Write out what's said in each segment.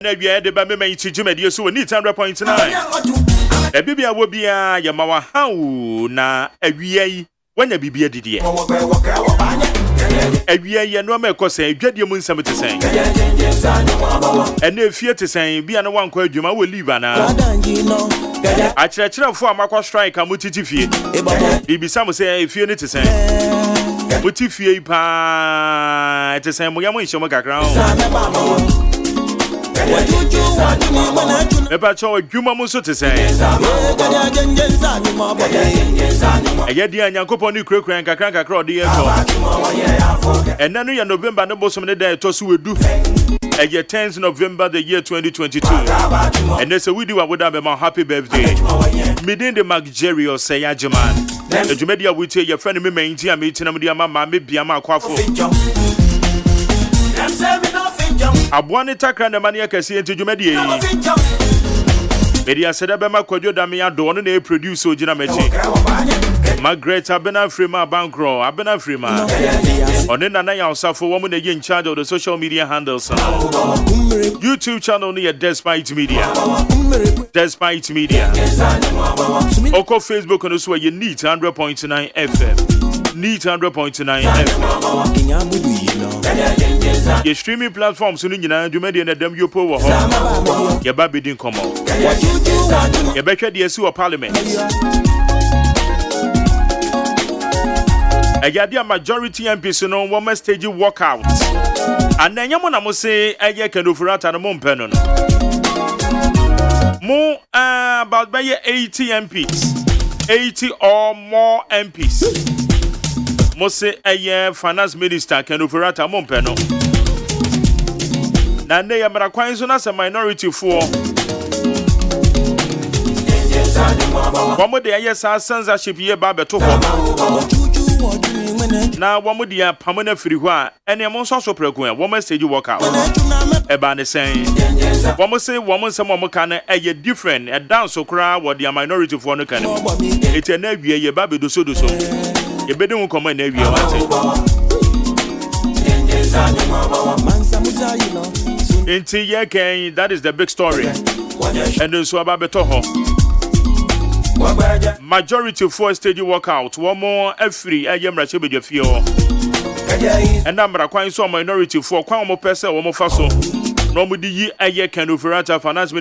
na bia de ba me man chi jumadi so ni 100.9 e bibia wo bia ya ma wa hawo na awia yi wanya bibia didie awia yi no ma ekosan adwadie mu nsam te sen ene fie te sen bia na wankọ adwuma wo live na akyerɛkyerɛfo amakɔ strike amutiti fie bibisa mo se fie ne te sen muti fie pa te sen mo ya mo nhyɛ kakra ho Eba cho adwuma mu so te sen Eye dia Nyankopɔn ni kurakura kakra ode ye to Enna no ya November no bosom ne da to so wedu Eye 10th November the year 2022 And so we do what would have my happy birthday Midin the Magjerio say AGYEMAN The Jumedia we tell your friend me maintain am etina me mama me bia ma kwafo Abwane takra na mania kese enti dwumadi Media sedaba makwadwo da me ado no na produce ogina mechi Margaret Abena Frima Bankro Abena Frima One na ya osafo wo mu na ye in charge of the social media handles YouTube channel ni Despite Media Oko Facebook no so ye neat 100.9 FM Neat 100.9 FM Your streaming platforms ni nyina dwumadi na dam yopo wo ho ye ba bedin komo ye betwa de asi wo parliament Ayadia majority MPs no woman stage walkout and then yamo na mo say eye kanofurata no mo mpe no mo about by 80 MPs 80 or more MPs mo say eye finance minister kanofurata mo mpe no na ne yamara kwan so na say minority for Wamo de aye sa censorship ye ba beto ho na wamo de pamana firi ho a ene mo so so preku e wamo stage workout e ba ne sen wamo say wamo nsem wamo kan e different e dance okra wo de minority for no kan it na wie ye ba bedo so ye bede hu komo na wie wate Inti ye ken that is the big story and so about beto ho Majority for stage workout one more every ayemra chebe fio and number kwan so minority for kwan mo pese wo mo fa so no mo di yi aye kan overata finance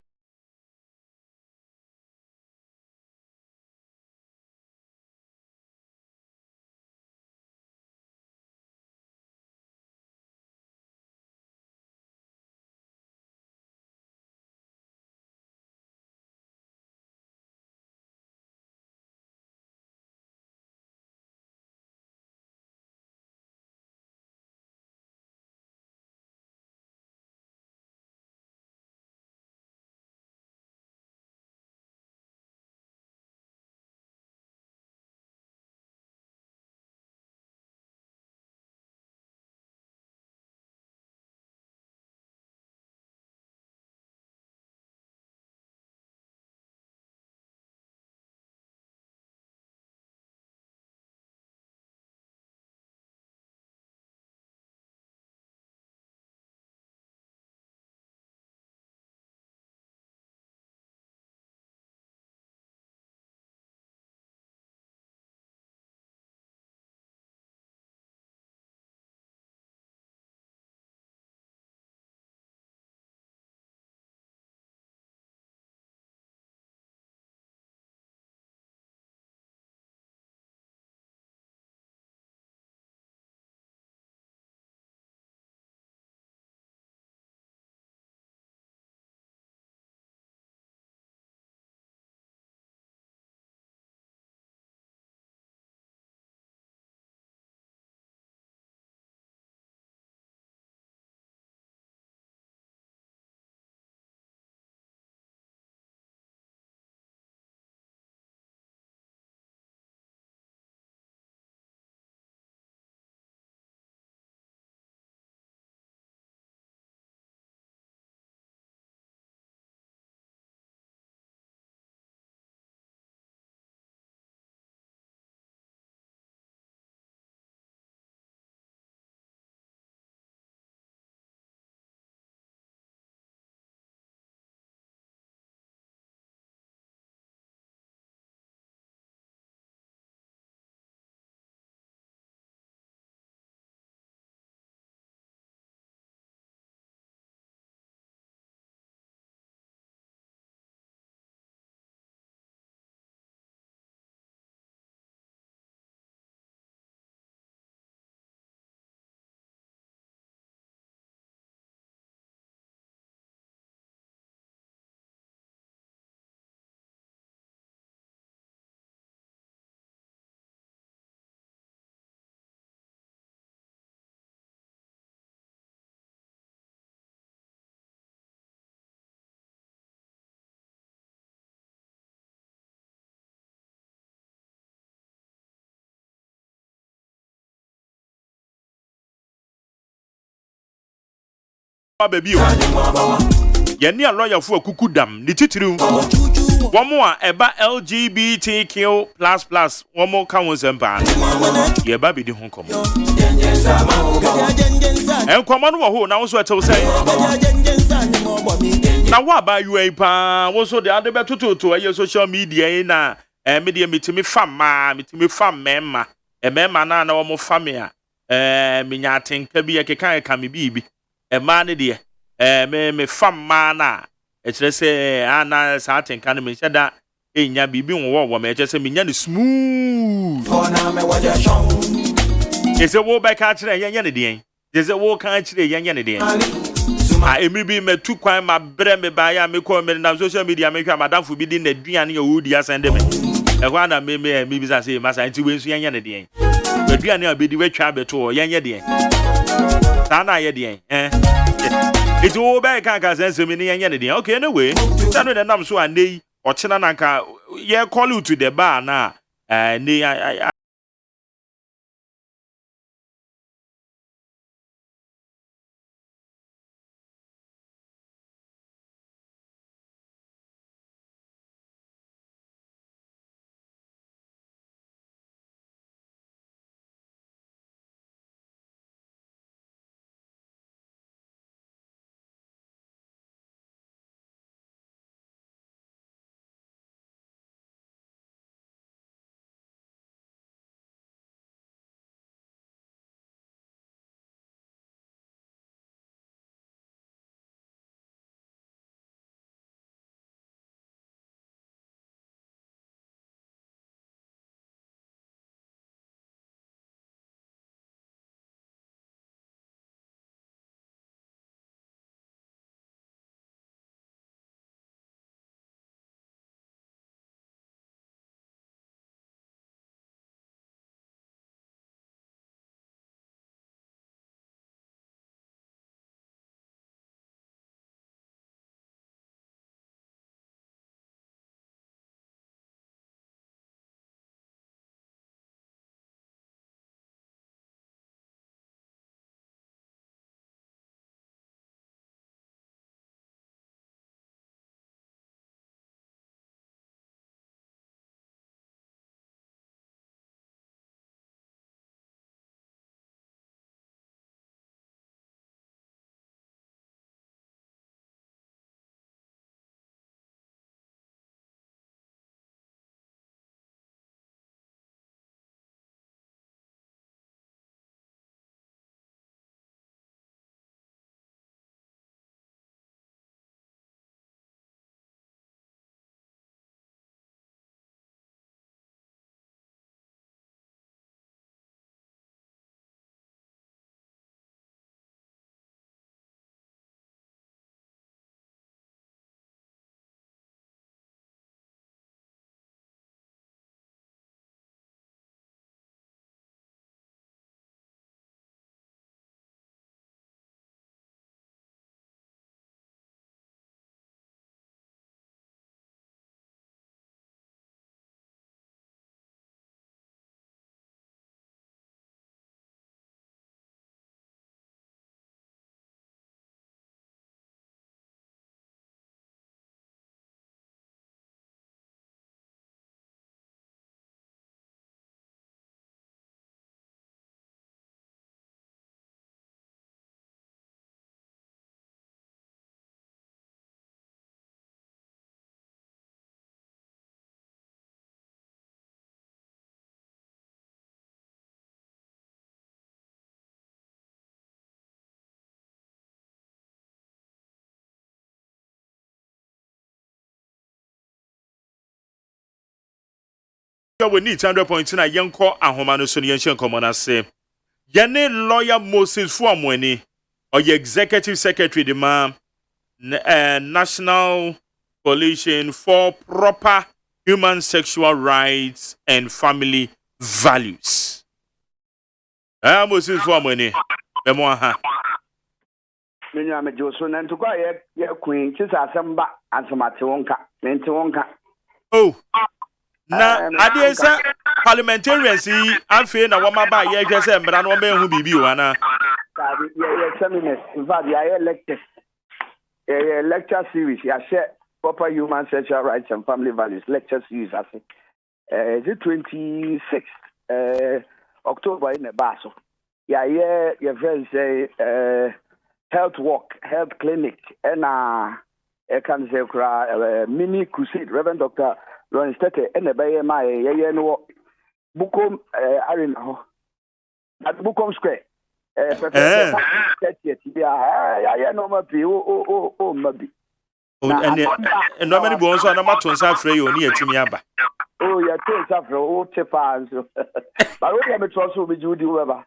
baby yɛne a lawyer fo akuku dam ne titiriw wɔmo a ɛba LGBTQ++ wɔmo ka wo nsɛmpa yɛba bedi ho nkɔmmɔ nkɔmmɔ no wɔ ho na wo so ɛtew sɛ na wo aba UI pa wo so de ade bɛtototo ɛyɛ social media yi na media mitimi fama mitimi famema emema na wɔmo fame a menya atenka bi ekeka ka me bibi ma ne de me fama na ekyere se ana sa atenka no me hyeda enya bibi wo me ekyere se menya ne smooth ese wo ba ka kire yenye ne den ese wo ka kire yenye ne den emi bi metu kwan ma bre me ba ya me ko me na social media me hwa madamfo bi di na duane ya wodi asende me ekwa na me bi sa se masa nti we nsu yenye ne den aduane a bedi wetwa beto yenye den sa na ye den it wo ba ka ka sense me ne yenye ne den okay anyway that no nam so anei ochena nanka ye call you to the bar na ne we need 100.9 yenko ahoma no so ne yenhye nkomo na se yene lawyer Moses Fuamweni or executive secretary the man National Coalition for Proper Human Sexual Rights and Family Values. Moses Fuamweni emo ha Menya me joso na ntuko ye queen chisa asamba ansomate wonka nti wonka oh na adiensa parliamentarians afi na wama ba ye hwese mbra no be hu bibi o ana ye seminars in fact they are elected a lecture series. I share proper human sexual rights and family values lecture series. I say, is it 26th October in the Basso? Yeah, your friends say health walk, health clinic, and I can say mini crusade. Reverend Dr. Lawrence Tete, and the Bay my no Bukom Arena at Bukom Square. Professor, yeah, no, maybe, maybe. And no many bones on a matters are free or near to me. Oh, yeah, things are for all Chepans. But what am I trust will be Judy Weber?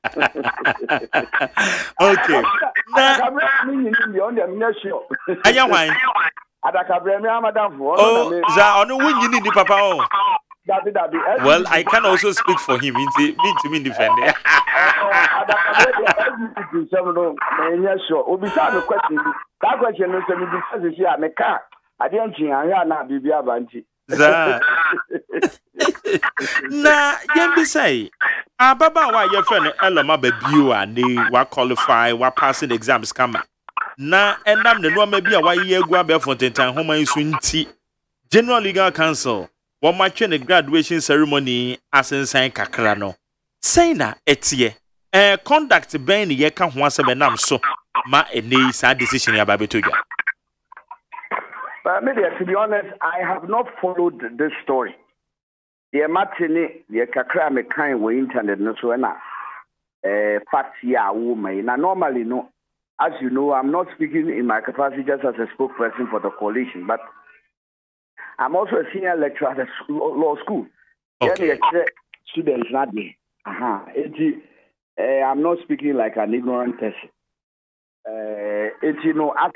Okay. I'm not sure. I am wine. Oh, on the win you need the papa. Well, I can also speak for him. Me to me defend. Sure. That question is me car. I didn't be na yembi say ababa wa your friend eloma babiu and they wa qualify wa passing exams kama na endam ne no ma bia wa ye egu abefontentan homa isu nti General Legal Council wa matche ne graduation ceremony asensan kakra no say na etie conduct ben ye ka ho asebe nam so ma ene sa decision ya babetoja. Maybe, to be honest, I have not followed this story. The matine, the kakra me kind we internet no so na facts ya woman. Now normally no, as you know, I'm not speaking in my capacity just as a spokesperson for the coalition, but I'm also a senior lecturer at a law school. Okay. Students not there. I'm not speaking like an ignorant person. As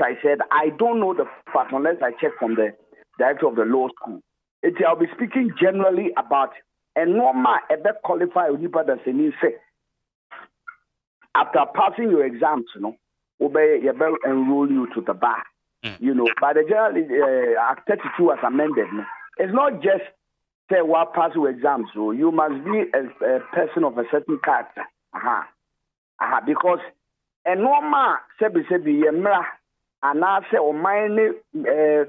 I said, I don't know the fact unless I check from the director of the law school. I'll be speaking generally about a normal ever qualified people that say after passing your exams, obey enroll you to the bar. But the general Act 32 as amended. It's not just say what pass your exams. So you must be a person of a certain character. Because a normal sebi yemra and I say o mine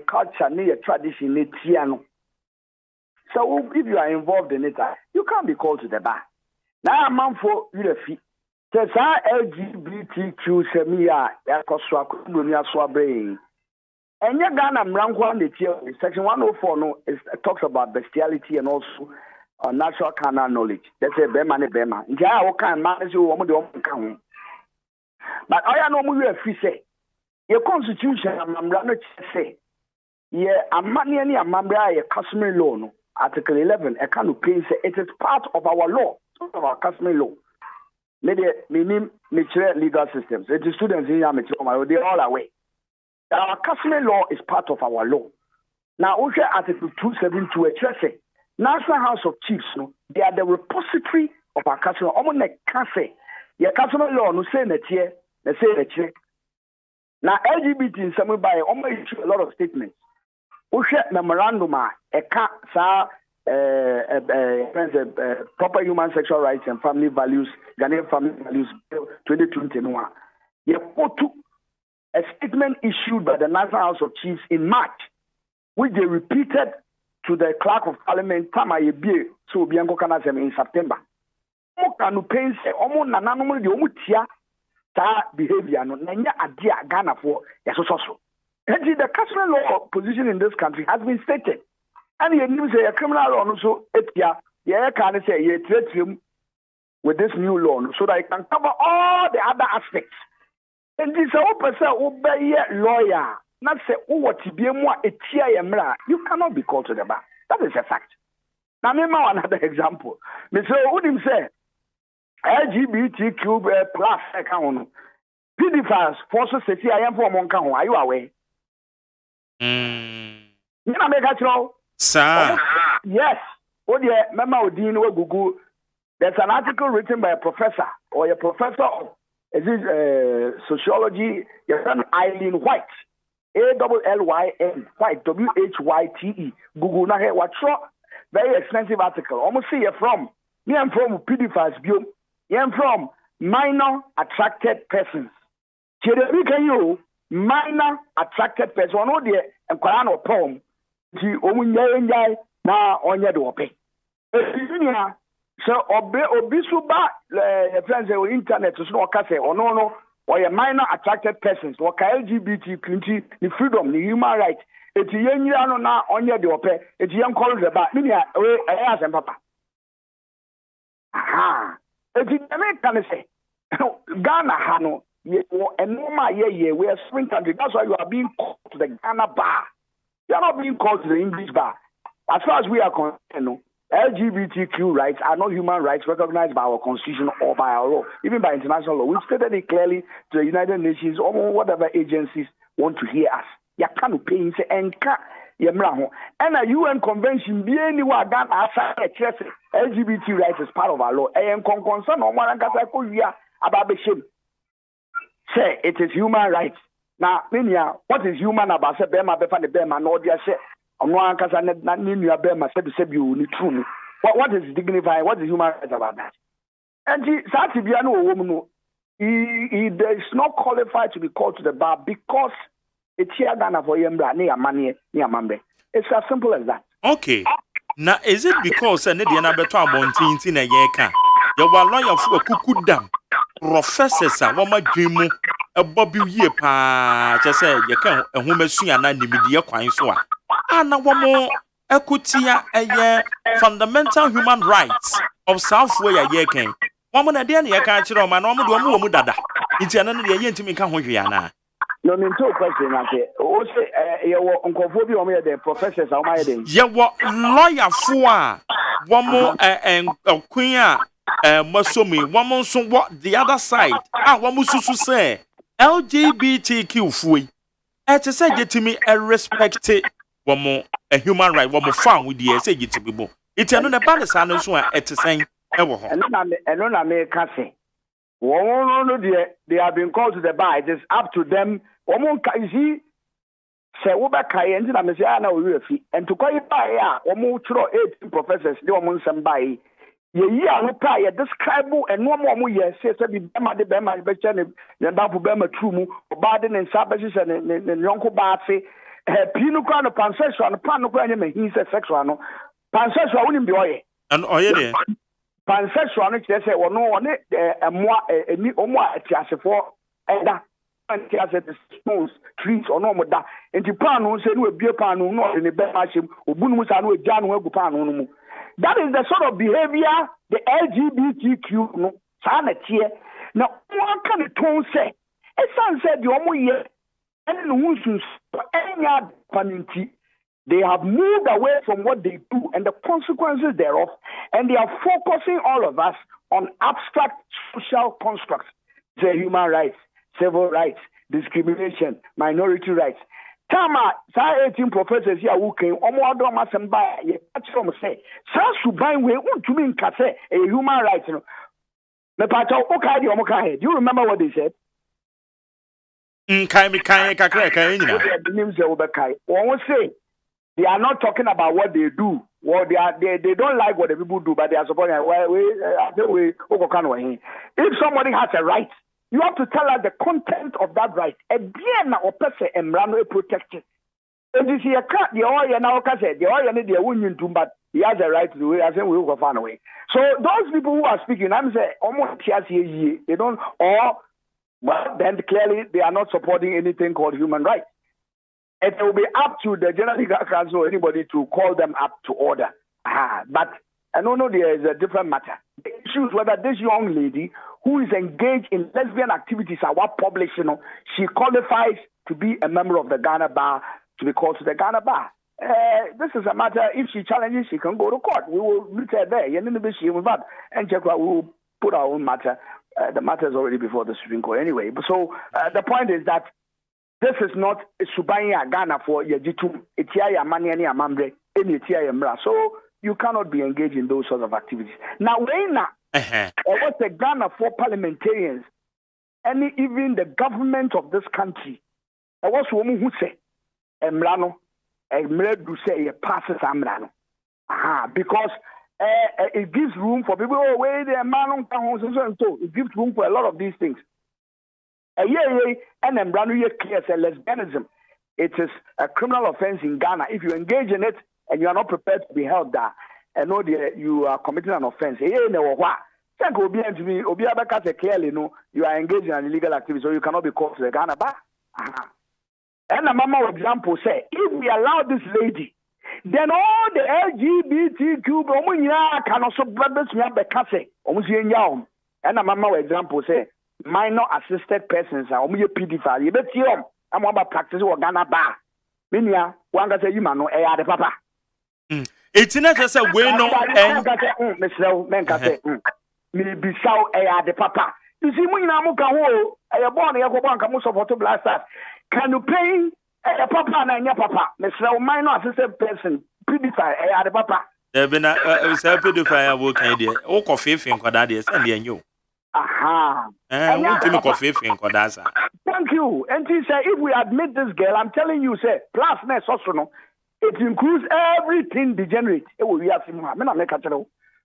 culture near tradition tiano. So if you are involved in it, you can't be called to the bar. Now a man for you fee. Says LGBTQ semia yakoswa kudunia swabre. And your Ghana Mrankwan the section 104 no talks about bestiality and also natural carnal knowledge. That's a bema ne bema. Nja o kan manage o mo de o kan. But I know we are free say. Your constitution, I'm not say. Yeah, I'm money a mambra a customary law. No. Article 11, I can't pay say it is part of our law, part of our customary law. Maybe legal systems. It is students in here, they're all away. Our customary law is part of our law. Now, also Article 272, it say National House of Chiefs, no, they are the repository of our customary law. Almost can't say. Your customary law no say that here, they say that here. Now LGBT in some way by almost a lot of statements. We share memorandum proper human sexual rights and family values, Ghanaian family values 2021. You put a statement issued by the National House of Chiefs in March, which they repeated to the Clerk of Parliament so in September. Behavior no nanya adia Ghana for so. The customary law position in this country has been stated. And you say a criminal law also can say you treat him with this new law so that it can cover all the other aspects. And this person obey lawyer, not say what you cannot be called to the bar. That is a fact. Now another example. Mr. Udim say LGBTQ plus account. Pedophiles forces say I am for Monka. Are you aware? You know, make a sir. Yes. Oh, yeah, Mama Odin will Google. There's an article written by a professor or a professor of sociology, your son Eileen White. ALLYN White, WHYTE. Google na here. What's very expensive article. Almost see you from. Me, I'm from pedophiles. I'm from minor attracted persons. You minor attracted person no de enkwara no pom ti omunyay na onye de ope ebinia so obi so ba friends on internet so no ka say ono no or minor attracted persons or LGBT community the freedom the human right eti yenyira no na onye de ope eti yen call the ba minia we asem papa aha eti me kan say Ghana hano we are spring country. That's why you are being called to the Ghana bar. You are not being called to the English bar. As far as we are concerned, LGBTQ rights are not human rights recognized by our constitution or by our law, even by international law. We've stated it clearly to the United Nations or whatever agencies want to hear us. You can't pay in and a UN convention be anywhere Ghana outside LGBT rights is part of our law. And concern on one about say it is human rights. Now, Minia, what is human about say Bema Befan the Bema no dia say on one casa na Ninia Bema said you need true. What is dignified? What is human rights about that? And Satibiano woman he is not qualified to be called to the bar because it's here Ghana for Yembra near money near Mambe. It's as simple as that. Okay. Now is it because the Nabeto Montin in a year? You were lawyer for a cuckoo dam. Professors are one dream a Bobby ye pa just say you can a woman soon and the media quine so. And now one more equity a fundamental human rights of Southway a year came. Woman a dear near catcher on my normal woman dada. It's another year to make a Hoyana. No, me two question. I say, you Uncle Phobia, the professors are my day. You were lawyer for one more and queen. Masumi, woman, so what the other side? One must say LGBTQ free. As I said, to me, a respected one more a human right, one more found with the essay to be born. It's another bad son as well at the same. And on America say, they have been called to the bar. It is up to them. Woman, you see, say, Ubaka, and I'm saying, and to call it by 18 professors, they were some by. Ye no pa ye describe and no more ye say be bema de bema be che ne dapo bema tru mu oba de ne nsa be hye ne yonko ba ase pinu kwa no pansexual no pan no kwa nye me hin sexual no pansexual woni bi oye and oye de pansexual no kire say wono one emoa eni omo atiasefo eda antiase the stones trees ono mo da enti pan no se no ebie pan no no de ne bema hyem obunu mu sa no egya no agu pan no mu. That is the sort of behavior the LGBTQ no here. Now one can tone say a son said the omo ye and they have moved away from what they do and the consequences thereof, and they are focusing all of us on abstract social constructs, the human rights, civil rights, discrimination, minority rights. Tama, 18 professors here who came, Omoado Masamba, ye catch from say, Subai, we want to mean Kase, a human rights. The Pacho Okadi Omokai, do you remember what they said? One say they are not talking about what they do. Well, they don't like what the people do, but they are supporting. If somebody has a right, you have to tell us the content of that right. Again, or person emrano protected. And this year, cut the oil now, the oil need the union to, but he has a right to do it. I think we will go far away. So those people who are speaking, I'm saying almost they don't, or well, then clearly they are not supporting anything called human rights. It will be up to the General Legal Council or anybody to call them up to order. But I don't know, there is a different matter. The issue is whether this young lady who is engaged in lesbian activities are what published, she qualifies to be a member of the Ghana Bar, to be called to the Ghana Bar. This is a matter, if she challenges, she can go to court. We will meet her there. And check what we will put our own matter. The matter is already before the Supreme Court anyway. So the point is that this is not Subanya Ghana for Yajitum, Etia Mani and Amambre, any Etia Mra. So you cannot be engaged in those sorts of activities. Now, what's the Ghana for parliamentarians and even the government of this country? There was woman who said, Emrano, Emre do say a passes Amrano. Because it gives room for people, it gives room for a lot of these things. and then clear say lesbianism. It is a criminal offense in Ghana. If you engage in it and you are not prepared to be held there, and know you are committing an offense. Clearly, no, you are engaged in an illegal activity, so you cannot be called to the Ghana bar. And a mama example say, if we allow this lady, then all the LGBTQ can also and a mama example say, minor assisted persons are pedophile. You bet you I'm about practice or Ghana bar. Minia, one can say you man no the papa. It's not just a way no Miss Low, men can say, maybe so the papa. You see, when I'm born, I go back and support blasters. Can you pay a papa and your papa? Miss Low, minor assisted person, pedophile, the papa. There been a pedophile work idea. Oh, coffee in Quadadias and the new. Aha. Coffee in Quadasa. Thank you. And he said, if we admit this girl, I'm telling you, say, plus next also no. It includes everything degenerate. It will be asking her.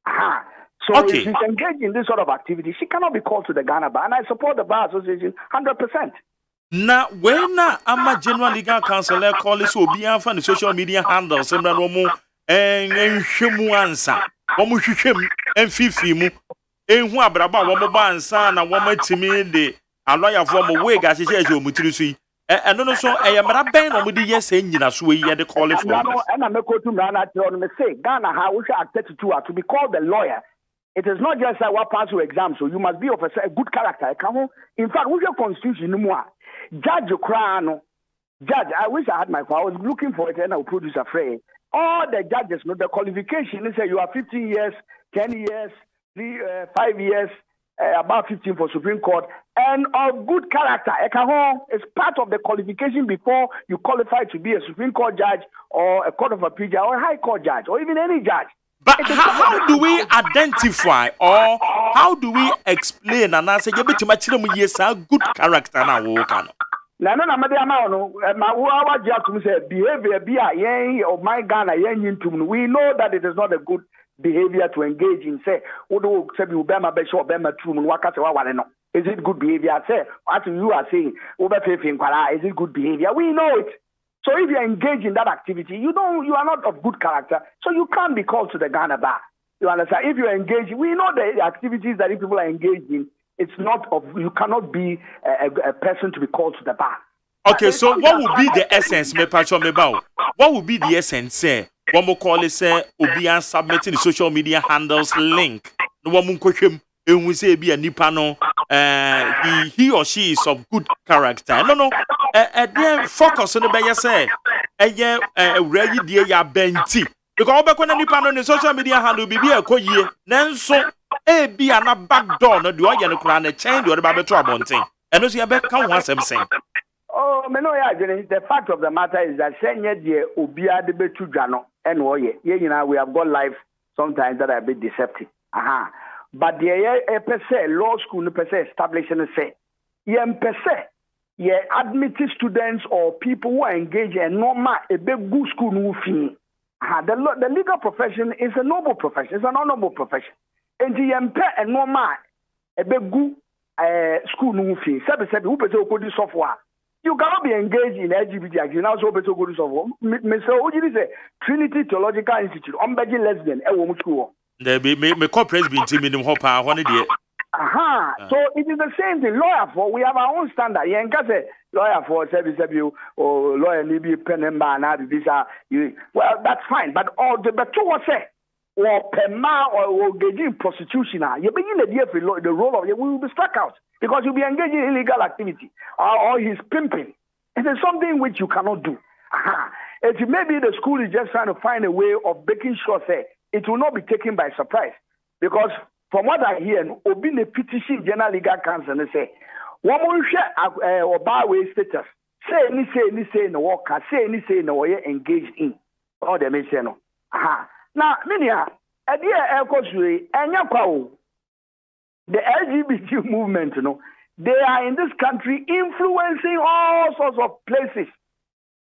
Aha. So if she's engaged in this sort of activity, she cannot be called to the Ghana Bar. And I support the Bar Association 100%. Now, when I'm a general legal counselor, call this will be on the social media handles and Romo and Shimuansa, Womushim and Fifimu, and Wabraba, Womoban, San, and Woman Timid, a lawyer from a wig as he says, Mutrusi. And also, I am a band with the yes engine as we had the call it for. And I'm a go to Ghana to say, Ghana, how we should 32 to be called the lawyer. It is not just what pass your exam, so you must be of a good character. In fact, with your constitution, no more. Judge Ukrano, Judge, I wish I had my phone. I was looking for it and I'll produce a phrase. All the judges know the qualification. They say you are 15 years, 10 years, 5 years, about 15 for Supreme Court, and of good character. It's part of the qualification before you qualify to be a Supreme Court judge or a Court of Appeal judge or a High Court judge or even any judge. But how do we identify or how do we explain and answer you bet much good character now? Behavior of my Ghana, we know that it is not a good behavior to engage in. Say, is it good behavior? Say, what you are saying, is it good behavior? We know it. So if you engage in that activity, you are not of good character, so you can't be called to the Ghana Bar. You understand? If you engage, we know the activities that if people are engaged in, it's not of, you cannot be a person to be called to the bar. Okay, so what would be the essence, what would be the essence, say, one more call it, say, Obian submitting the social media handles link, no one will question, and we say, be a nipano, he or she is of good character. No, then focus on the bay, say, ready, dear, ya benti. Because back when any pan on the social media handle be a coye, then so be an back door, no do I get a crown, a chain, or about trouble thing. And no see a back come once I'm saying. Oh, the fact of the matter is that Senya dear Ubia de Betujano, and we have got lives sometimes that are a bit deceptive. Aha. But the per se, law school per se establishing say, per se, admitted students or people who are engaged in normal a big good school no fee. The legal profession is a noble profession, it's an honorable profession. And the a normal a big good school no fee. Who pay software. You cannot be engaged in LGBT. You now so better go to software. Mr. Oji is a Trinity Theological Institute. I'm begging lesbian. School. There be me corporate be teaming him hopper one day. So it is the same thing. Lawyer for we have our own standard. You can say lawyer for service you or lawyer maybe pen and man this well that's fine. But all the better was say or pema or engaging prostitution. You begin the role of you will be struck out because you'll be engaging in illegal activity or he's pimping. It is something which you cannot do. If maybe the school is just trying to find a way of making sure say it will not be taken by surprise. Because from what I hear, Obin a petition general legal counsel and say, one more share or barway status. Say any no work, say any no engaged in. All the may say no. Now, Minia, a dear Air Coach, and the LGBT movement, they are in this country influencing all sorts of places.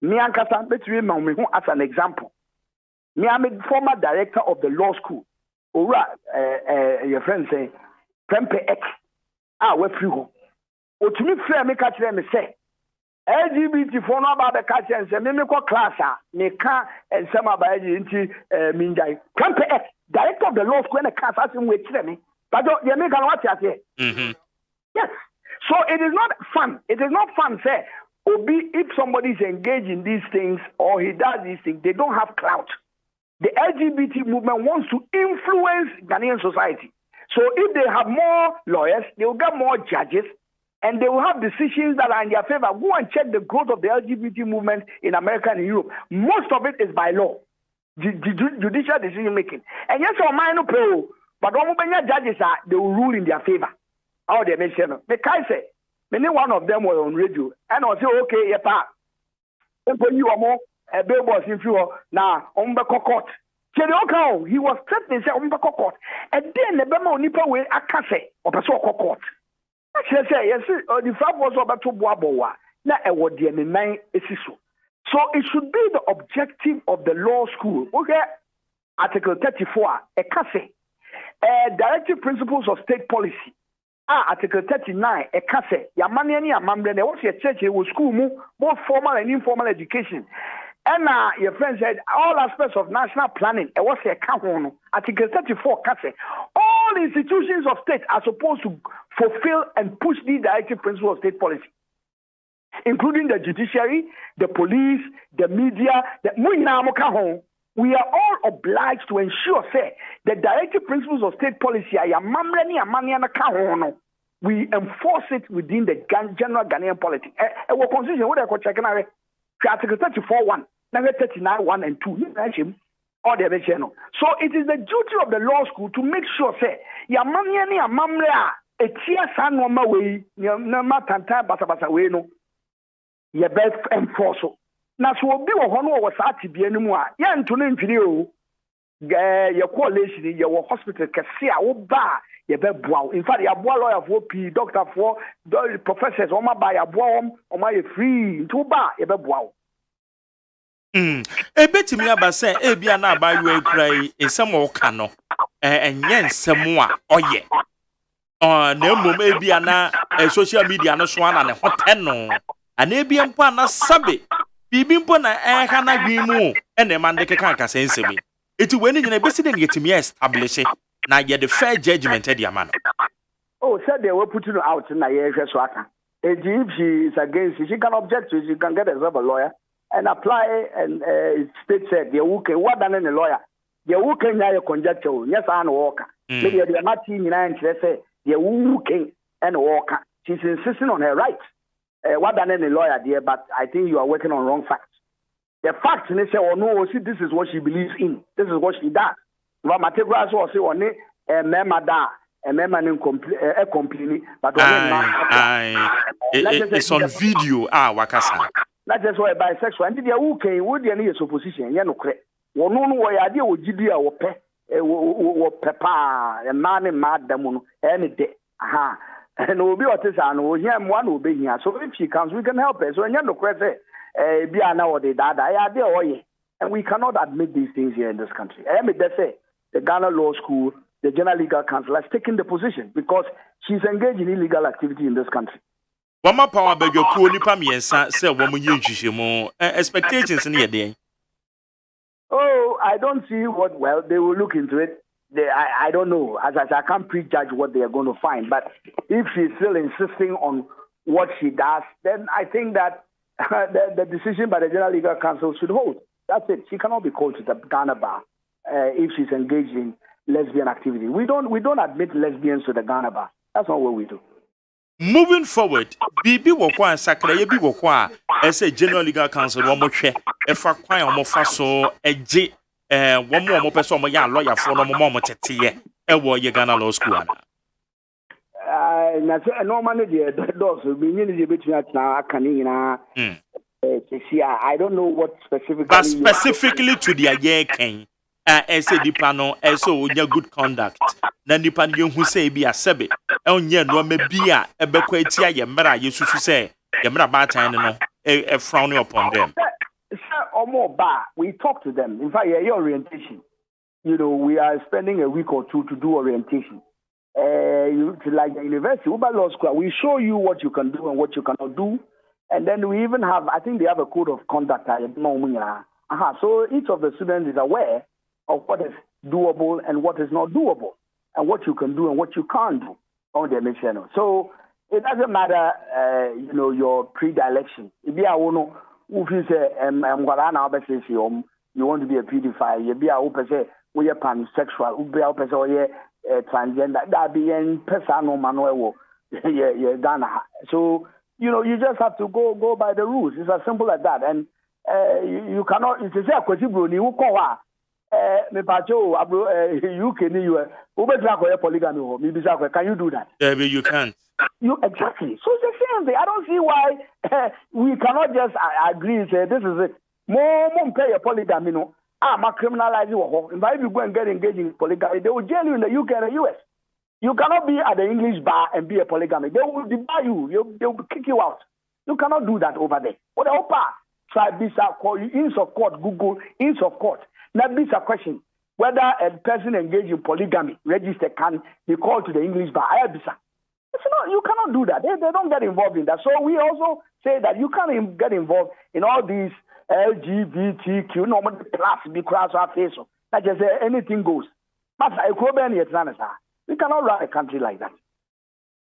Miankasa, between me as an example. Me, I'm a former director of the law school. Your friend say, Prempe X. We're free home. otumi frɛ me ka kyerɛ me sɛ LGBT for no about the catch and say me ko class me ka and some about nti minjai kampe director of the law school and class as we kyerɛ me but you make an what here. Yes, so it is not fun, say Obi, if somebody is engaged in these things or he does these things, they don't have clout. The LGBT movement wants to influence Ghanaian society. So if they have more lawyers, they will get more judges, and they will have decisions that are in their favor. Go and check the growth of the LGBT movement in America and Europe. Most of it is by law, judicial decision making. And yes, or minor pro, but when judges are, they will rule in their favor. How they mention it. Because say, many one of them were on radio, and I say, okay, yeah, you are more a billboard in fuel now, court. He was threatening say court. And then the Bema Nipa will akase or court. Yes, the fact was about to Boaboa. Now, I would the nine esiso. So it should be the objective of the law school. Okay, Article 34, a case, directive principles of state policy. Article 39, a case, Yamani and Mamre, there was a church, it was school, both formal and informal education. And your friend said all aspects of national planning. It was a count. Article 34 case. All institutions of state are supposed to fulfill and push the directive principles of state policy, including the judiciary, the police, the media. We are all obliged to ensure, say, the directive principles of state policy we enforce it within the general Ghanaian politics. Constitution, what I call checking Article 34:1, 39:1 and 2. All the other channel. So it is the duty of the law school to make sure, say, Yamani and Mamrea, a tear san no way, Yamatanta Basabasa way no, your best enforce. Now, so be a honor was at to be anymore. Yan to name video, your coalition, your hospital, Cassia, Oba, your bed wow. In fact, your boy lawyer for P, doctor for professors, or my buy a bomb, or my free, to bar, your bed wow. Betimi aba say ebia na abayo ekrai esem okano enye nsem a oye na mmom ebia na social media no so ana ne hote no ana ebia mpo ana sabe bibi mpo na ha na gwimu ene ma ndeke kan kasa nsemi eti weni nyina besi de ngetimi establish na ye the fair judgment e dia man. Oh, said they were putting her out na ye hwe so aka if she is against, she can object to it, she can get herself a lawyer and apply, and state said, the okay, what than a lawyer? The okay, now conjecture, yes, I know walker. Maybe the Martin and say, the okay and walker. She's insisting on her rights. What than any lawyer, dear, but I think you are working on wrong facts. The facts, and they say, oh no, see, this is what she believes in, this is what she does. But Mategrass was on it, and Memada. And men complaining, but it's on video. Wakasa. That's just why bisexual. And the okay would be any opposition. You know, one no way idea would you or pepper a man and madam any day. Aha, and will be artisan or him one will be here. So if she comes, we can help her. So and you know, be an hour de that idea, and we cannot admit these things here in this country. I mean, they say the Ghana Law School. The General Legal Council has taken the position because she's engaged in illegal activity in this country. Wama power be your cool nipa miensa say woman yinhihimo expectations in here. Oh, I don't see what they will look into it. I don't know. As I can't prejudge what they are going to find. But if she's still insisting on what she does, then I think that the decision by the General Legal Council should hold. That's it. She cannot be called to the Ghana bar if she's engaged in lesbian activity. We don't admit lesbians to the Ghana bar. That's not what we do. Moving forward, Bibi Wokwa and Sakra Yebi Wokwa as a General Legal Council, one more chair, if I quite almost so a J, one more person, my young lawyer for no more tetia, a war Ghana Law School. Normally, the doors will be in between now. I don't know what specifically. But specifically to the year king. Ese dipa no eso onya good conduct na dipa no hu say bi asebe onye no ma bia ebekwa etia ye mra yesusu say ye mra ba tan no frowning upon them. We talk to them. In fact, your orientation. You know, we are spending a week or two to do orientation. like the university, Uber Law School, we show you what you can do and what you cannot do. And then we even have, I think they have a code of conduct. So each of the students is aware of what is doable and what is not doable, and what you can do and what you can't do on the mission. So it doesn't matter, your predilection. If you say, you want to be a pedophile, you be a pansexual, you be a transgender, that be in personal manual. So, you just have to go by the rules. It's as simple as that. And you cannot, it's a question, you call me pacho you can polygamy. Can you do that? Yeah, but you can't. You exactly. So it's the same thing. I don't see why we cannot just agree and say this is it. More pay a polygamy. No, I'm a criminalize you. If you go and get engaged in polygamy, they will jail you in the UK and the US. You cannot be at the English bar and be a polygamy. They will debar you. They will kick you out. You cannot do that over there. What the OPA? Try this call you ins of court. Google ins of court. Now this a question whether a person engaged in polygamy register can be called to the English bar. You cannot do that. They don't get involved in that. So we also say that you can't get involved in all these LGBTQ, normal plus, be cross our face. Like I say, anything goes. But we cannot run a country like that.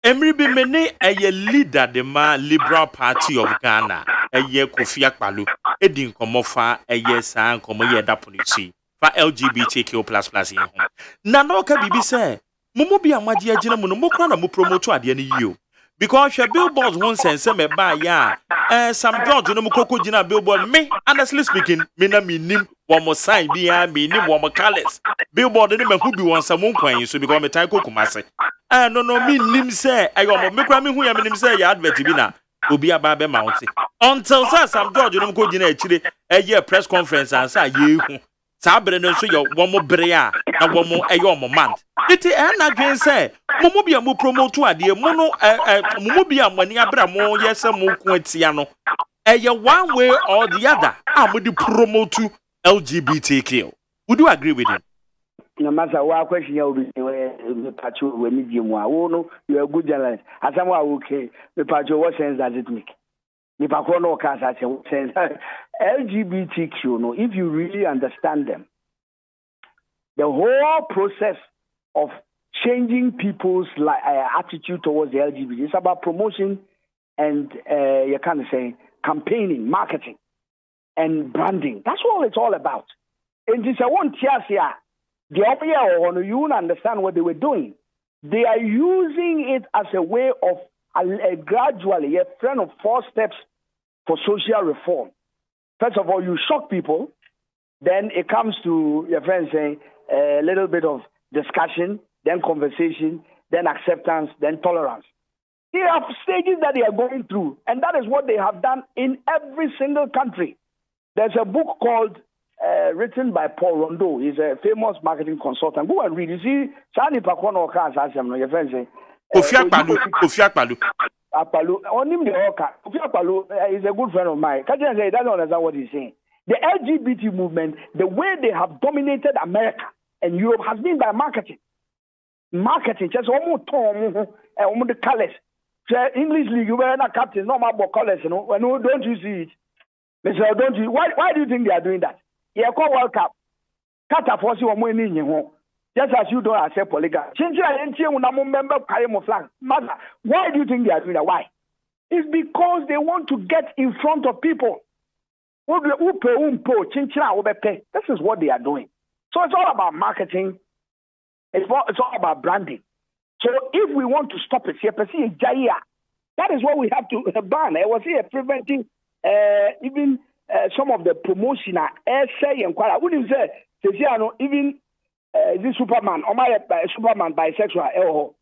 Emri bi mene a leader the Liberal Party of Ghana, a ye Kofi Akpaloo, edin komofa a ye san komo ye da policy for LGBTQ plus in home. Na no ka bibi say, mumu bi amagye agina mu no mokra na mo promote ade ne yio. Because your billboards won't sense me ba ya. Some George no mukoko gina billboard me honestly speaking, me na me nim one more sign bi ya me nim one more colors. Billboard ni me hu bi won samon kwan so because me tan ko kumase. No me nim say ayo me kra me hu ya me nim say ya advert bi na obi aba be mount. Until some George no mukoko gina akire ye press conference and say ye hu. Sabre no so yo one more brea na one more ayo mo man. Iti na dwen say mumu bia mu promote ade mu no mumu bia mani abra mo yese mo ku atia no one way or the other am di promote LGBTQ. Would you agree with him? No matter what question you be pacho we need you no you are a good journalist asam okay me pacho what sense does it make me pacho no can say what sense LGBTQ no if you really understand them the whole process of changing people's attitude towards the LGBT. It's about promotion and you can say campaigning, marketing, and branding. That's all it's all about. And this I want here. The opera you understand what they were doing. They are using it as a way of gradually a friend of 4 steps for social reform. First of all, you shock people. Then it comes to your friend saying a little bit of discussion, then conversation, then acceptance, then tolerance. They have stages that they are going through, and that is what they have done in every single country. There's a book called written by Paul Rondeau. He's a famous marketing consultant. Go and read. You see, Sani Pakono Oka Asasem, your friend say, Kofi Akpaloo. Kofi Akpaloo is a good friend of mine. Kajan say he doesn't understand what he's saying. The LGBT movement, the way they have dominated America and Europe has been by marketing. Marketing, just almost the colors. English League, you were not captain, no more colors, you know. Don't you see it? Mr. Don't you? Why do you think they are doing that? Yeah, call World Cup. Kata force you more in your just as you don't accept polygamy. Why do you think they are doing that? Why? It's because they want to get in front of people. This is what they are doing. So it's all about marketing. It's all about branding. So if we want to stop it, that is what we have to ban. I was here preventing even some of the promotion. Essay and I wouldn't say even this Superman or my Superman bisexual.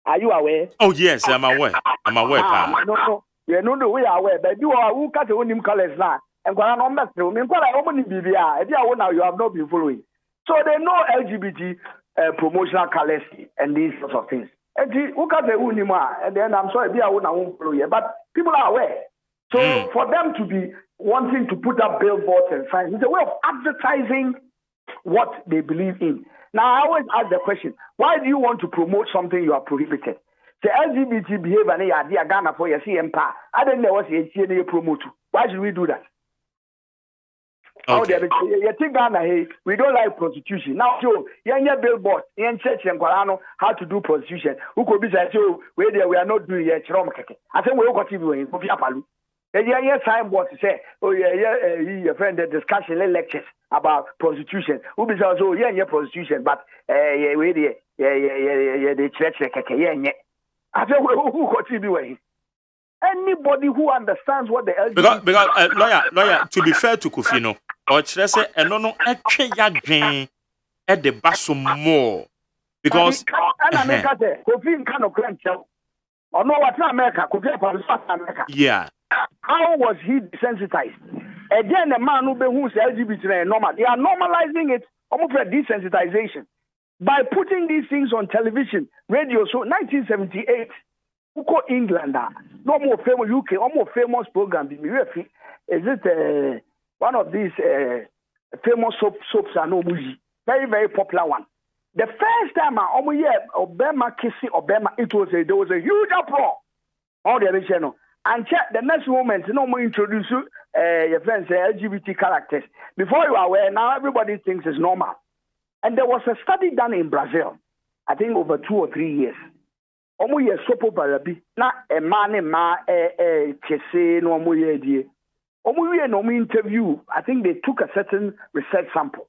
Are you aware? Oh yes, I'm aware. No, you know we are aware. But you are who cut the name colors now. And now you have not been following. So they know LGBT promotional colors and these sorts of things. And then I'm sorry, but people are aware. So for them to be wanting to put up billboards and signs, it's a way of advertising what they believe in. Now, I always ask the question, why do you want to promote something you are prohibited? The LGBT behavior, and the Ghana for your CMPA, I don't know what you promote. Why should we do that? Okay. You think Ghana, hey, we don't like prostitution. Now, Joe, you're billboard, you're church and Guarano, how to do prostitution. Who could be said, Joe, we are not doing it. I think we'll continue in Kofiapalu. Yeah, signboard to say, oh, your friend, the discussion lectures about prostitution. Who be said, oh, yeah, prostitution, but the church, yeah. I think who continue. Anybody who understands what the LGBT... Because lawyer, to be fair to Kofino, or should say, and no, actually, at the basso more. Because... America, Kofi kind of crunch. Or no, what's America? Kofi from South America. Yeah. How was he desensitized? Again, the man who says LGBT is normal. They are normalizing it, almost a desensitization. By putting these things on television, radio, so 1978, Uko England, no more famous UK, almost famous program. Is it one of these famous soaps and Omuji? Very, very popular one. The first time Obama kissing Obama, there was a huge uproar on the channel. And check the next moment, no more introduce your friends LGBT characters. Before you are aware, now everybody thinks it's normal. And there was a study done in Brazil, I think over 2 or 3 years. Omo ye sopo barabi na ma kese no omo ye die. Omo we no interview. I think they took a certain research sample.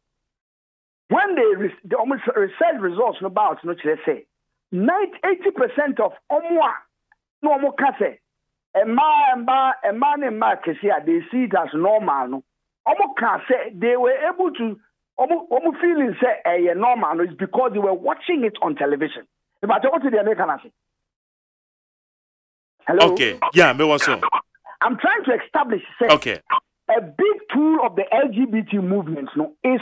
When the research results about no say 80% of omo no omo kase ma kese they see it as normal no. Omo kase they were able to omo feeling say normal no is because they were watching it on television. If I talk to the American, I say, hello? Okay. Yeah, me also. I'm trying to establish, say, okay, a big tool of the LGBT movement is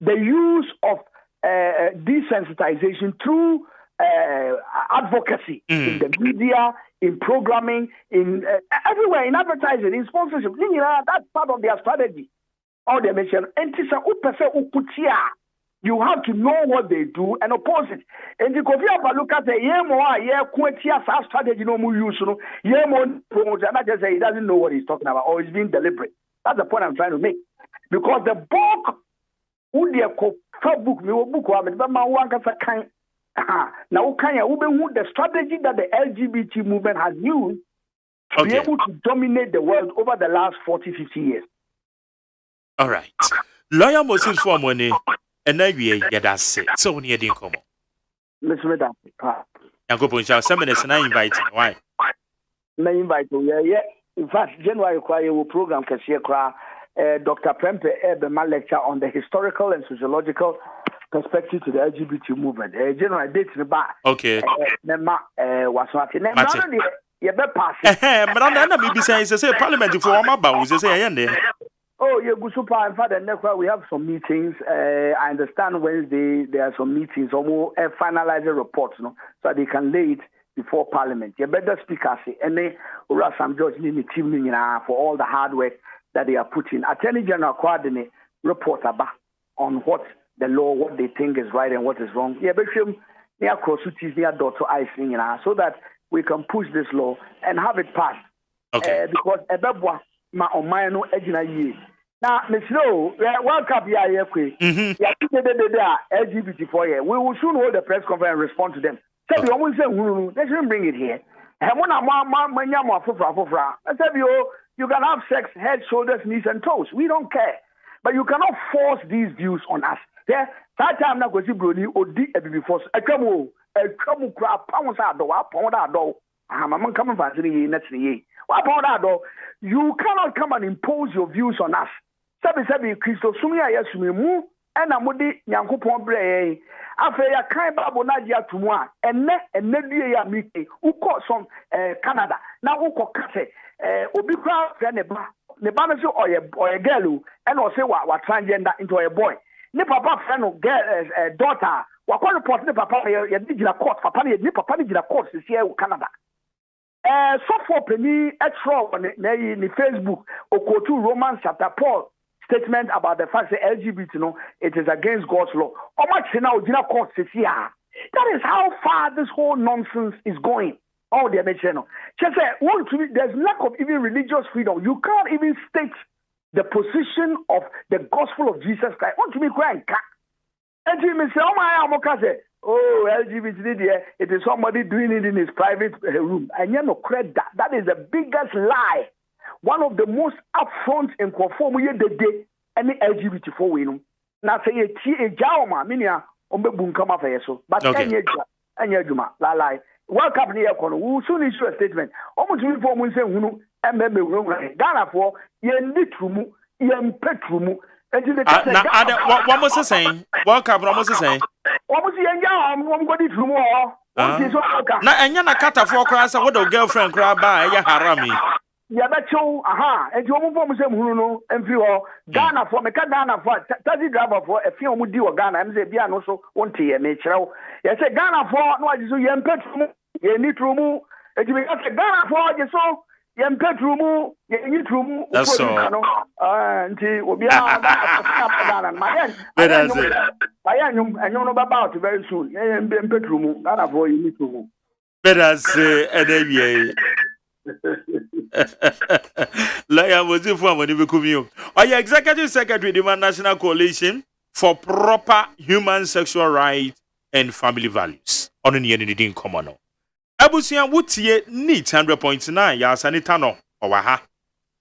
the use of desensitization through advocacy in the media, in programming, in everywhere, in advertising, in sponsorship. That's part of their strategy. All they mention, you have to know what they do and oppose it. And the Kofi look at the strategy no more use promote, and I just say he doesn't know what he's talking about or he's being deliberate. That's the point I'm trying to make. Because the book who they book me book now the strategy that the LGBT movement has used to be able to dominate the world over the last 40-50 years. All right. Lawyer Moses for money. And now we are that's it. So near the income. Miss Reda. And go to seminars and I invite you. Why? I invite you. Yeah. In fact, January will program Dr. Prempe Eberman lecture on the historical and sociological perspective to the LGBT movement. January date in the bar. Okay. Was what in you better pass. But I'm not maybe saying say parliament for my bows. Say oh, yeah, good super. In fact, we have some meetings. I understand Wednesday there are some meetings, almost finalizing reports, so they can lay it before Parliament. You better speak as and then Sam George need team for all the hard work that they are putting. Attorney General coordinate report about on what the law, what they think is right and what is wrong. Yeah, but near cross near daughter eyes, so that we can push this law and have it passed. Okay. Because ma ọman no agina yie na meslo World Cup ya kwe ya LGBT for here we will soon hold a press conference and respond to them say we almost say they shouldn't bring it here and when manya mo afofra say you can have sex head shoulders knees and toes we don't care but you cannot force these views on us there that time na go see broni odi ebibi force etwamu kra pounds ado wa pound ado mama come for say na tiri you cannot come and impose your views on us. Sabi Christo sumi ayesumi mu ena mudi Nyankopon breye afa ya kan babo na dia tumu a enne due ya mike uko some Canada na uko kase obi kra fe ne ba no so oye girl and o say wa transgender into a boy ne papa fe no girl daughter wa call report ne papa ya digina court papa ne papa ne digina court se here Canada. So for penny extra on the Facebook okotu Romans chapter Paul statement about the fact that LGBT, it is against God's law. That is how far this whole nonsense is going. Oh, the channel. There's lack of even religious freedom. You can't even state the position of the gospel of Jesus Christ. Want to be crying? And you may say, "Oh my, oh LGBT, it is somebody doing it in his private room." And you know, credit that is the biggest lie. One of the most upfront and conform the day any LGBT for win. Now say a jama minia bunkama for so, but any juma la lie. Welcome near Kono. We soon issue a statement. Almost uniform we say Hunu and member room Ghana for yen litrumu, yen petrumu. Now, what was he saying? Welcome, what was he saying? What was the young? I'm going to more. Now, and you're not cut off for class. What a girlfriend grab by ya harami. Yeah, that's so. Aha, and you move from some Hunu and few Ghana for me. Ghana for Tazi driver for a few would do Ghana. I'm saying, Biano so one tea, natural. Yes, a Ghana for no, you yen petrumu, yen litrumu. And you got a Ghana for you so. Yen petrumu, yen litrumu. That's so. And he will be out. My and you know about it very soon. Yen petrumu, Ghana for you litrumu. Better say, and Laya was in for when you become you. Are you executive secretary of the National Coalition for Proper Human Sexual Rights and Family Values? On the end common. Abusian would see neat 100.9 ya sanitano or waha.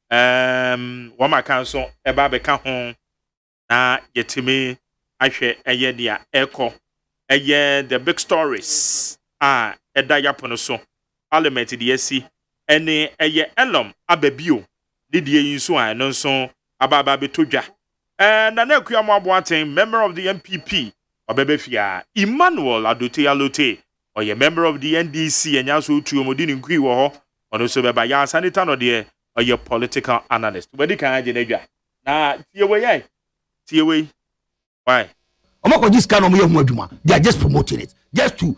Wama council a babeka home na yetime I share a year dear echo a year the big stories a diaponoso element the SC. Ene eye elom ababio didie yinso an no so ababa betodwa na na akuamo aboaten member of the MPP obebefia Emmanuel Adote Alote oye member of the NDC enya so tuomodi ni nkui wo ho ono so beba ya sanita no de oye political analyst wedi kan age na dwa na tiewe why omako this kind of hu adwuma they are just promoting it just to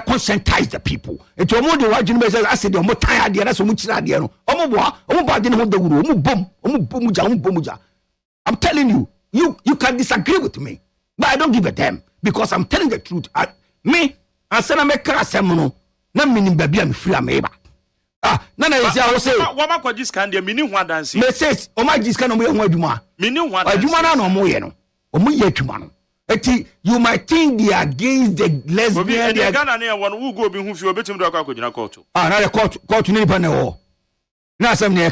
conscientize the people. It's almost the white university. I said, "Omo tired. That's omo chira de no. Omo ba de no de wuro. Omo bomuja. I'm telling you, you can disagree with me, but I don't give a damn because I'm telling the truth. Me, I said I make asem no. Na minim baby am free am eba. Na say I say. What ma this can dey mini ho dance. Me says, "O ma this can no mo hu adwuma." Mini ho dance. Adwuma na no mo ye no. Omo ye adwuma no. You might think they are against the lesbian. The Ghana near one who go be who feel better to go court. Now the court in Panel. Now some near.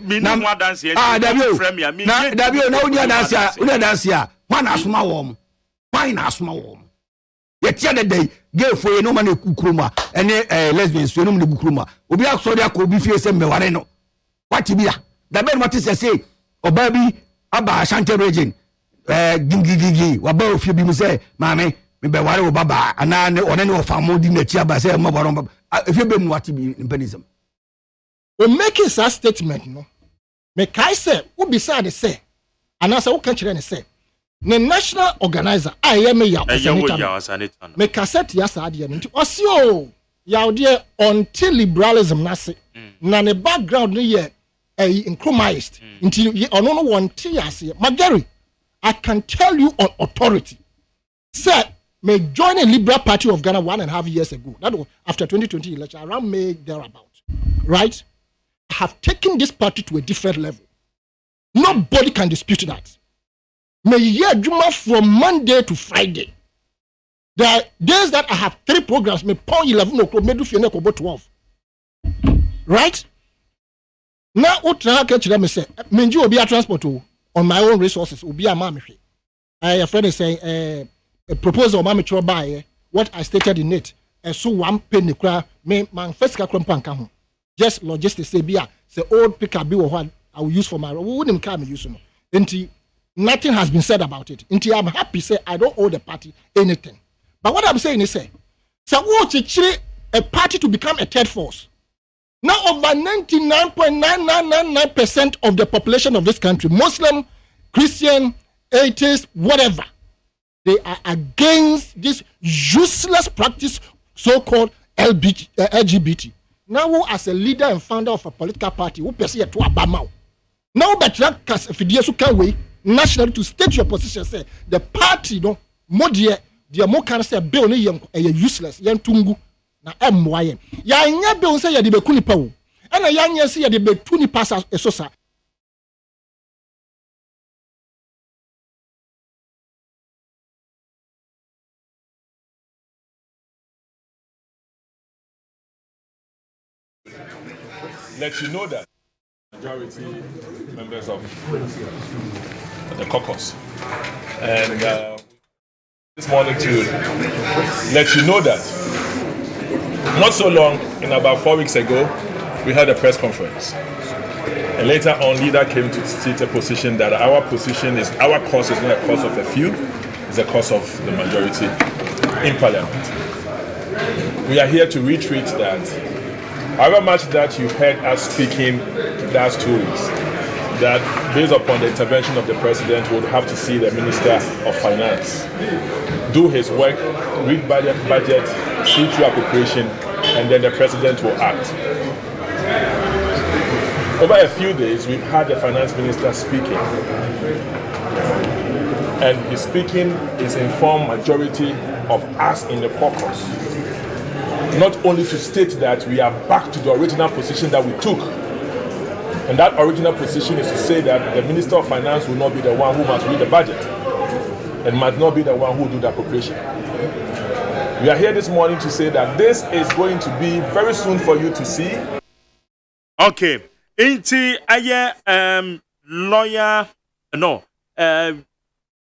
Meaning one dance here. W. No dance here. One asthma warm. Fine asthma warm. Yet the other day, gave for no man kukruma and lesbians to the kukruma. Obi Sodia could be fierce and Mewareno. What to be the man what is I say? O baby Abba Shante region. Gigi waba ofie bi mu say maame me be ware wo baba ana ne one ne ofamo di na chia ba say ma boron baba efie be mu wati bi impenism we make a statement no me kai say wo bi say de say ana say wo kan kire ne say the national organizer aye me ya osanita me cassette ya sa de nti osio ya de until liberalism na say na ne background no ye incomized nti ono no won ti ase magari I can tell you on authority. Sir, may join a Liberal Party of Ghana 1.5 years ago. That was after 2020 election, around May thereabout. Right? I have taken this party to a different level. Nobody can dispute that. May year Juma from Monday to Friday. There are days that I have 3 programs. May point 11 o'clock, may do 12. Right? Now, what I can say, Menju will be a transport on my own resources. Will be a mammy. A friend is saying a proposal mammy to buy what I stated in it. And so 1 penny cry, me man first come just logistics say beer, say old pickup be what I will use for my wouldn't come use no. Until nothing has been said about it. Until I'm happy say I don't owe the party anything. But what I'm saying is say what a party to become a third force. Now over 99.9999% of the population of this country, Muslim, Christian, atheist, whatever, they are against this useless practice so-called LGBT. Now, as a leader and founder of a political party, who perceive to Obama, Now but if you can wait nationally to state your position, say the party no more dear more can say bill no useless yan tungu na MYM. Ya nya bill say ya de bekuni pa wo. And a young say ya de betuni pass esosa. Let you know that majority members of the caucus. And this morning to let you know that not so long, in about 4 weeks ago, we had a press conference. And later on, leader came to state a position that our position is, our cause is not a cause of a few, it's a cause of the majority in parliament. We are here to reiterate that however much that you heard us speaking last 2 weeks, that based upon the intervention of the president, we would have to see the Minister of Finance do his work, read budget, see through appropriation, and then the president will act. Over a few days, we've had the finance minister speaking. And his speaking is informed majority of us in the caucus. Not only to state that we are back to the original position that we took. And that original position is to say that the Minister of Finance will not be the one who must read the budget and must not be the one who will do the appropriation. We are here this morning to say that this is going to be very soon for you to see. Okay. Inti aye lawyer no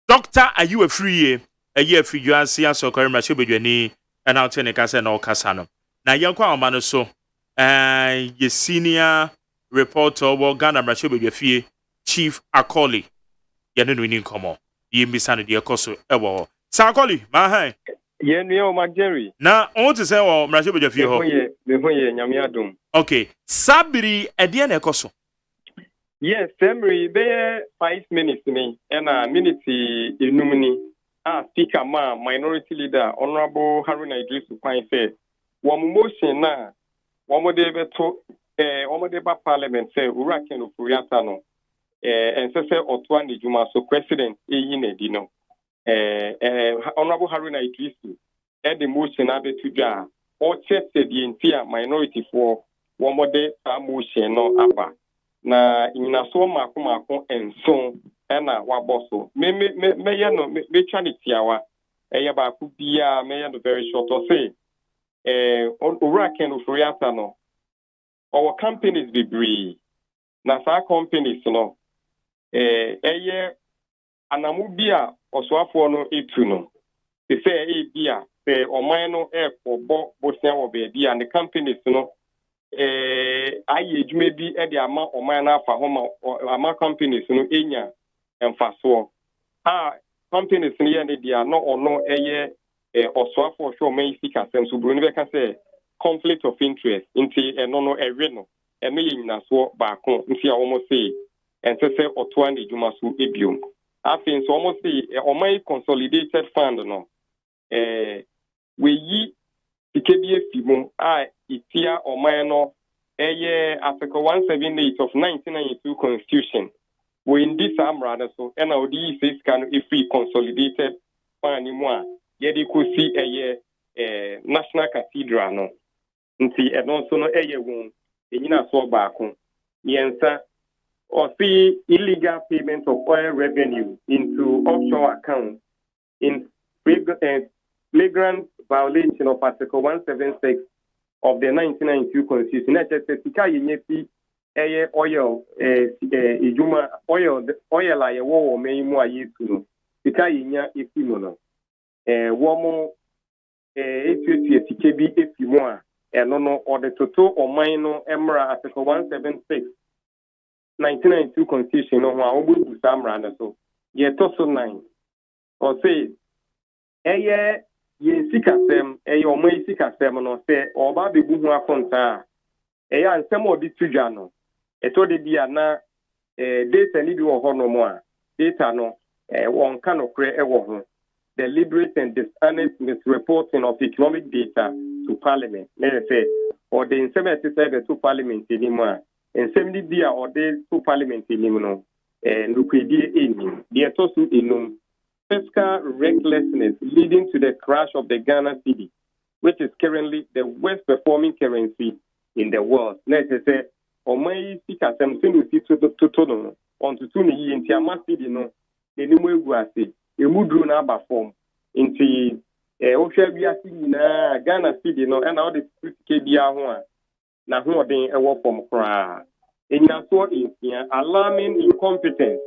doctor, are you a free a year for you and see us or current machine and I'll tell you no casano. Now young man so your senior reporter or Ghana machine fee Chief Akoli. You know winning come on. You miss an idea coso ever. Sakoli, my high. Yeah, Neo Jerry. Now, I want to say, well, Machine fee. Okay, Sabri Ediane Coso. Yes, Samri, there 5 minutes me and a minute in Numini. Speaker ma minority leader, Honorable Haruna Idris Pine said, one motion na, one more day parliament say, Uraken of Furiatano, and Sese Otwani Juma, so president, Dino. Honorable Haruna Idris, the motion added to jar, or check the entire minority for one more day, motion no abba. Na ina so mako and so ena waboso me no me charity awa eye ba ku bia me no very short or say owura ken ofuriata no our companies be bree na sa companies no eye anamu bia osoafo no etu no se say bia se oman no bo bosia wo be bia and the companies no aye dwuma bi e de ama oman na afa homa ama companies no enya emfaso companies no ye ne dia no ono eye osoafo hwe oman sika sem so bro ni be ka say conflict of interest nti eno no ewe no eme ye nyinaso baako nti a womo say ensese otoa ne dwuma so ebiom afin so womo say oman consolidated fund no we yi ikebie fimu itia omano Article 178 of 1992 Constitution. We in this amrada so NLD says can if we consolidated anymore. Yedi kusi National Cathedral no. Nti so no won enyina so baako. Yensa or see illegal payment of oil revenue into offshore accounts in flagrant violation of Article 176 of the 1992 Constitution. Sika yenyefi oil ijuma oil aye wo meimu ayetu no. Sika yenya efimo no. Womo etuetu sika bi efimo a eno no ode toto oman no emra Article 176 1992 Constitution no ho a obubu samra na so. Ye to so 9. Or say ye sikasem omai sikasem no se oba be buhu afonta ansem odi tudwa no eto de bia na data ni bi wo ho no mo a data no won ka no kre wo ho deliberate and dishonest misreporting of economic data to parliament let say or the insem to parliament ni mo a and 70 dia or days to parliament in Limino, and Luquidi in the Atosu in fiscal recklessness leading to the crash of the Ghana cedi, which is currently the worst performing currency in the world. Let's say, or my speaker, something to tono on to Tuni in Tiama cedi, no, the new guasi, a mudruna form into Oshia Ghana cedi, no, and all the KBR na who den ewo from kra enyaso in alarming incompetence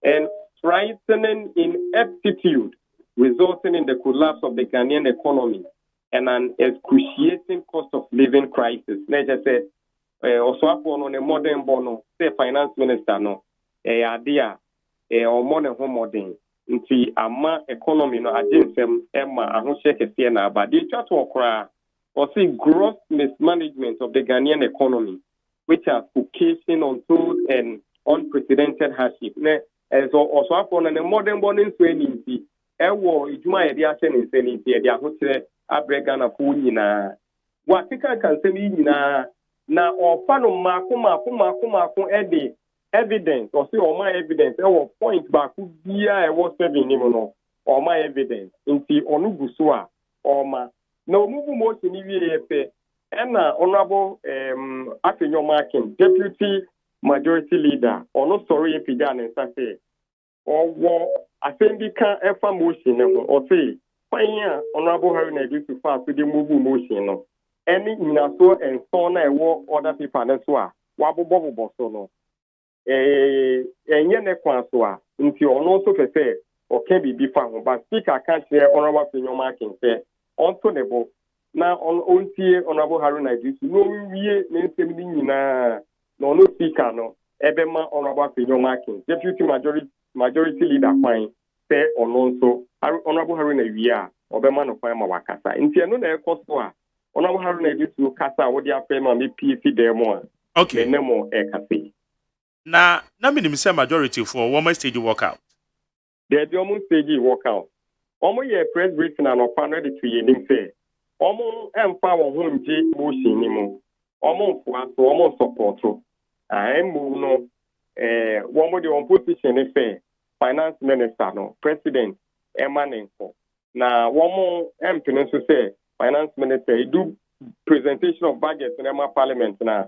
and frightening ineptitude resulting in the collapse of the Ghanaian economy and an excruciating cost of living crisis. Let's just say also on a modern bono say finance minister no idea or modern home modern into ama economy no agensem emma ahoshe kese na ba dey twa to kra or see gross mismanagement of the Ghanaian economy, which has occasioned untold and unprecedented hardship. So also upon a modern born training, war is my idea in sanity, the Ahote Abregana Punina. What I can say now or Pano Maku evidence or see all my evidence or point back who I was serving him or my evidence in the Onugusua or my. No, move most in the and Honorable AGYEMAN, Deputy Majority Leader, or no story in Pigan and Safe, or war, I think we can't ever motion or say, fine, Honorable Harry to fast to the move motion. Any in a so and so na war other people as well. Wabo Bosono. And yet, Nequanswa, into also say, or can be found, but speaker can't say Honorable AGYEMAN say. Also, now on Honorable Harry Nigel, no, we na no speaker, no, Ebema Honorable AGYEMAN, Deputy Majority Leader, fine, say on also Honorable Harry Nigel, Obama no Fire Wakasa. In Tiano, the Costa, Honorable Harry Nigel to Casa, what they are paying on the PC demo. Okay, no more air cafe. Now, minimum majority for woman stage walkout. The almost stage walkout. Omo ye press briefing and opana de to yenim say omo emfa wo ho nje motion ni mo omo fo aso omo support emu no wo de on position e say finance minister no president emanenko na wo mo empene so say finance minister do presentation of budget in the parliament na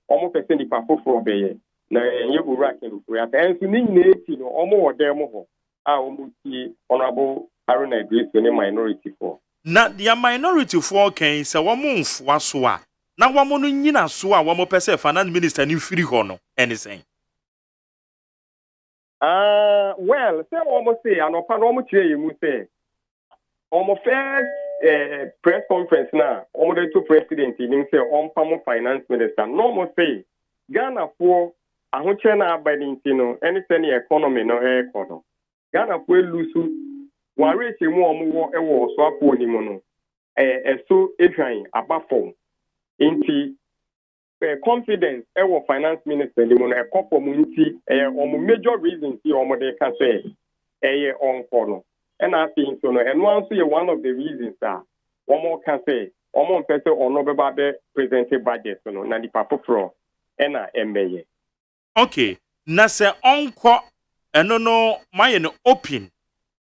omo person di pafo for be na ye go rack and for at enso ni nyeti no omo wo dem ho a omo ti honorable Aaron agrees with the minority for. Na the minority for can say woman waswa. Na woman nyina so a woman person finance minister ni free hono anything. Well, say almost say an open almost you mu say. Almost first press conference na almost to president in say on finance minister. No almost say Ghana for ahoche na abadin no anything economy no econo. Ghana for lusu Wari se mu omo ewo so apo ni mu no so ehwan abafom nti confidence ewo finance minister ni mu no ekofo mu nti omo major reason ti omo de ka say onko no and I think so no and one so one of the reasons that omo ka say omo mpese ono beba be present budget no na di papofro na embeye. Okay, na se onko eno no my no open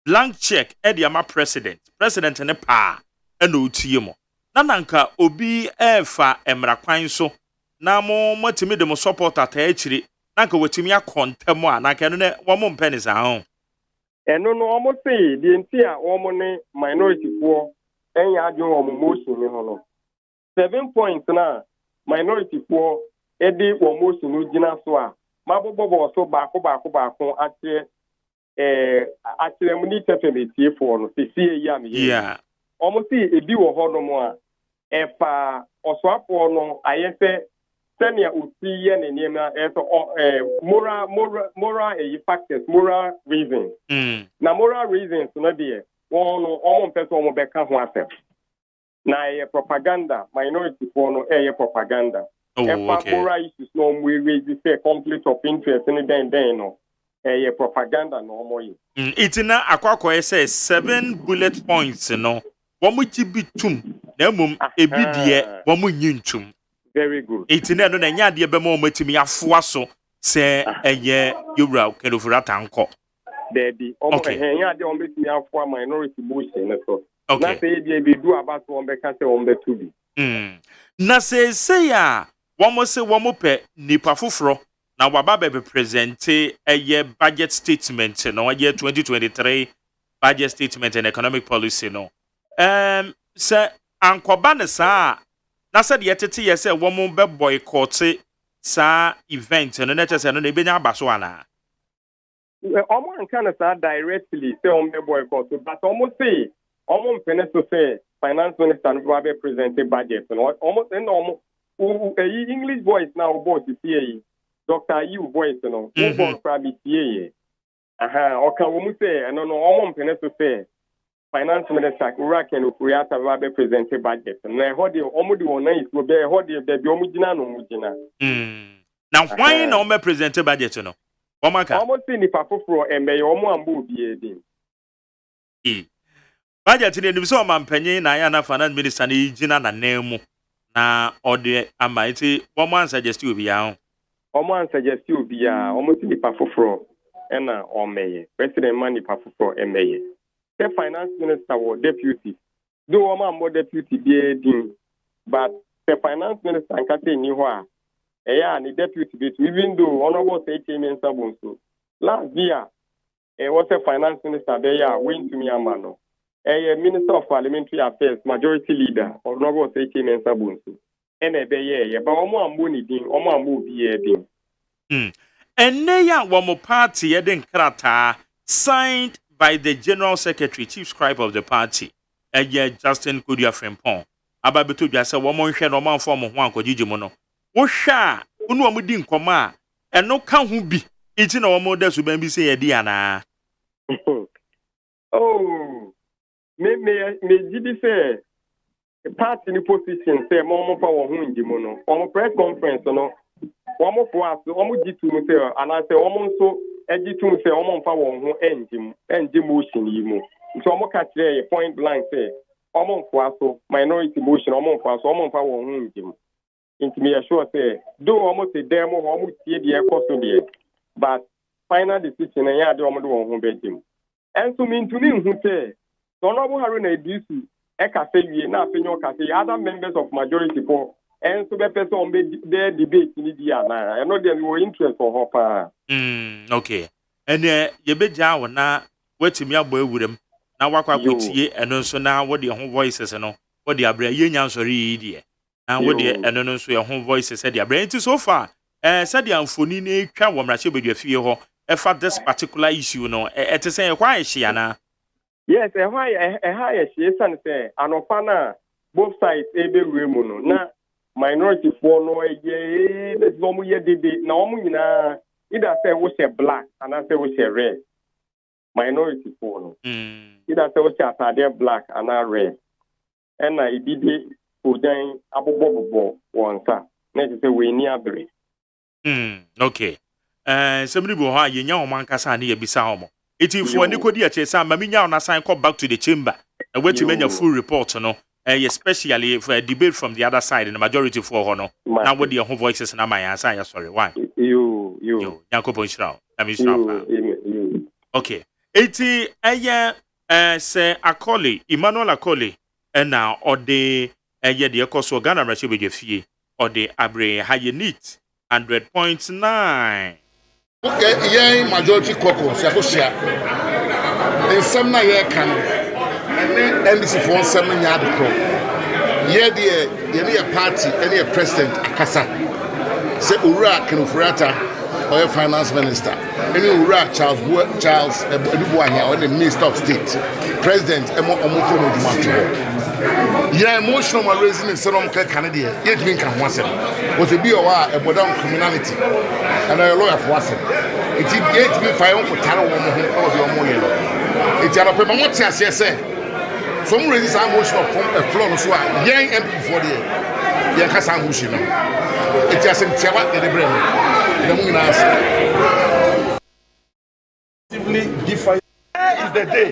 blank check ediama president ne pa ena otie mo na nanka obi efa emrakwan so na mo matimi de mo support ata akire nanka watimi akontem a nanka eno ne wo mo mpeni za ho eno no omo say the entire omo ne minority for enya adwo omo motion ni ho no 7 points na minority for edi wo motion no gina so a mabobo so baako ate actually we need to FMT for no see yam yeah almost see ebi wo ho no mo a efa oswapo no ayese senior uti ye ne niema moral factors moral reasons na moral reasons no dey won no omo person omo beka ho asem na ye propaganda minority for no propaganda moral issues no we say conflict of interest in den no propaganda no more. Itina akwakwa say 7 bullet points no. Womu chibitum na mum ebidie womu nyintum. Very good. It's in no nya de be mo matimi afoa so se eye yowura kenofura tanko. There be almost a hand on between our four minority motion. Okay. Not say they do about one because on the to be. Na say ya one say one mo pe nipa foforo na waba be present a budget statement no year 2023 budget statement and economic policy no. Say ankoba ne sa na say de tete ye say one mo be boycott sa event no na say no na be nya abaso ana. Almost kind of directly say on the boycott, but almost say almost to say finance minister will be presented budget and almost and almost English voice now both to see Dr. You voice no who probably see okay we say and no almost to say finance minister Uraken Ukuyata will be presented budget and na how the almost the one is will be how the be omugina no mugina now why no me presented budget no almost in the for and may almost be budget in the so man penny na ya na finance minister ni gina na nemu na ode amaiti one suggest you be ya one suggest you be ya almost the for and na o meye president money for and meye the finance minister or deputy do o man more deputy be din but the finance minister can say ni ho a ni deputy be even though honorable say AGYEMAN so last year was a finance minister there went to me amano a minister of parliamentary affairs majority leader honorable say AGYEMAN so and a be but omo amboni din omo ambo bi din enne ya wo party eden krata signed by the general secretary chief scribe of the party Justin Kudia Frimpong ababeto dwa se wo mo hwe no man form ho ankogigi mu no wo hwa unu omo di nkoma eno ka ho bi iti na omo da so ban bi se ye di ana oh me gidi say party ni position say mo pa wo ho ndi mu no omo press conference no omo fo aso omo gitu mu say ana say omo nso egitu mu say omo mfa wo ho endi motion yi mu so omo ka kire point blank say omo mfa aso minority motion omo mfa aso omo mfa wo ho ndi mu into me assure say do almost a demo almost tie the cost there but final decision and ya do almost one bedroom and so mean to me who say honorable Haruna Idisu e ka say we na afenyo ka say other members of majority for and so be person be their debate ni dia na I know there were interest for her pa okay and ye be ja wona watimi agbo ewurem na wakwa kwetie eno so na wo de ho voices no wo de abra ye nyansori yi die and what the eno so your home voice said their brain so far said the amphony na twa wo mrache bedua fie ho e fa this particular issue no it is say why she na yes high she say anofa na both sides ebe remu no na minority for no ye let's go mu ye dede na omu nyina either say we say black and say we say red minority for no either say we say atade black and red and na idide Udan abobobo wonsa na say we ni abere okay somebody bo ha ye nya o man kasa na ye bisa homo etifo ani kodi a chesa ma minya on assign come back to the chamber and wait to menya full report no especially for a debate from the other side and the majority for ho no na what the home voices na my answer ya sorry why you Yakobo Israel okay eti say Akole Emmanuel Akole na ode eye de ekoso Ghana mrache bedwafie ode abre high neat 100.9 okay yen majority caucus ya ko share ensem na ye kan ene NDC for ensem nya adko ye de party any a president akasa se owura kenofurata or finance minister any owura Charles Edubuahia or the minister of state president emo omoto no duma yeah, emotional my raising in some Canada, yet mean can once what to be a bodon criminality and a lawyer for us. It yet be fire for Tara woman of your money. It's a promote yes, some raises emotional from a floor so young MP for the year. Yakasam Mushina. It just in Chava in the brain. The moon answer. Is the day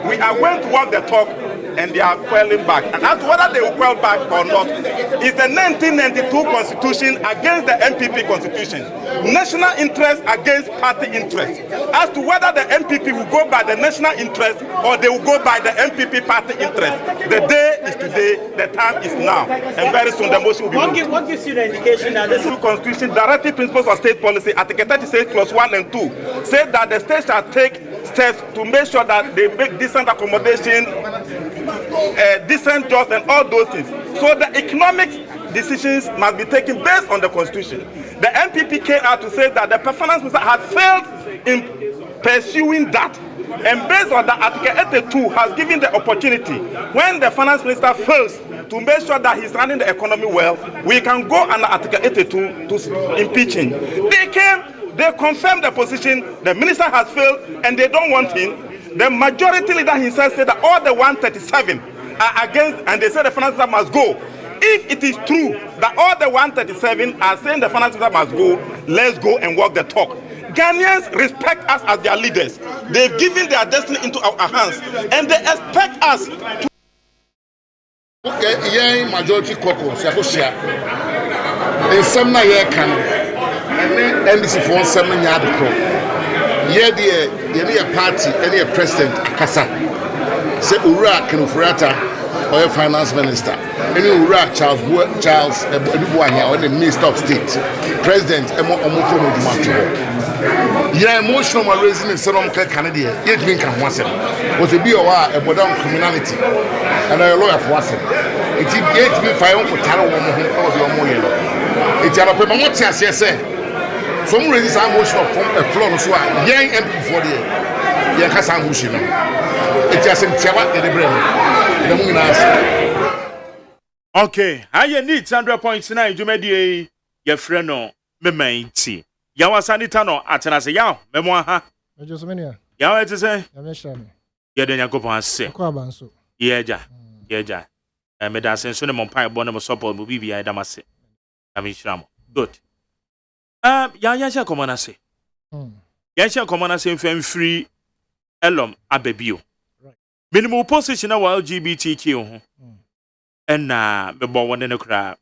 we are going to walk the talk and they are quelling back. And as whether they will quell back or not, is the 1992 constitution against the MPP constitution. National interest against party interest. As to whether the MPP will go by the national interest or they will go by the MPP party interest. The day is today, the time is now. And very soon the motion will be moved. What gives you the indication that this Constitution, directive principles of state policy, Article 36 clause 1 and 2, said that the state shall take steps to make sure that they make decent accommodation, decent jobs, and all those things. So the economic decisions must be taken based on the Constitution. The MPP came out to say that the performance minister has failed in pursuing that. And based on that, Article 82 has given the opportunity, when the finance minister fails to make sure that he's running the economy well, we can go under Article 82 to impeach him. They confirmed the position, the minister has failed, and they don't want him. The majority leader himself said that all the 137 are against, and they said the finance minister must go. If it is true that all the 137 are saying the finance minister must go, let's go and walk the talk. Ghanaians respect us as their leaders. They've given their destiny into our hands, and they expect us to. Okay, majority caucus, Yakosia. In some year can and this for 7 yard crop. Yeah, party, any president, Akasa. Say Ura Kenufrata or finance minister. Any Ura Charles Edubuanya or the Minister of State, President Omofono Dumato. Yeah, emotional raising in some Canada, yet being can once was a be a modern criminality and a lawyer for us. It yet be fire for Taro of your money. It's a promotion, yes. Some raise emotional from a floor so young MP for the young Hassan Bushino. It just in Chava in the brain. Okay, I need 100.9 to mediate your friend, no, me main tea. Yawa sanitano atenase yaw memo ha Ejosomenia yawa ete say yameshame ye den yakopon se ko abanso yeja me da senso ne monpai bo ne mo support mo bibia da mase amishram good ya sha komana se ya sha komana se mfem free elom ababio right minimum position wa LGBTQ ho na me bo won ne kra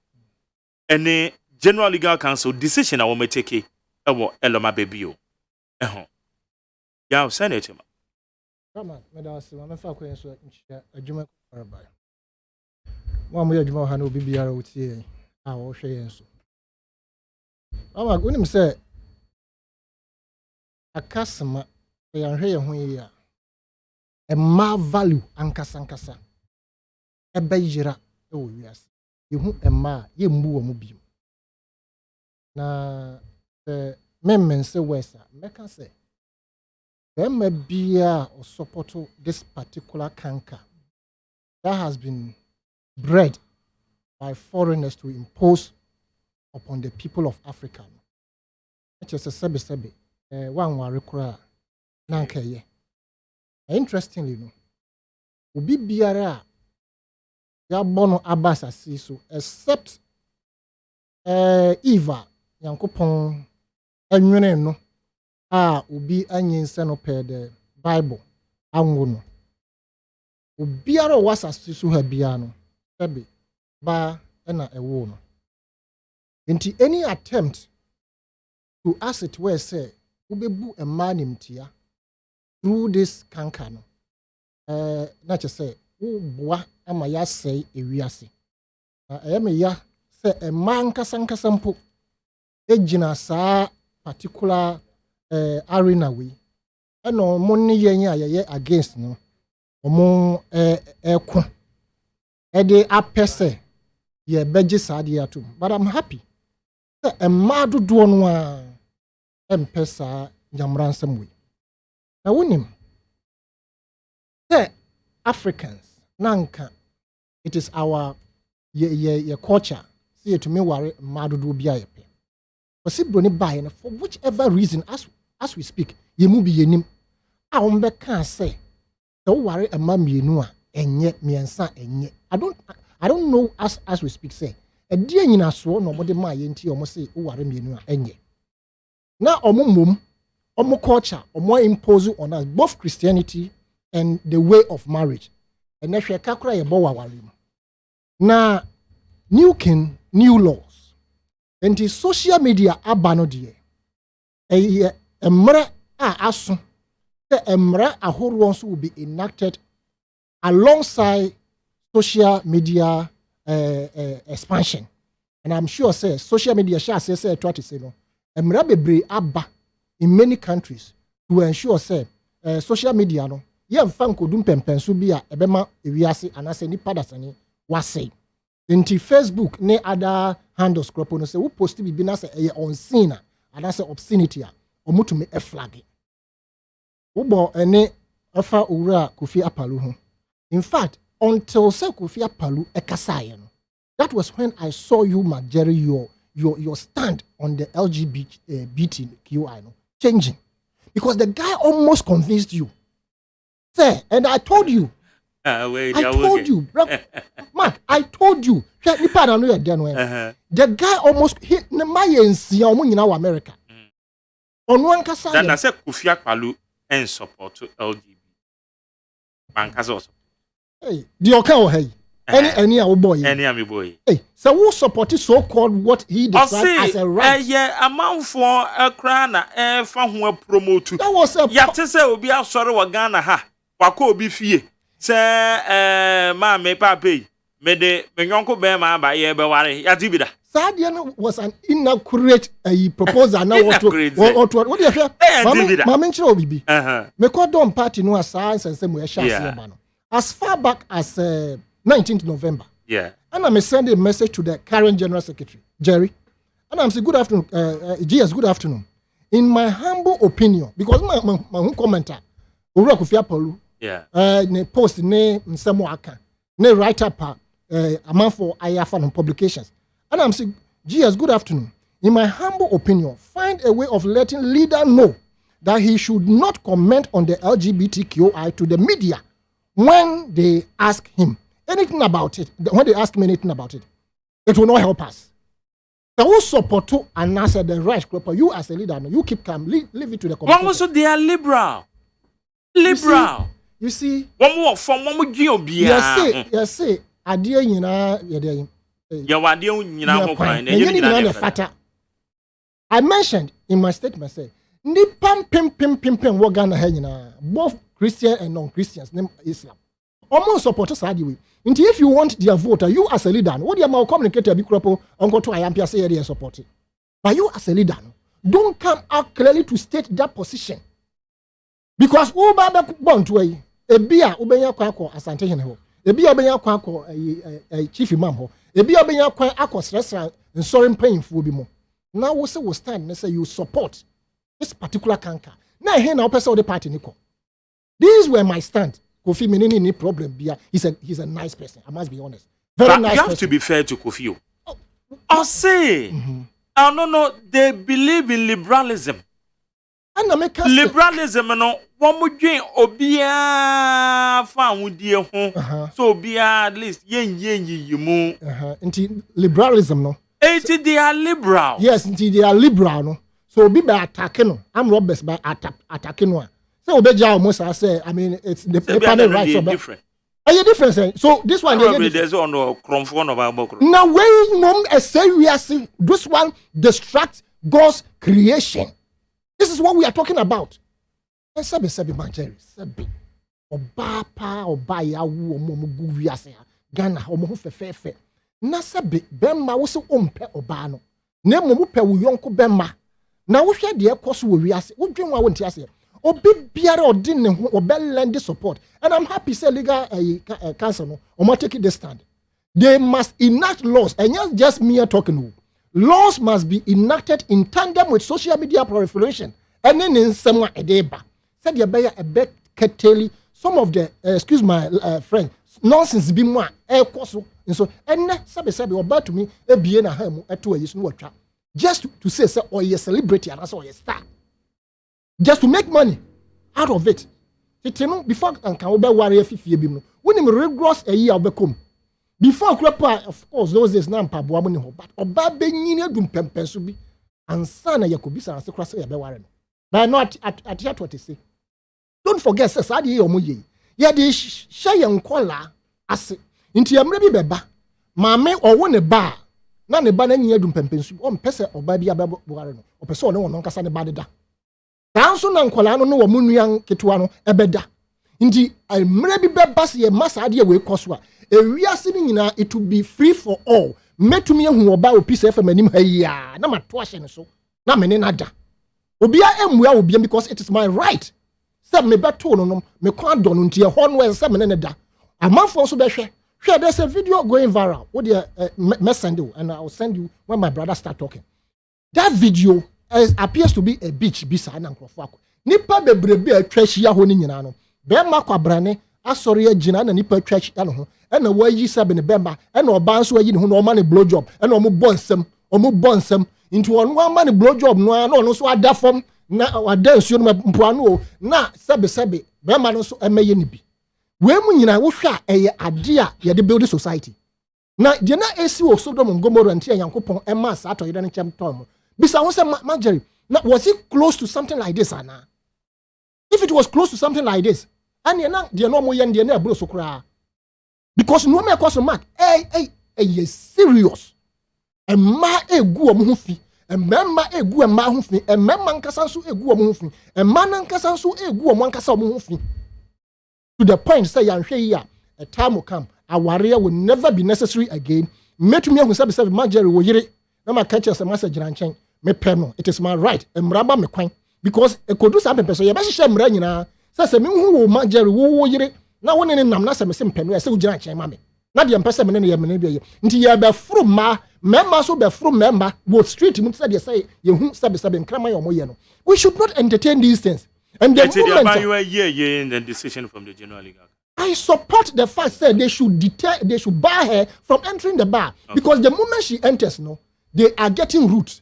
ene General Legal Council decision I will take ewo eloma babio ya senate ma come me da se ma fa kwen so nchia adwuma parabai mo ya adwuma ha na obi biara otie a wo hwe yen so ama unim se akasema ya hwe ye ho yi a ma value ankasa ebe yira ewo wiase yehu ema ye mbu wo mu bi na men say wesa meka say them bia or support this particular canker that has been bred by foreigners to impose upon the people of Africa. It is a sebe one ware kura na nkaye. Interestingly no obi biara ya bono abasa so except Eva Yankopon enwene no a obi anyinse no pe the Bible anwo no obiara wasase so ha bia no sebe ba na ewo no nti any attempt to as it were say ubebu a man imtia through this canker no na che say boa ama ya sei ewiase na me ya say a man kasankasa mpo ejina saa particular arena we eno mo ne yen a ye against no omo eko de apese ye beje saa de atum but I'm happy say a madu do no a empesa nyamransam we na wonim say Africans nanka it is our ye culture see to me worry madu do bia ye pe possibly buy for whichever reason as we speak ye mu bi yenim a won be kan say so worry a man mienu a enye miensa enye I don't know as we speak say e die nyina so no mo de ma ye nti o mo say o worry mienu a enye na omomom omo culture omo impose on us both Christianity and the way of marriage and na hwe kakra ye bo waware mu na new king, new laws. And the social media abanodie. Emra aso. The emra ahorwons will be enacted alongside social media expansion. And I'm sure say social media shall say try to say no. Emra bebre abba in many countries to ensure say social media no ye mfa nkodum pempenso bi a ebema ewiase anase nipa dasani wase. Inti Facebook ne other handles crop no say who post bi na say e unseen anase obscenity a omutumi e flag. Ubo ene afa owura Kofi Apalu ho. In fact, until say Kofi Apalu ekasaye no, that was when I saw you, Jerry, your stand on the LGBTQI no, changing. Because the guy almost convinced you. Say, and I told you. I told you. Mark, I told you. The guy almost hit my in America. On one kasa. Then I said Kofi Apalu and support to LGBT. Bankers also. Hey, the okay hey. Any our boy. Any ami boy. Hey, so who supported so-called what he described as a right? Yeah, amount for a crown, for who promote. That was a Yatese obi asore wa Ghana ha. Wako obi fie. Say ma me papi. Me de me nyonko be ma ba ye be ware. Yatibida. Sadian was an inaccurate proposal now what do you hear? Mama nchiro obibi. Me call don party no assign and say we share as far back as 19th November. Yeah. And I'm sending a message to the current General Secretary, Jerry. And I'm saying, good afternoon, GS, good afternoon. In my humble opinion, because my commenter, Owura Kofi Apalu, ne post ne nsemo aka, ne write up amount for IAFA and publications. And I'm saying, GS, good afternoon. In my humble opinion, find a way of letting leader know that he should not comment on the LGBTQI to the media when they ask him anything about it. When they ask me anything about it, it will not help us. The whole support to and answer the right group. You as a leader, you keep calm. Leave it to the community. One also they are liberal. Liberal. You see. One more from one more Yes, yes. Adia yina yede. I mentioned in my statement, say, Nipam pim wagana henyina, both Christian and non-Christians, name Islam. Almost supporters argue. Until if you want their vote, you as a leader, what do you communicate to a big crop uncle to I am say and support it. But you as a leader, don't come out clearly to state that position. Because Uba born to a beer Ubenya Quaco as Santation Ho, a beer Benya Quaco a chief imam ho, a beer Benya Quaco restaurant and soaring pain for Bimo. Now we will stand and say you support this particular canker. Now here now person of the party Nico. These were my stand. Kofi Menini any problem. He's a nice person. I must be honest. Very but nice. You have to be fair to Kofi. I'll say. No. They believe in liberalism. And liberalism, no. One would gain obia found with dear home. So be at least you move. Indeed, liberalism, no. They are liberal. Yes, indeed, they are liberal, no. So be by attacking. I'm Roberts by attacking one. So almost I say, I mean, it's the panel rights of different. Are you different? So this one there's on the one of our book. Now when mom say we are saying this one distracts God's creation. This is what we are talking about. And sabi manjeri sabi oba pa oba ya wo mo gu wiase Ghana o mo fefefe na sabi bemma wo se ompe oba no na mo pe wo yonko bemma na wo hwe de ekoso wo wiase wo dwen wa wo ntiase obi biara odin ne ho obelend support. And I'm happy say legal council no o take this stand. They must enact laws, and not just me talking. Laws must be enacted in tandem with social media proliferation. And then in some edeba said you bear a bet keteli some of the excuse my friend nonsense be more koso and so and sabi about to me e bie na ha mu eto ayi so watwa just to say or you celebrity and so you star just to make money out of it. Titino before and can be worry afifie bi mu wonim rigorous ayi obekom before crapa of course those days na mpa boa mu ne ho but oba benyini adum pempenso bi ansa na yakobisa na se krasa ya be worry. But not at what to say. Don't forget, says Adi Omuye. Yeah, the Shayan Kola as into your maybe beba. maame owo ne ba na ne ba na nyi adum pempensu o mpese oba bi ababo buhare no o pese one wono nkasa ne ba deda tanso na nkola no wo munuan ketewa no ebeda nti almre bi beba se ye masa ade we koso a ewiase ni nyina it will be free for all metumi ehu oba o peace fm anim ha ya na mato ahye ne so na mene na da obia emua obia because it is my right say me beto no me kwa do no ntie ho no say mene ne da amafo so behwe there's a video going viral what the send you and I'll send you when my brother start talking that video appears to be a beach bisa na nkrofo nipa bebrebe atwahia ho ni nyina no be ma kwabrane asori agina na nipa atwahia no ho na wayi sabe ne bemba na oba nso ayi ne ho na o ma ne blow job na o mo bonsam into one ma ne blow job no na ono so ada fom na wada nsuo no mpoano o na sabe bemba no so emaye ne bi we mu nyina wo hwa eye ade a ye de build society na de na esi wo Sodom and Gomorrah ntia Yankopon ema sa atoyede ne chem tom bisa won say Marjorie na was it close to something like this ana if it was close to something like this and na de no mo ye de na aburo so kra because no me cause mark hey serious emma egu omo ho fi emma egu emma ho fi emma nkasa nso egu omo ho fi emma na nkasa nso egu omo nkasa omo ho fi to the point say yanhwe here a time will come a warrior will never be necessary again metumi ehun sabe Marjorie wo yire na ma catch us message ranchen me pɛ it is my right emraba me kwan because e kodu sa pɛpɛ so ye ba hyehyɛ mra nyina say me hu wo Marjorie wo yire na wo ne nam na say me sem pɛ no say wo gyina nkyɛn ma me na de mpɛ say me ne ye me ne bi ye nti ye ba furu memma so be furu memma wo street mu say de say ye hu sabe nkrama ye omo ye no we should not entertain these things. And the moment you in the decision from the General League. I support the fact that they should bar her from entering the bar because the moment she enters, they are getting roots,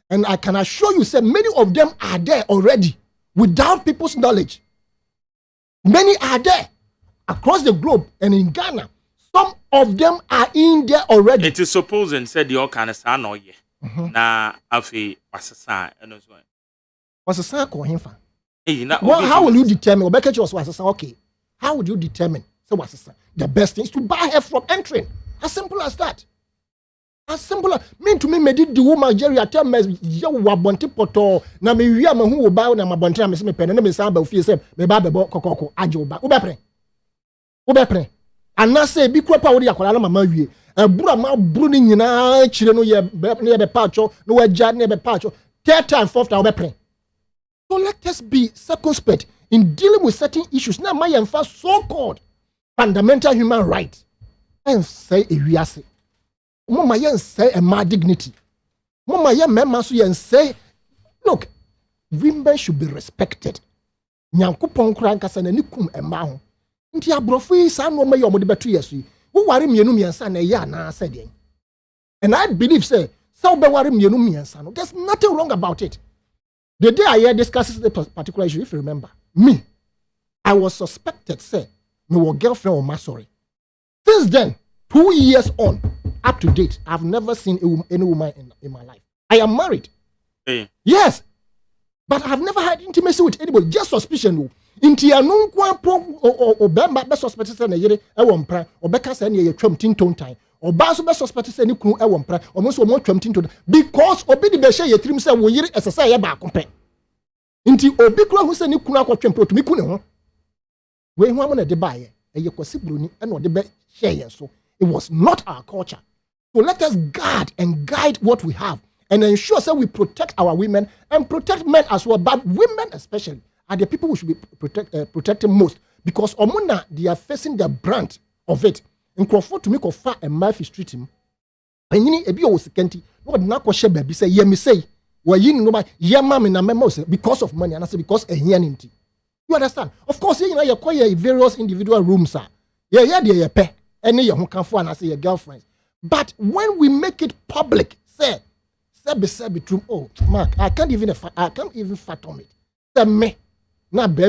and I can assure you, say many of them are there already without people's knowledge. Many are there across the globe and in Ghana. Some of them are in there already. It is supposed and said the all kind of son or na afi wasasa and so on. Wasasa ko himfa. Well, how will you determine? Okay. How would you determine? So what's the best thing is to bar her from entering. As simple as that. As simple as mean to me, me did the woman Jerry at time you were bonti poto. Na me we am who buy na my bonti me pen na me samba fi say me ba bebo kokoko ajo ba. Ubepre. Ana say bi kwapa wo de akwala na mama wie. Ebura ma buru ni nyina chire no ye be pacho no we ja ne be pacho. Third time fourth time ubepre. So let us be circumspect in dealing with certain issues. Now, my so-called fundamental human rights. And say a wiase. Mama yen say a ma dignity. Mama yen memasu yen say, look, women should be respected. Nyankopon kranka sa na nikum ema ho. Nti abrofi sa no ma yomo de betu yesu. Wo ware mienu miensa na ya na said. And I believe say, so be ware mienu miensa no. There's nothing wrong about it. The day I discusses the particular issue, if you remember, me, I was suspected, say, me were girlfriend or my sorry. Since then, 2 years on, up to date, I've never seen any woman in my life. I am married. Hey. Yes. But I've never had intimacy with anybody, just suspicion. Inti anu kwa pro o bemba be suspected say na yere e wo mpra o be ka say na ye twam tinton time o ba so be suspected say ni kunu e wo mpra o mo so mo twam tinton because obi di be hye ye trim say wo yere esese ye ba kompe inti obi kura hu say ni kunu akotwam pro to mi kunu ho we hu amona de ba ye ye kwasi broni e na o de be hye ye so it was not our culture. So let us guard and guide what we have and ensure that we protect our women and protect men as well, but women especially are the people who should be protecting most because omuna they are facing the brunt of it. In Crawford to make a far and Murphy street him. And you need a bio security. No, not what she baby say, me say, well, you know, yeah, mammy, na memos because of money, and I say because a yanity. You understand? Of course, you know, you acquire various individual rooms, sir. Yeah, dear, pay any young can for and I say your girlfriends. But when we make it public, say, be true. Oh, Mark, I can't even fathom it. Say me. Na be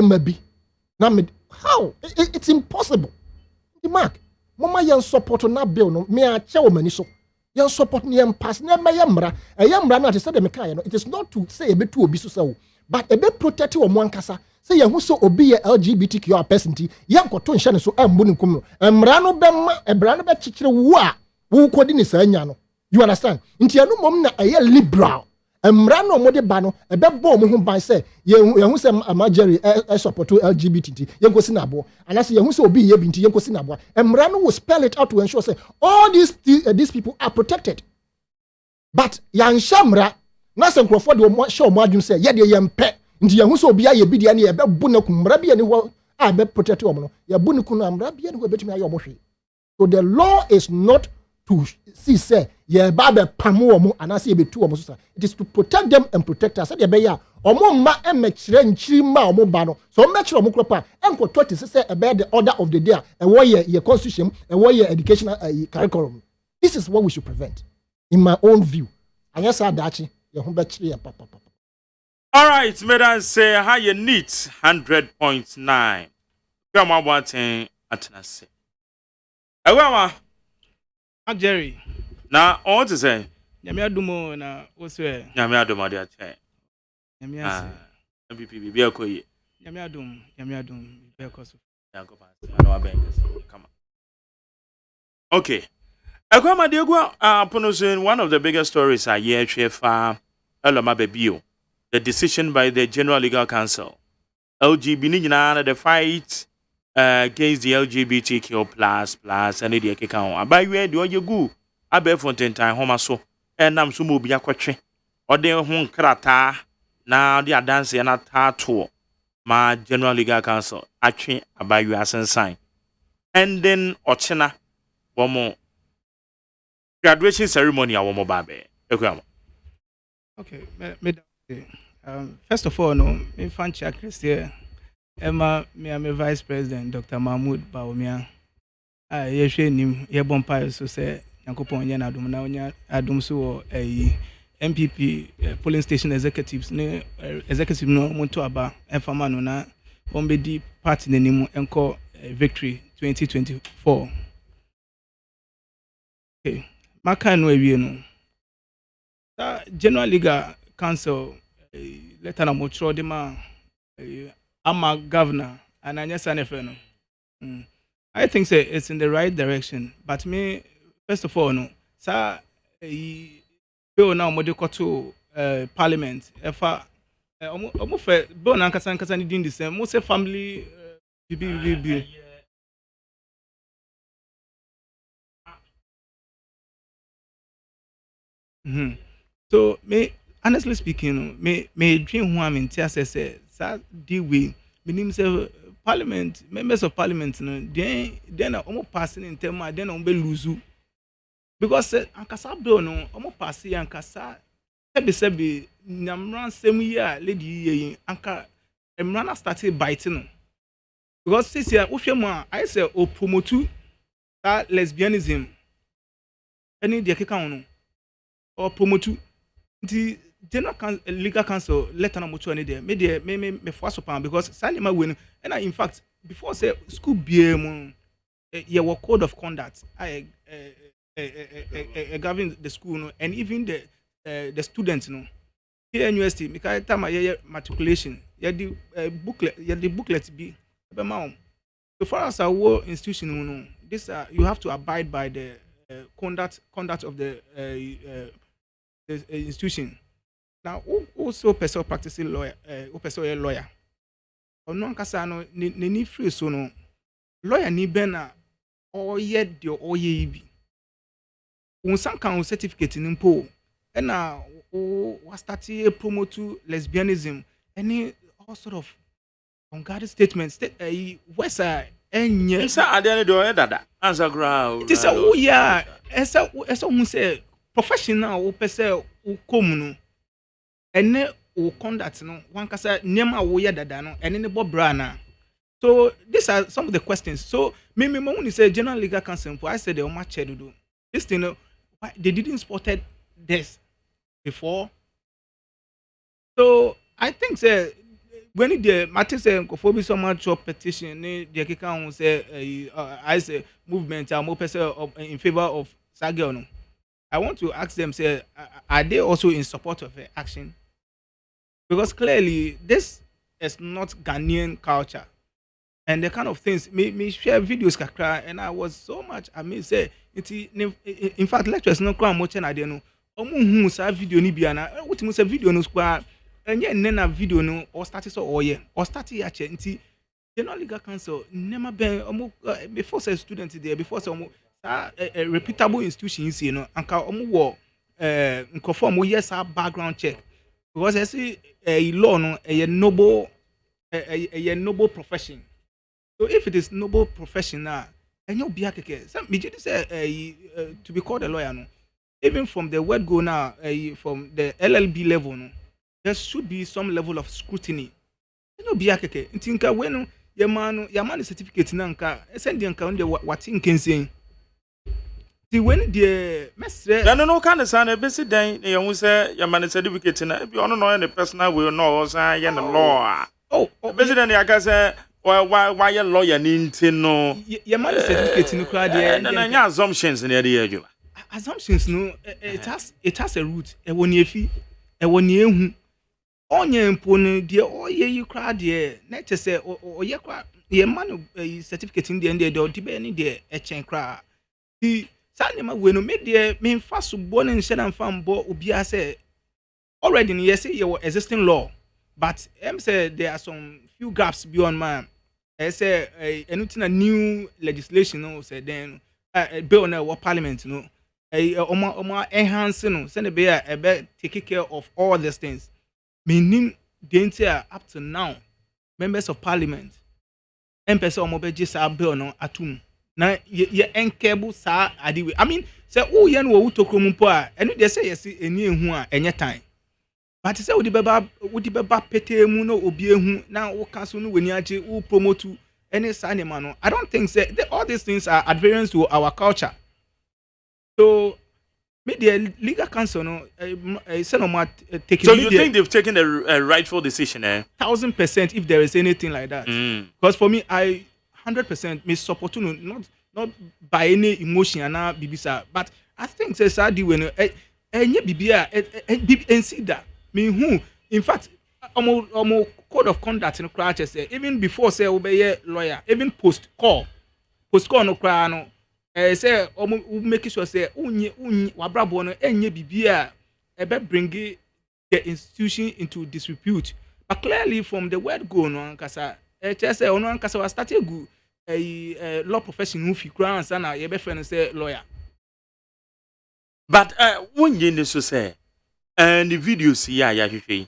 na me how it's impossible. The Mark mama yan support na bill no me a che wo mani so yan support na yan pass na me yamra na te say de me kai no it is not to say e be to obi so say but e be protect wo mo ankasa say yan hu so obi ye LGBTQ person ti yan koto nhye ne so ambu ne kum no emra no be ma ebra no be kikire wo a wo kodi ni sa nya no you understand nti anu mom na eye liberal emra no mo de ba no ebe bo mo ho ban say ye hu say amageri support LGBT yenkosi na abo anase ye hu say obi ye bi nti yenkosi na abo emra no will spell it out to ensure say all these people are protected but yan shamra na se nkrofo de mo show mo adwun say ye de ye mpe nti ye hu say obi aye bi de na ye be bu na kumra bi ani ho a be protect o mo no ye bu ni kunu amra bi ani ho betumi aye o mo hwe so the law is not to see say ye babe pamu omo anase ye betu omo so it is to protect them and protect us. Said ye be ya omo ma emekire nchiri ma omo ba no so emekire omo kropa enkoto te say about the order of the day e wo ye constitution e wo ye educational curriculum. This is what we should prevent in my own view. Anya sa dachi ye ho be kire ye papa. All right, madam say how you need 100.9. Come on one thing atenase. Ewa Jerry. Now, all to say, Yamia Dumo na Oswe. Yamia Duma, dear chair. Yamia MPP, be a coy. Yamia Dum, because come on. Okay. Agwama Diogwa, Ponosin, one of the biggest stories are here, Chef Eloma Bebio. The decision by the General Legal Council. LGBT, the fight against the LGBTQ plus and the account. By where do you go? I bet Fontaine time home so and I'm so be a quatrain. Or they won't crata now they are dancing at a tour. My General Legal Council actually about you as a sign. And then Ochena one more graduation ceremony a one more baby. Okay, first of all, no, me fan check Christian. Emma, me am a Vice President, Dr. Mahmoud Baumia. Ye share nim ye bompa so say Yankopon nya na adum na onya adum so MPP polling station executives ne executive no monto aba enfama no na ombedi party nanim enko victory 2024. Okay, maka no awie no. General Legal Council letter na motro de ma I'm a governor and I just no. I think say it's in the right direction. But me, first of all, no, sir, bill now mo de to parliament. If almost bill na kasa ni doing the same. Mo say family bill. So me honestly speaking, me dream who I'm in say deal with meaning say parliament members of parliament no then almost passing in term then on be lose because ankasa bill no almost pass ankasa sebi nyamran sem year lady ye anka emran started biting no because this year uhwemu I say o promote that lesbianism any de keka no or promote the General Legal Council letter na mutual there. Me force upon because Sanima win and in fact before say school BM your code of conduct I govern the school no, and even the students no here university because time matriculation the booklet be so far as our institution no this you have to abide by the conduct of the institution. Now, also person practicing lawyer, person lawyer. Ono nkasa no ni free so no lawyer ni be na oye de oye bi. Unsan kan certificate ni mpo e na o start promote lesbianism any all sort of unguarded statements what's enye Isa ade do e dada answer ground. It is a yeah esa hu say professional o person o kom no ene o conduct no wan kasa niam wo ye dada no ene ne bobra na. So these are some of the questions. So me when you say General Legal Council, I said they almost do this thing. They didn't spotted this before. So I think say when the matter say for so much petition, the Kika say I say movement I'm in favor of Sagel. I want to ask them, say, are they also in support of action? Because clearly this is not Ghanaian culture. and the kind of things me share videos kakra, and I was so much amazed. Say in fact lectures no kwa moche na de no omu hu sa video ni bia na what mu say video no square enye nne na video no or start so oye or start ya che nti general legal counsel never been omu before say student there before say omu a reputable institutions you know anka omu wo nkofo omu yes background check because I see a law no a noble profession. So if it is noble profession now, and you'll be a keke. Some me just say to be called a lawyer no. Even from the word go now, from the LLB level no, there should be some level of scrutiny. And you'll be a keke. Intinka when your man certificate nanka send the account what in can say. See when the mestre no kind of son a busy day, you say your man certificate na if you don't know any personal will know say the law. Oh, busy then I can say why your lawyer need to know your man certificate in the crowd there and assumptions in the area. Assumptions no it has a root e woni efi e woni ehu onye mpone de oye you crowd there na che say oye kwa your man certificate in the end there de be ni de e chen crowd the sanema we no me de me fa so bo ne nhyɛ na mfa mbo obi a say already in yes your existing law but say there are some few gaps beyond man I say anything a new legislation no say then bill na what parliament no enhance no send be take care of all these things meaning the entire up to now members of parliament person omo be gisa bill no atum na ye enkable sa adiwe I mean say wo ye no wo tokrom mpo a eno de say yes eni ehu a enye time but say wo di beba pete mu no obi ehu na wo cancel no weni age wo promote any cinema no I don't think say all these things are adherence to our culture. So media legal counsel no say no more taking. So you think they've taken a rightful decision 1000% if there is anything like that. Because for me I 100% me support no not by any emotion and bibisa but I think say sadi when enye bibia and see that me who in fact omo code of conduct no crash say even before say obey lawyer even post call no cry no say omo make sure say unye wabrabo no enye bibia ebe bring the institution into disrepute but clearly from the word go no ankasa say ono ankasa was started go a law profession who fi crown sana ye be friend say lawyer but when you so say and the videos ya hwehwe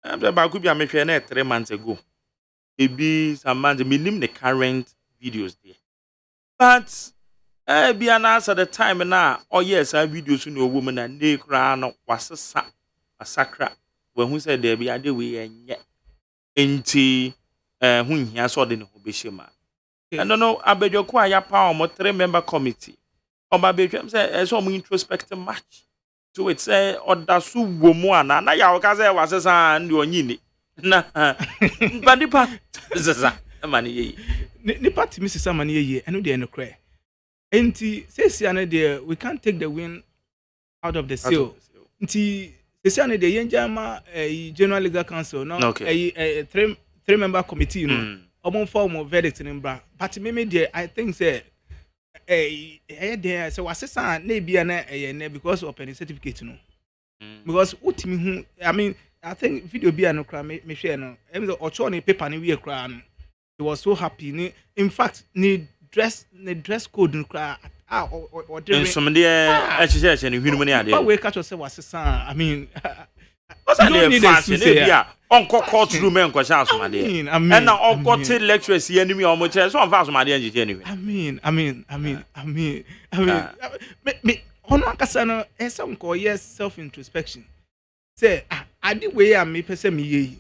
I'm about could be a mention 3 months ago it be some months minimum the current videos there but be an answer the time now oh yes I videos no woman and they crown was a sacra when who said there be a day we enye enti who here saw the no be shema. I don't know. I bet you quite power more 3-member committee. Or my baby say some introspective match. So it's or su woman na ya okaze was say and you nyini. Na but the part money ni part Mrs. Samani ye I know they no cry. Enti say na there we can't take the wind out of the sail. Enti say na there yenjama general legal council no a 3-member committee you know. Omo form of verdict in bra but me there I think say there so assessor na bia na because of any certificate no because utimi hu I mean I think video bia no kra me share no em the ocho ni paper ni we kra no he was so happy in fact ni dress code no kra or different some there exercise ni hunu mo ni ade but we catch yourself assessor I mean what's that fashion bia onko courtroom enko sha asomade and na onko te lecturers here enemy omo che so on fa asomade enje anyway I mean me ono akasa no esem ko yes self introspection say ade we am me pese me yi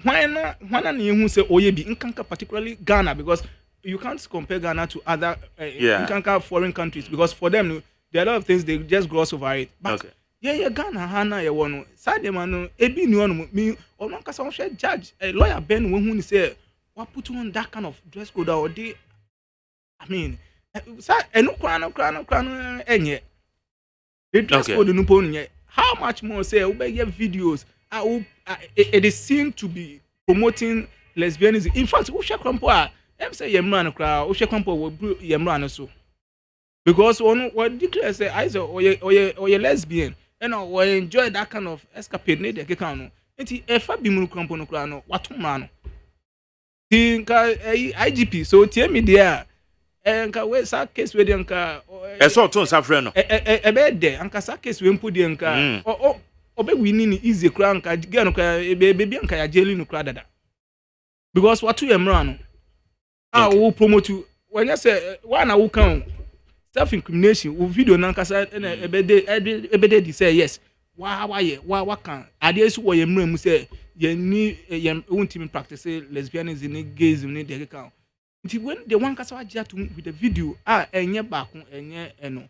hwana na ehu say oye bi nkanka particularly Ghana because you can't compare Ghana to other nkanka foreign countries because for them there are a lot of things they just gloss over it but yeah Ghana hana ye wono side man no ebi ni ono me ono kasa won share judge a lawyer Ben when who say what put on that kind of dress code or they I mean say enu kra no enye the dress code no pon nye how much more say we get videos it is seen to be promoting lesbianism. In fact, we share crampo. I'm say yemra crowd. We share crampo. We yemra so. Because one declare say I say or you lesbian, and we enjoy that kind of escapade. Need the kekano. Enti efa bi mu crampo no crowd no. Watuma no. Tinka IGP. So tie me there. Nka we sa case we dey nka. Eso to safre no. Ebe de nka sa case we mpu dey nka. Obe winning easy kra nka get no ka baby nka ya jeli no kra dada. Because what you emra no. Ah wo promote when you say one na wo kan self incrimination wo video na nka sa ebe de say yes. Wa kan ade su wo emra mu say ye ni ye won't practice lesbianism ni gayism ni de kan. When the one kasa wajia to with the video enye baako enye eno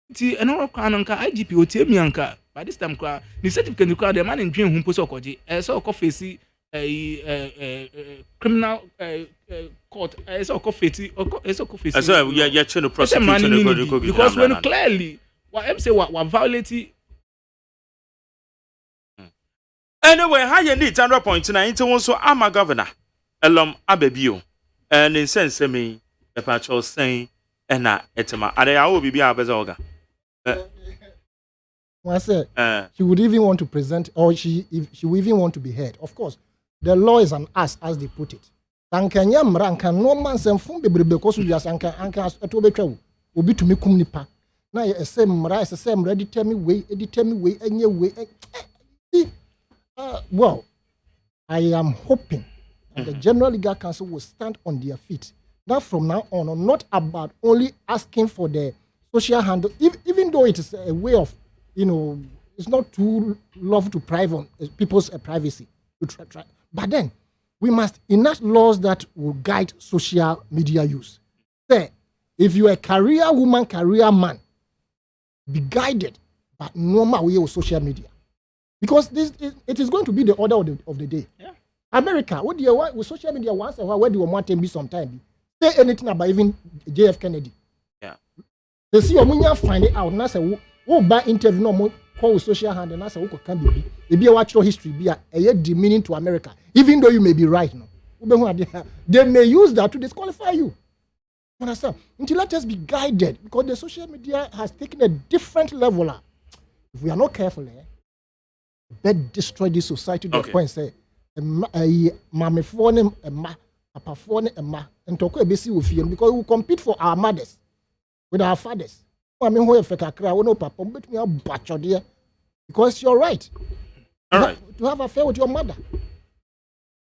nti eno kwa nka IGP otiemi anka by this time kwa the certificate kwa the man ndwen hu poso okoje so okofesi criminal court so okofesi so ya cheno prosecution because when clearly what am say what violate anyway how you need 100.9 into one so ama governor elom abebio and in sense me the patrol saying and etema are ya obi bia bezoga I said she would even want to present or she would even want to be heard. Of course, the law is an ass as they put it. Tankanya mranka no man sem fun bebre because we just anka to betwa obi to me kum nipa. Na ye sem mra ye sem ready tell me way enye way. Well, I am hoping and the General Legal Council will stand on their feet. Now, from now on, not about only asking for the social handle, even though it is a way of, it's not too lawful to prive on people's privacy. But then, we must enact laws that will guide social media use. Say, if you're a career woman, career man, be guided by normal way of social media. Because it is going to be the order of the day. Yeah. America, what do you want with social media once and where do you want to be sometime? Say anything about even JF Kennedy. Yeah. They see you find it out. And I say, who buy interview no more call with social hand and I say, who can be? It be a watch history, be a demeaning to America. Even though you may be right, no. They may use that to disqualify you. Understand? Until let us be guided because the social media has taken a different level. If we are not careful, bet destroy this society to the point say, mame phone papa phone and talk ABC with you because we compete for our mothers with our fathers. I mean, who no papa, but me a butcher there because you're right. All right. To have an affair with your mother.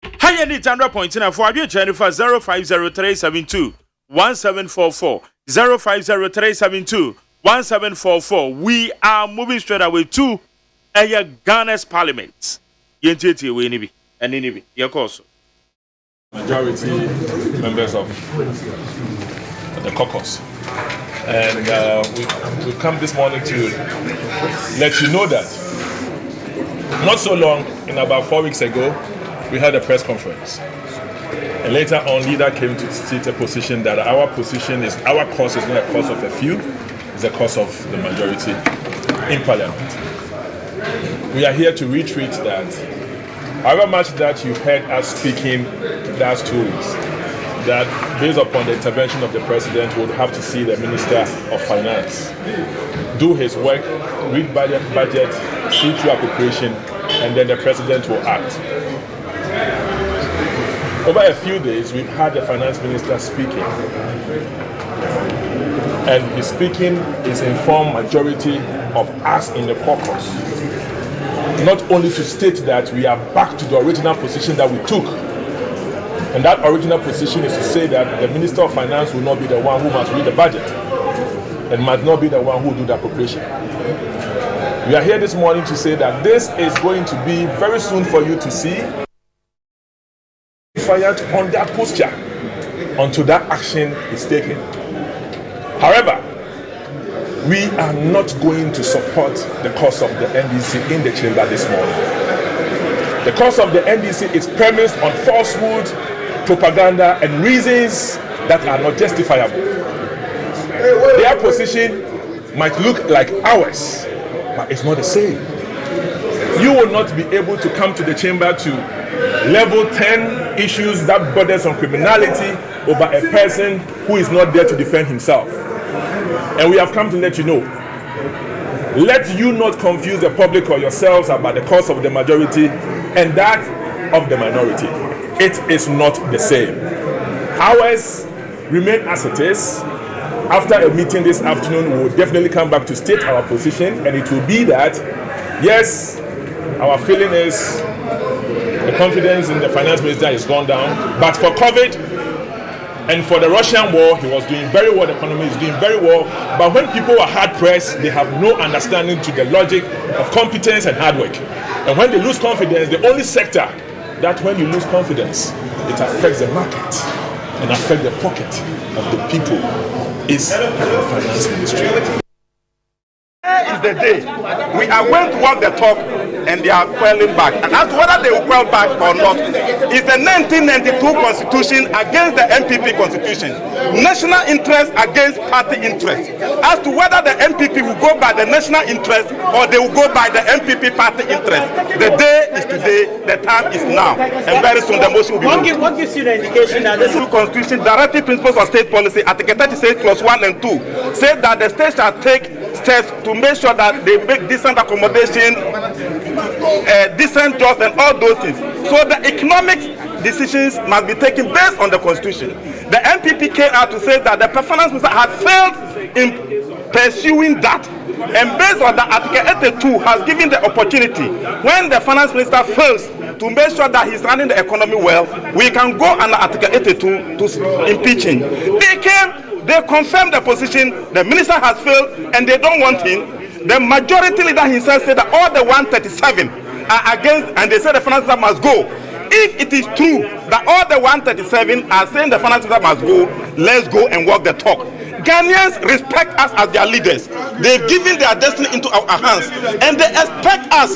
Hi, need 100.9 for you, Jennifer 050372 1744 050372 1744. We are moving straight away to Ghana's parliament. Yentiti we nibi and nibi. Your course. Majority members of the caucus, and we come this morning to let you know that not so long, in about 4 weeks ago, we had a press conference, and later on, leader came to state a position that our cause is not a cause of a few, it's a cause of the majority in parliament. We are here to reiterate that however much that you heard us speaking last 2 weeks, that based upon the intervention of the president, we would have to see the Minister of Finance do his work, read budget, see through appropriation, and then the president will act. Over a few days, we've had the finance minister speaking. And his speaking is informed majority of us in the caucus. Not only to state that we are back to the original position that we took, and that original position is to say that the Minister of Finance will not be the one who must read the budget and must not be the one who will do the appropriation. We are here this morning to say that this is going to be very soon for you to see fired on that posture until that action is taken. However, we are not going to support the cause of the NDC in the chamber this morning. The cause of the NDC is premised on falsehood, propaganda, and reasons that are not justifiable. Their position might look like ours, but it's not the same. You will not be able to come to the chamber to level 10 issues that borders on criminality over a person who is not there to defend himself. And we have come to let you know. Let you not confuse the public or yourselves about the cause of the majority and that of the minority. It is not the same. Ours remain as it is. After a meeting this afternoon, we will definitely come back to state our position, and it will be that, yes, our feeling is the confidence in the finance minister has gone down, but for COVID and for the Russian war, he was doing very well, the economy is doing very well, but when people are hard pressed, they have no understanding to the logic of competence and hard work. And when they lose confidence, the only sector that when you lose confidence, it affects the market and affects the pocket of the people is the finance ministry. Today is the day we are going to walk the talk and they are quelling back. And as to whether they will quell back or not, is the 1992 constitution against the MPP constitution. National interest against party interest. As to whether the MPP will go by the national interest or they will go by the MPP party interest. The day is today, the time is now. And very soon the motion will be moved. What gives you the indication that this constitution, directive principles of state policy, Article 36 clause 1 and 2, said that the state shall take steps to make sure that they make decent accommodation, decent jobs and all those things. So the economic decisions must be taken based on the constitution. The MPP came out to say that the finance minister had failed in pursuing that, and based on that, Article 82 has given the opportunity when the finance minister fails to make sure that he's running the economy well, we can go under Article 82 to impeach him. They confirmed the position, the minister has failed and they don't want him. The majority leader himself said that all the 137 are against, and they said the finance minister must go. If it is true that all the 137 are saying the finance minister must go, let's go and walk the talk. Ghanaians respect us as their leaders. They've given their destiny into our hands, and they expect us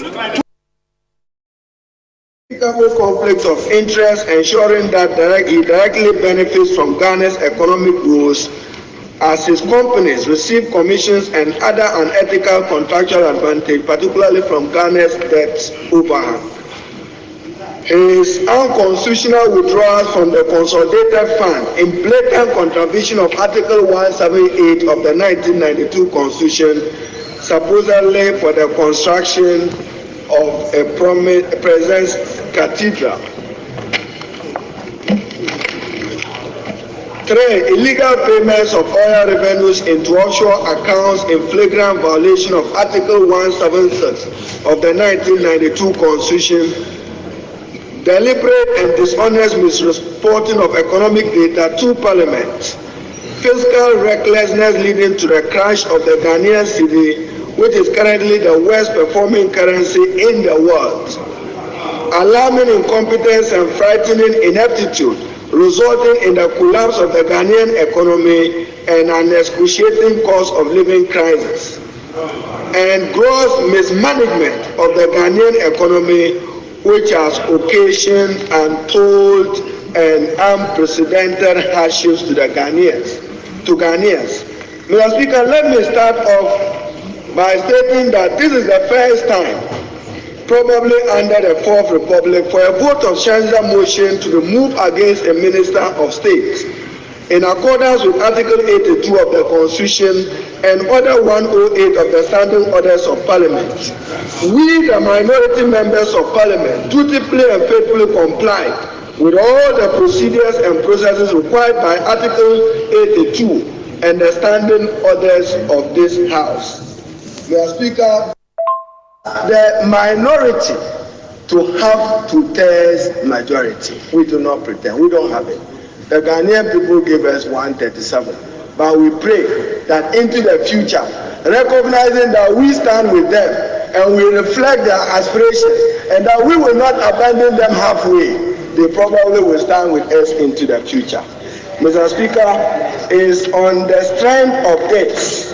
to conflict of interest, ensuring that he directly benefits from Ghana's economic growth as his companies receive commissions and other unethical contractual advantage, particularly from Ghana's debt overhang. His unconstitutional withdrawals from the consolidated fund in blatant contravention of Article 178 of the 1992 Constitution, supposedly for the construction of a presence cathedral. 3. Illegal payments of oil revenues into offshore accounts in flagrant violation of Article 176 of the 1992 Constitution. Deliberate and dishonest misreporting of economic data to Parliament. Fiscal recklessness leading to the crash of the Ghanaian cedi, which is currently the worst performing currency in the world. Alarming incompetence and frightening ineptitude, resulting in the collapse of the Ghanaian economy and an excruciating cost of living crisis. And gross mismanagement of the Ghanaian economy, which has occasioned untold and unprecedented hardships to the Ghanaians. Mr. Speaker, let me start off by stating that this is the first time, probably under the Fourth Republic, for a vote of censure motion to be moved against a Minister of State, in accordance with Article 82 of the Constitution and Order 108 of the Standing Orders of Parliament. We, the minority members of Parliament, dutifully and faithfully complied with all the procedures and processes required by Article 82 and the Standing Orders of this House. Mr. Speaker, the minority to have to test majority. We do not pretend, we don't have it. The Ghanaian people gave us 137, but we pray that into the future, recognizing that we stand with them and we reflect their aspirations and that we will not abandon them halfway, they probably will stand with us into the future. Mr. Speaker, is on the strength of this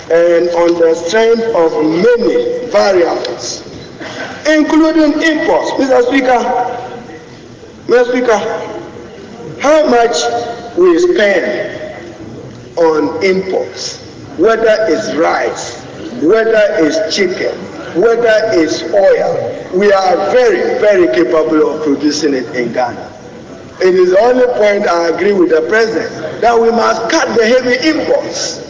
and on the strength of many variables, including imports. Mr. Speaker, how much we spend on imports, whether it's rice, whether it's chicken, whether it's oil. We are very, very capable of producing it in Ghana. It is the only point I agree with the president that we must cut the heavy imports.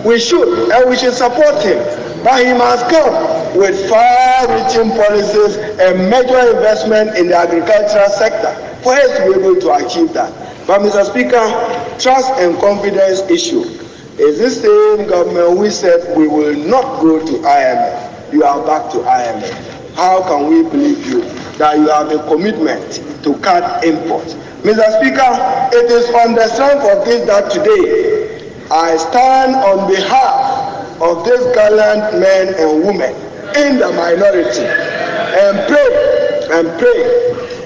We should, and we should support him. But he must come with far-reaching policies and major investment in the agricultural sector for us to be able to achieve that. But Mr. Speaker, trust and confidence issue is this same government we said we will not go to IMF. You are back to IMF. How can we believe you that you have a commitment to cut imports? Mr. Speaker, it is on the strength of this that today I stand on behalf of these gallant men and women in the minority and pray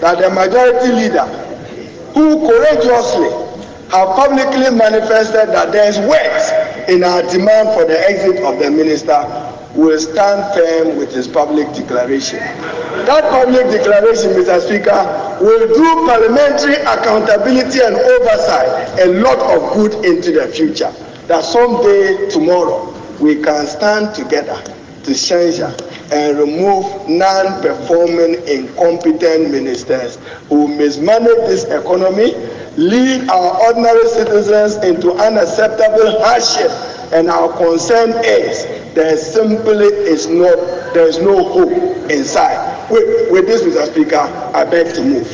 that the majority leader, who courageously have publicly manifested that there is weight in our demand for the exit of the minister, will stand firm with his public declaration. That public declaration, Mr. Speaker, will do parliamentary accountability and oversight a lot of good into the future. That someday, tomorrow, we can stand together to censure and remove non-performing, incompetent ministers who mismanage this economy, lead our ordinary citizens into unacceptable hardship, and our concern is there is no hope inside. With this, Mr. Speaker, I beg to move.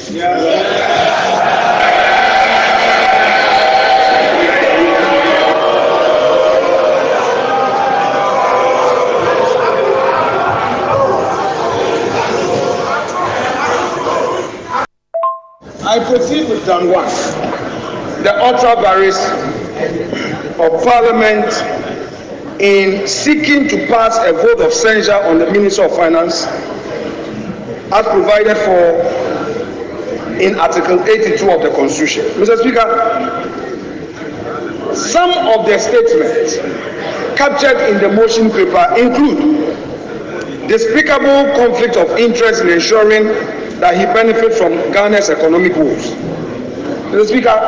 I proceed with John 1, the ultra vires of Parliament in seeking to pass a vote of censure on the Minister of Finance as provided for in Article 82 of the Constitution. Mr. Speaker, some of the statements captured in the motion paper include despicable conflict of interest in ensuring that he benefits from Ghana's economic woes. Mr. Speaker,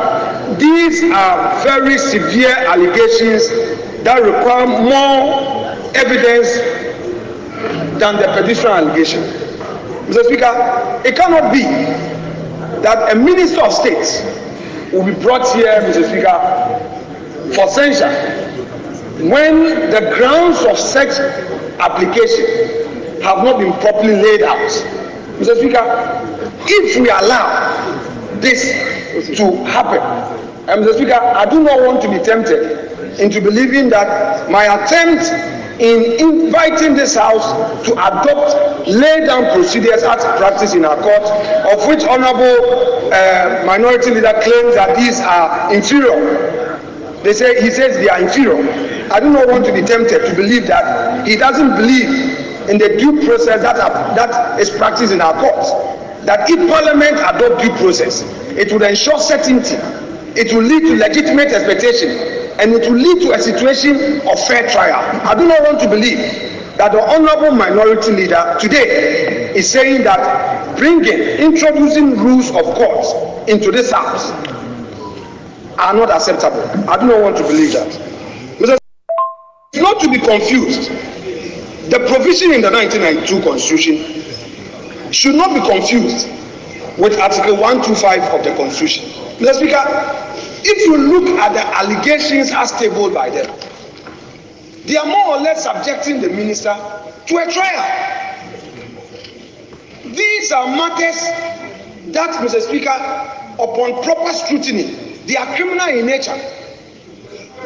these are very severe allegations that require more evidence than the petition allegation. Mr. Speaker, it cannot be that a minister of state will be brought here, Mr. Speaker, for censure when the grounds of such application have not been properly laid out. Mr. Speaker, if we allow this to happen, and Mr. Speaker, I do not want to be tempted into believing that my attempt in inviting this House to adopt lay-down procedures as practice in our court, of which Honourable Minority Leader claims that these are inferior. He says they are inferior. I do not want to be tempted to believe that he doesn't believe in the due process that is practiced in our courts. That if Parliament adopt due process, it will ensure certainty, it will lead to legitimate expectation, and it will lead to a situation of fair trial. I do not want to believe that the Honourable Minority Leader today is saying that introducing rules of courts into this House are not acceptable. I do not want to believe that. Not to be confused, the provision in the 1992 Constitution should not be confused with Article 125 of the Constitution. Mr. Speaker, if you look at the allegations as tabled by them, they are more or less subjecting the minister to a trial. These are matters that, Mr. Speaker, upon proper scrutiny, they are criminal in nature.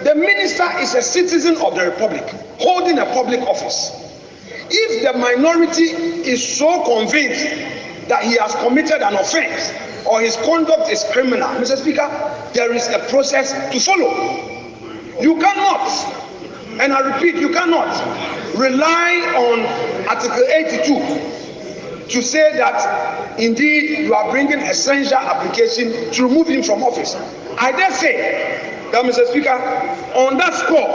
The minister is a citizen of the Republic, holding a public office. If the minority is so convinced that he has committed an offense or his conduct is criminal, Mr. Speaker, there is a process to follow. You cannot, and I repeat, you cannot rely on Article 82 to say that indeed you are bringing a censure application to remove him from office. I dare say that, Mr. Speaker, on that score,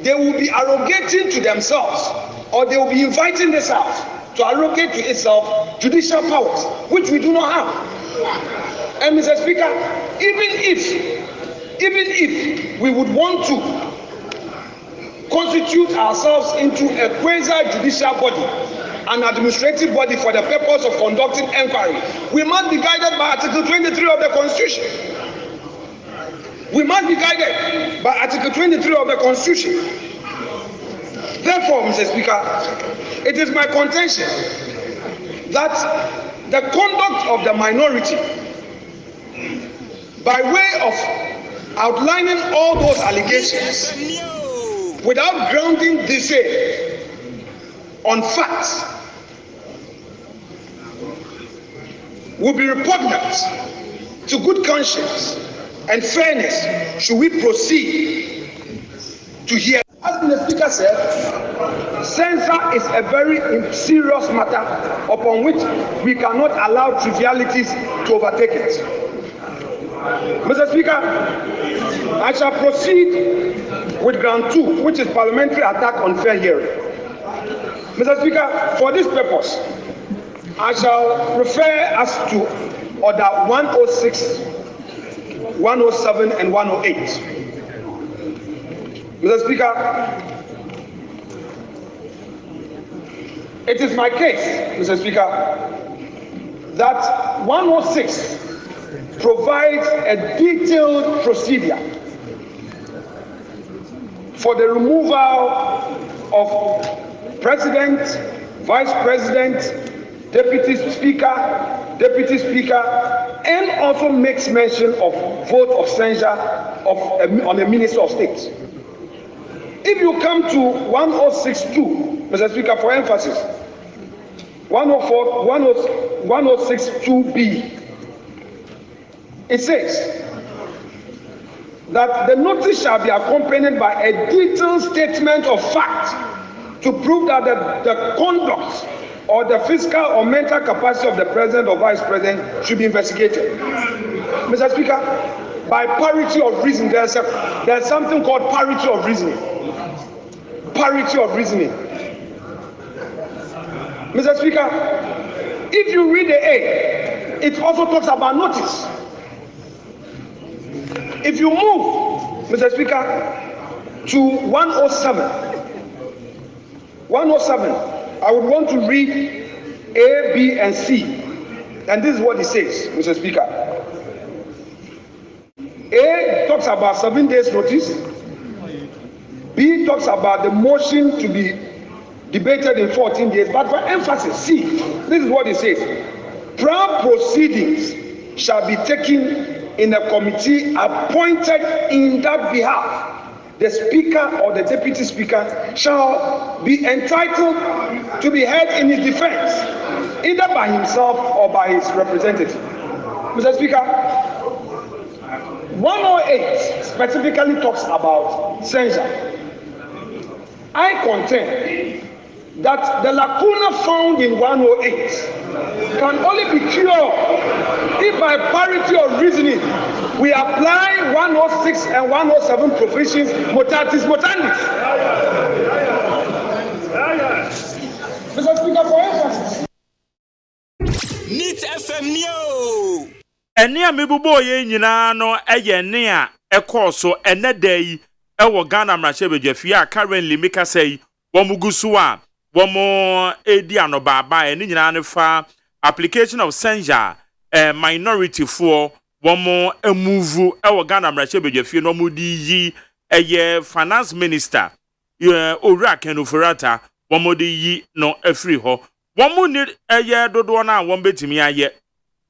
they will be arrogating to themselves, or they will be inviting this House to arrogate to itself judicial powers, which we do not have. And Mr. Speaker, even if we would want to constitute ourselves into a quasi-judicial body, an administrative body for the purpose of conducting inquiry, we must be guided by Article 23 of the Constitution. We must be guided by Article 23 of the Constitution. Therefore, Mr. Speaker, it is my contention that the conduct of the minority, by way of outlining all those allegations without grounding the same on facts, will be repugnant to good conscience and fairness should we proceed to hear. As the Speaker said, censure is a very serious matter upon which we cannot allow trivialities to overtake it. Mr. Speaker, I shall proceed with ground 2, which is parliamentary attack on fair hearing. Mr. Speaker, for this purpose, I shall refer us to Order 106, 107, and 108. Mr. Speaker, it is my case, Mr. Speaker, that 106 provides a detailed procedure for the removal of President, Vice President, Deputy Speaker, and also makes mention of vote of censure on a Minister of State. If you come to 106.2, Mr. Speaker, for emphasis, 106.2b, it says that the notice shall be accompanied by a detailed statement of fact to prove that the conduct or the physical or mental capacity of the president or vice president should be investigated. Mr. Speaker, by parity of reason, there's something called parity of reasoning. Parity of reasoning. Mr. Speaker, if you read the A, it also talks about notice. If you move, Mr. Speaker, to 107, I would want to read A, B, and C. And this is what it says, Mr. Speaker. A talks about 7 days notice. B talks about the motion to be debated in 14 days. But for emphasis, C, this is what it says. Prior proceedings shall be taken in a committee appointed in that behalf. The Speaker or the Deputy Speaker shall be entitled to be heard in his defense, either by himself or by his representative. Mr. Speaker, 108 specifically talks about censure. I contend that the lacuna found in 108 can only be cured if by parity of reasoning we apply 106 and 107 provisions mutatis mutandis. Mr. Speaker, for emphasis. Neat FM Neo. Ene a mebubo ye nyina no eye ne a ekoso ene dai ewo Ghana mrachebedwafie a currently meka say womugusu a womo edi anobaba ene nyina ne fa application of censure minority for womo emuvu ewo Ghana mrachebedwafie no mudi yi eye finance minister Owura Kenufurata womo de yi no afri ho womo ni eye dodo na wombetimi aye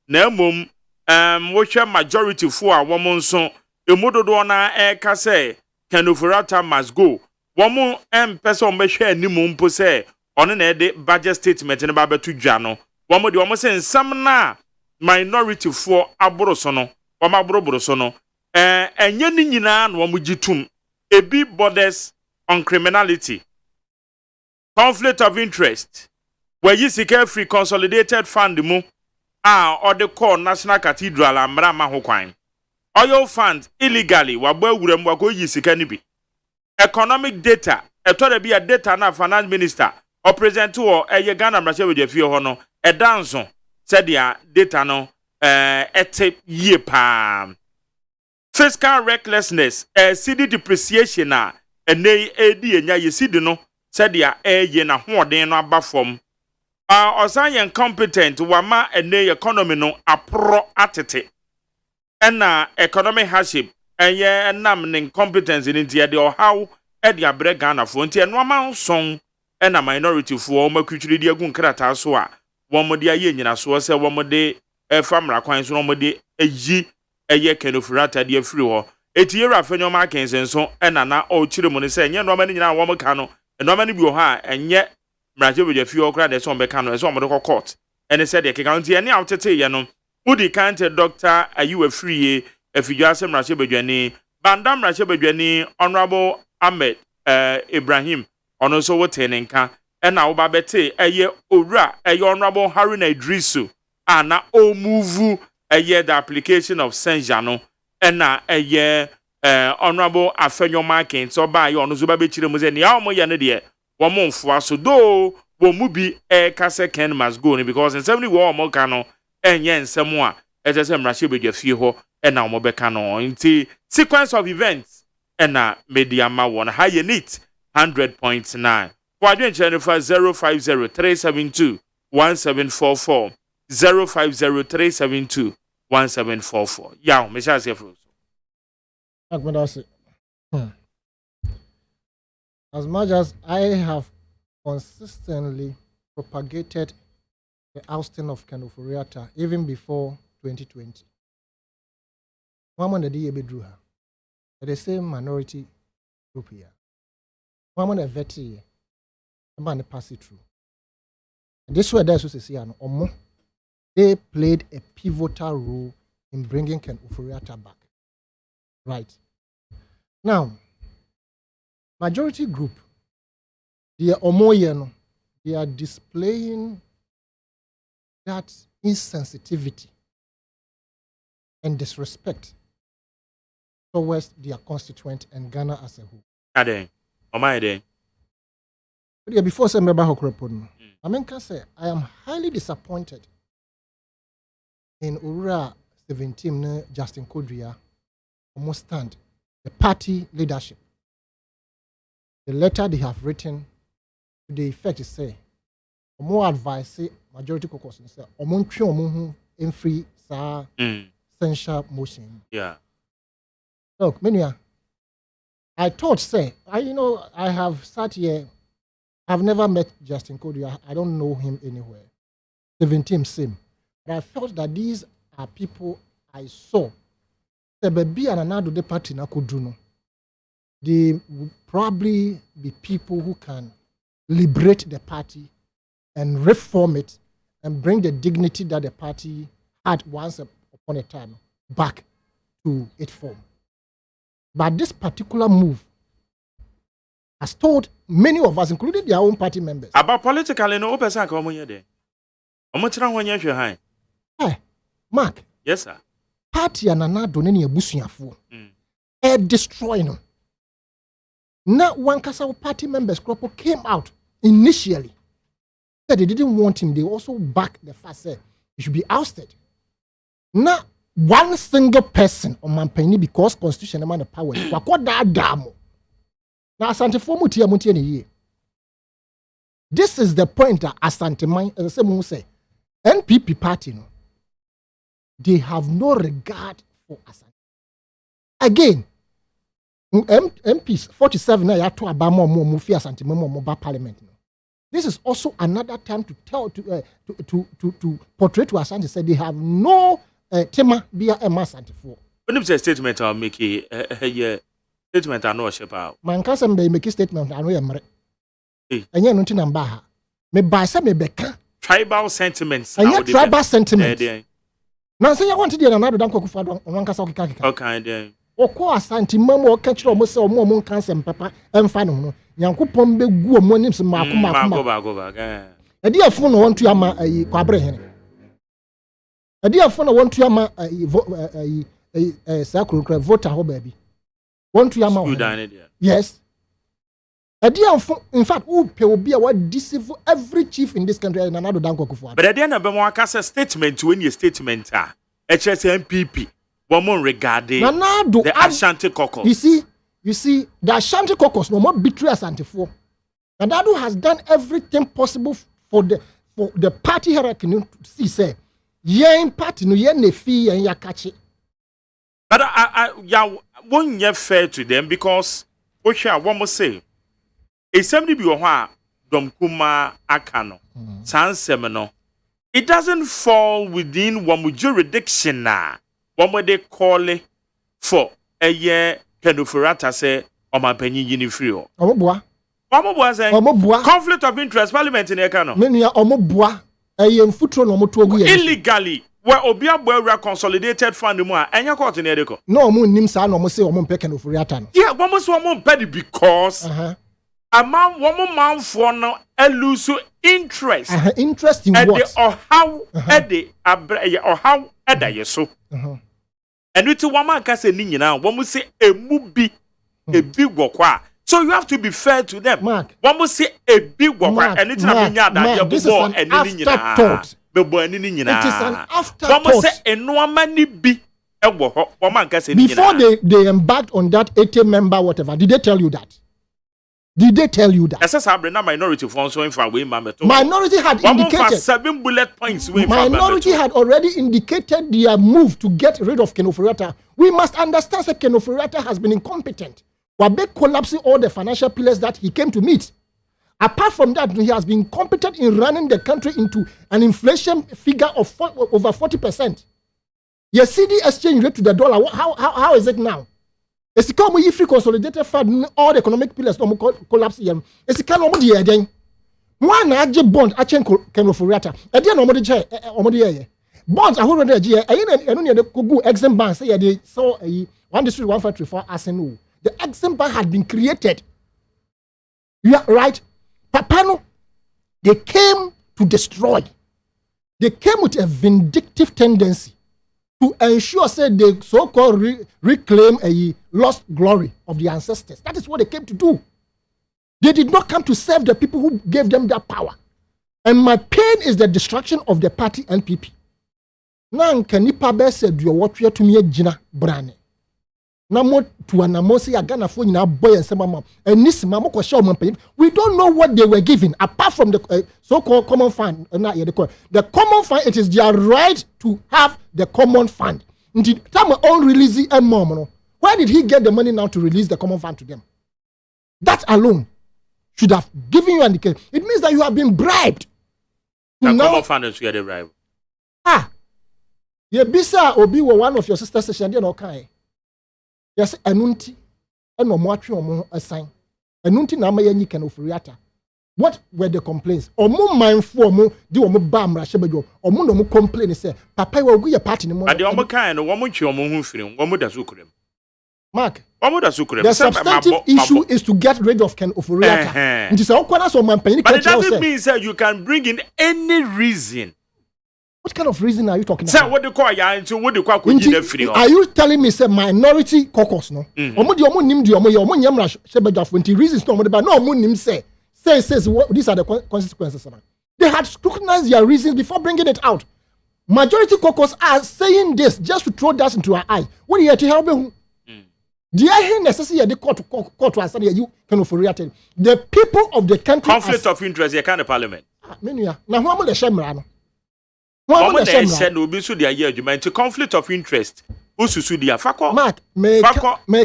na emom wohwe majority for a womo nso emudodo na eka say Kenufurata must go. Womo empese ombehwe animu mpo se ono na ede budget statement ne ba betu dwa no. Womo de womo se nsam na minority for aboroso no. Womo aboroboroso no. Enye ni nyina na womo gitum. Ebi borders on criminality. Conflict of interest. Where you seek free consolidated fund mu or the core National Cathedral amra ma ho kwan. Oil fund illegally wabo awuram wako yi sika ni bi. Economic data etore bi a data na finance minister or present to eye Ghana mrachebedwafie ho no edanso said dia data no ete ye pa. Fiscal recklessness CD depreciation ene edi enya yesi de no said ya ye na hoɔden no aba fam ɔsan yɛ incompetent wama ene economy no apro atete ɛna economic hardship ɛyɛ nam ne incompetence ne ntia de ɔhaw ɛde abrɛ Ghana fo ntia no ama nson ɛna minority fo makutwiri de agu nkrata so a wɔn de ayɛ nyina so sɛ wɔn de famra kwan so wɔn de eyi ɛyɛ kenofurata de afiri hɔ etie rafenyo ma kensenso ɛna na ɔkyire mu ne sɛ nyɛ no ma ne nyina wɔn ka no no ma ne bi wɔ ha ɛnyɛ mraje be fi okra de so mbeka no so mo de court ene said de keka nti ene awtete ye no udi kante doctor ayu afriye afidwa asem mraje bedwani bandam mraje bedwani honorable Ahmed Ibrahim ono so wote ne nka ena wo ba bete eye owura eye honorable Haruna Idrisu ana o move eye the application of Senja no ena eye honorable Afenyo Markin so ba ye ono so ba be chire mu ze ne ya omo ye ne de woman for so do womu bi ka second must go because in 70 wo mo ka no enye nsem a ejese mrahye bedwa fie ho na omo beka no nti sequence of events na media ma won high unit 100.9 for adwen channel 050372 1744 050372 1744 yeah me sha say for As much as I have consistently propagated the ousting of Ken Ofori-Atta even before 2020, one man the bedrew her. The same minority group here. One man a veteran, a man pass it through. And this way, that's what they say. They played a pivotal role in bringing Ken Ofori-Atta back. Right now. Majority group, they are displaying that insensitivity and disrespect towards their constituent and Ghana as a whole. Before I can say I am highly disappointed in Ura 17 Justin Kodria almost stand the party leadership. The letter they have written to the effect is say, more advice, majority caucus, say, in free censure motion. Yeah. Look, Minya, I thought, say, I have sat here, I've never met Justin Kodria, I don't know him anywhere. 17 same. But I felt that these are people I saw. The baby and another the party na could do no. They will probably be people who can liberate the party and reform it and bring the dignity that the party had once upon a time back to its form. But this particular move has told many of us, including their own party members. About politically, no person come here there. Hey, Mark. Yes, sir. Party and another doneni ebusuafo. Destroying them. Now, one Kasao party members came out initially. Said they didn't want him. They also backed the fact that he should be ousted. Now, one single person on Mampeni because constitution amount of power. Now, Asante Fomuti Amunti ye. This is the point that Asante say NPP party, no, they have no regard for Asante. Again, MPs 47 na yato abamo mo mufi Asante mo parliament. This is also another time to tell to portray to Asante say they have no tema bia Asante for. When you say statement I'll make a statement I know about. Man can say make a statement I know yemre. Enye no nti mba ha. Me ba say me beka tribal sentiments. Enye tribal sentiments. Na say you want to dey na do dan kwakufa do on kasa okika. Okay then. Oko Asante mamu okachiro omo se omo nkansem papa emfa no no Yankopon begu omo nim se maako edi afo no wontu ama kwabre hene edi afo no wontu ama sakro voter ho baabi wontu ama yes edi afo in fact who pay obi a what deceive every chief in this country na nado danko kufu but edi na be mo aka statement when your statement HSMPP woman regarding the Ashanti caucus. You see, You see, the Ashanti caucus no more betray Asante for. And Dadu has done everything possible for the party hierarchy to see say, yen party no yen nefi yen yakachi. But I won't yet fair to them because what shall one must say? A 70 be a Domkuma Akano, San Semino. It doesn't fall within one jurisdiction now. One way they call it for a year. Kenufurata say, "Oma penny yinifrio." Omobua. Omobua say, "Omobua." Conflict of interest, Parliament in Ekano. Many are omobua. Futuro no motogu illegally. Where Obia Boera consolidated fund more, and your court in Edeko. No moon nimsa no mose omon pe Kenufurata. Yeah, one must one penny because a man, one man for no elusive interest. Interest in what? Or how Eddie or how Edda yeso. And with one man can say now, one must say a movie, a big walk. So you have to be fair to them. Mark. One must say a big walk, and it's not that this is an afterthought. It is an afterthought. One must say a no money be a one man can say before they embarked on that 80-member whatever. Did they tell you that? Did they tell you that? As a minority for so far away, minority had indicated 7 bullet points. Minority had already indicated their move to get rid of Kenufurata. We must understand that Kenufurata has been incompetent. Wabe collapsing all the financial pillars that he came to meet. Apart from that, he has been competent in running the country into an inflation figure of over 40%. Your CD exchange rate to the dollar, how is it now? It's come with free consolidated fund, all the economic pillars no collapse here. It's come on the again. One AGY bond, AGY Kenufurata. Again, omodi bonds are already here. I don't need to go Exim Bank. Say they saw a 1 district 134 Arsenal. The Exim Bank had been created. You are right. Papano, they came to destroy. They came with a vindictive tendency to ensure, say, they so-called reclaim a lost glory of the ancestors. That is what they came to do. They did not come to serve the people who gave them that power. And my pain is the destruction of the party NPP. Now, can you said you what we are to me, Gina Brane? Namo to an amosi agana for you now, boy and some and this mamoko show man. We don't know what they were given apart from the so-called common fund. The common fund, it is their right to have the common fund. Indeed, time own release and more. Where did he get the money now to release the common fund to them? That alone should have given you an indication. It means that you have been bribed. The common fund is get bribed. Ye bisa obi were one of your sister session, okay. Yes, Anunti, and no more a sign. Anunti Namayan Kenufurata. What were the complaints? Or more mindful, more do more bam rashabajo, or more complain, say, Papa will be a party in the morning. And the Omoka and one much your moon film, one would have sucred. Mark, the substantive issue is to get rid of Kenufurata. It is all corners of my penny. But it doesn't mean that you can bring in any reason. What kind of reason are you talking about? Sir, what do you call ya into what do you call Are you telling me say minority caucus no? Omo nim di omo nyamra shebeja for reasons no but no omo nim say says what these are the consequences. They had scrutinized their reasons before bringing it out. Majority caucus are saying this just to throw dust into our eye. What are you to help me? The I necessary the court to answer you can for react. The people of the country conflict of interest you can't parliament. Menu na who am the shemra no? Said no be so their year to conflict of interest. Ususu dia fako. Mark, may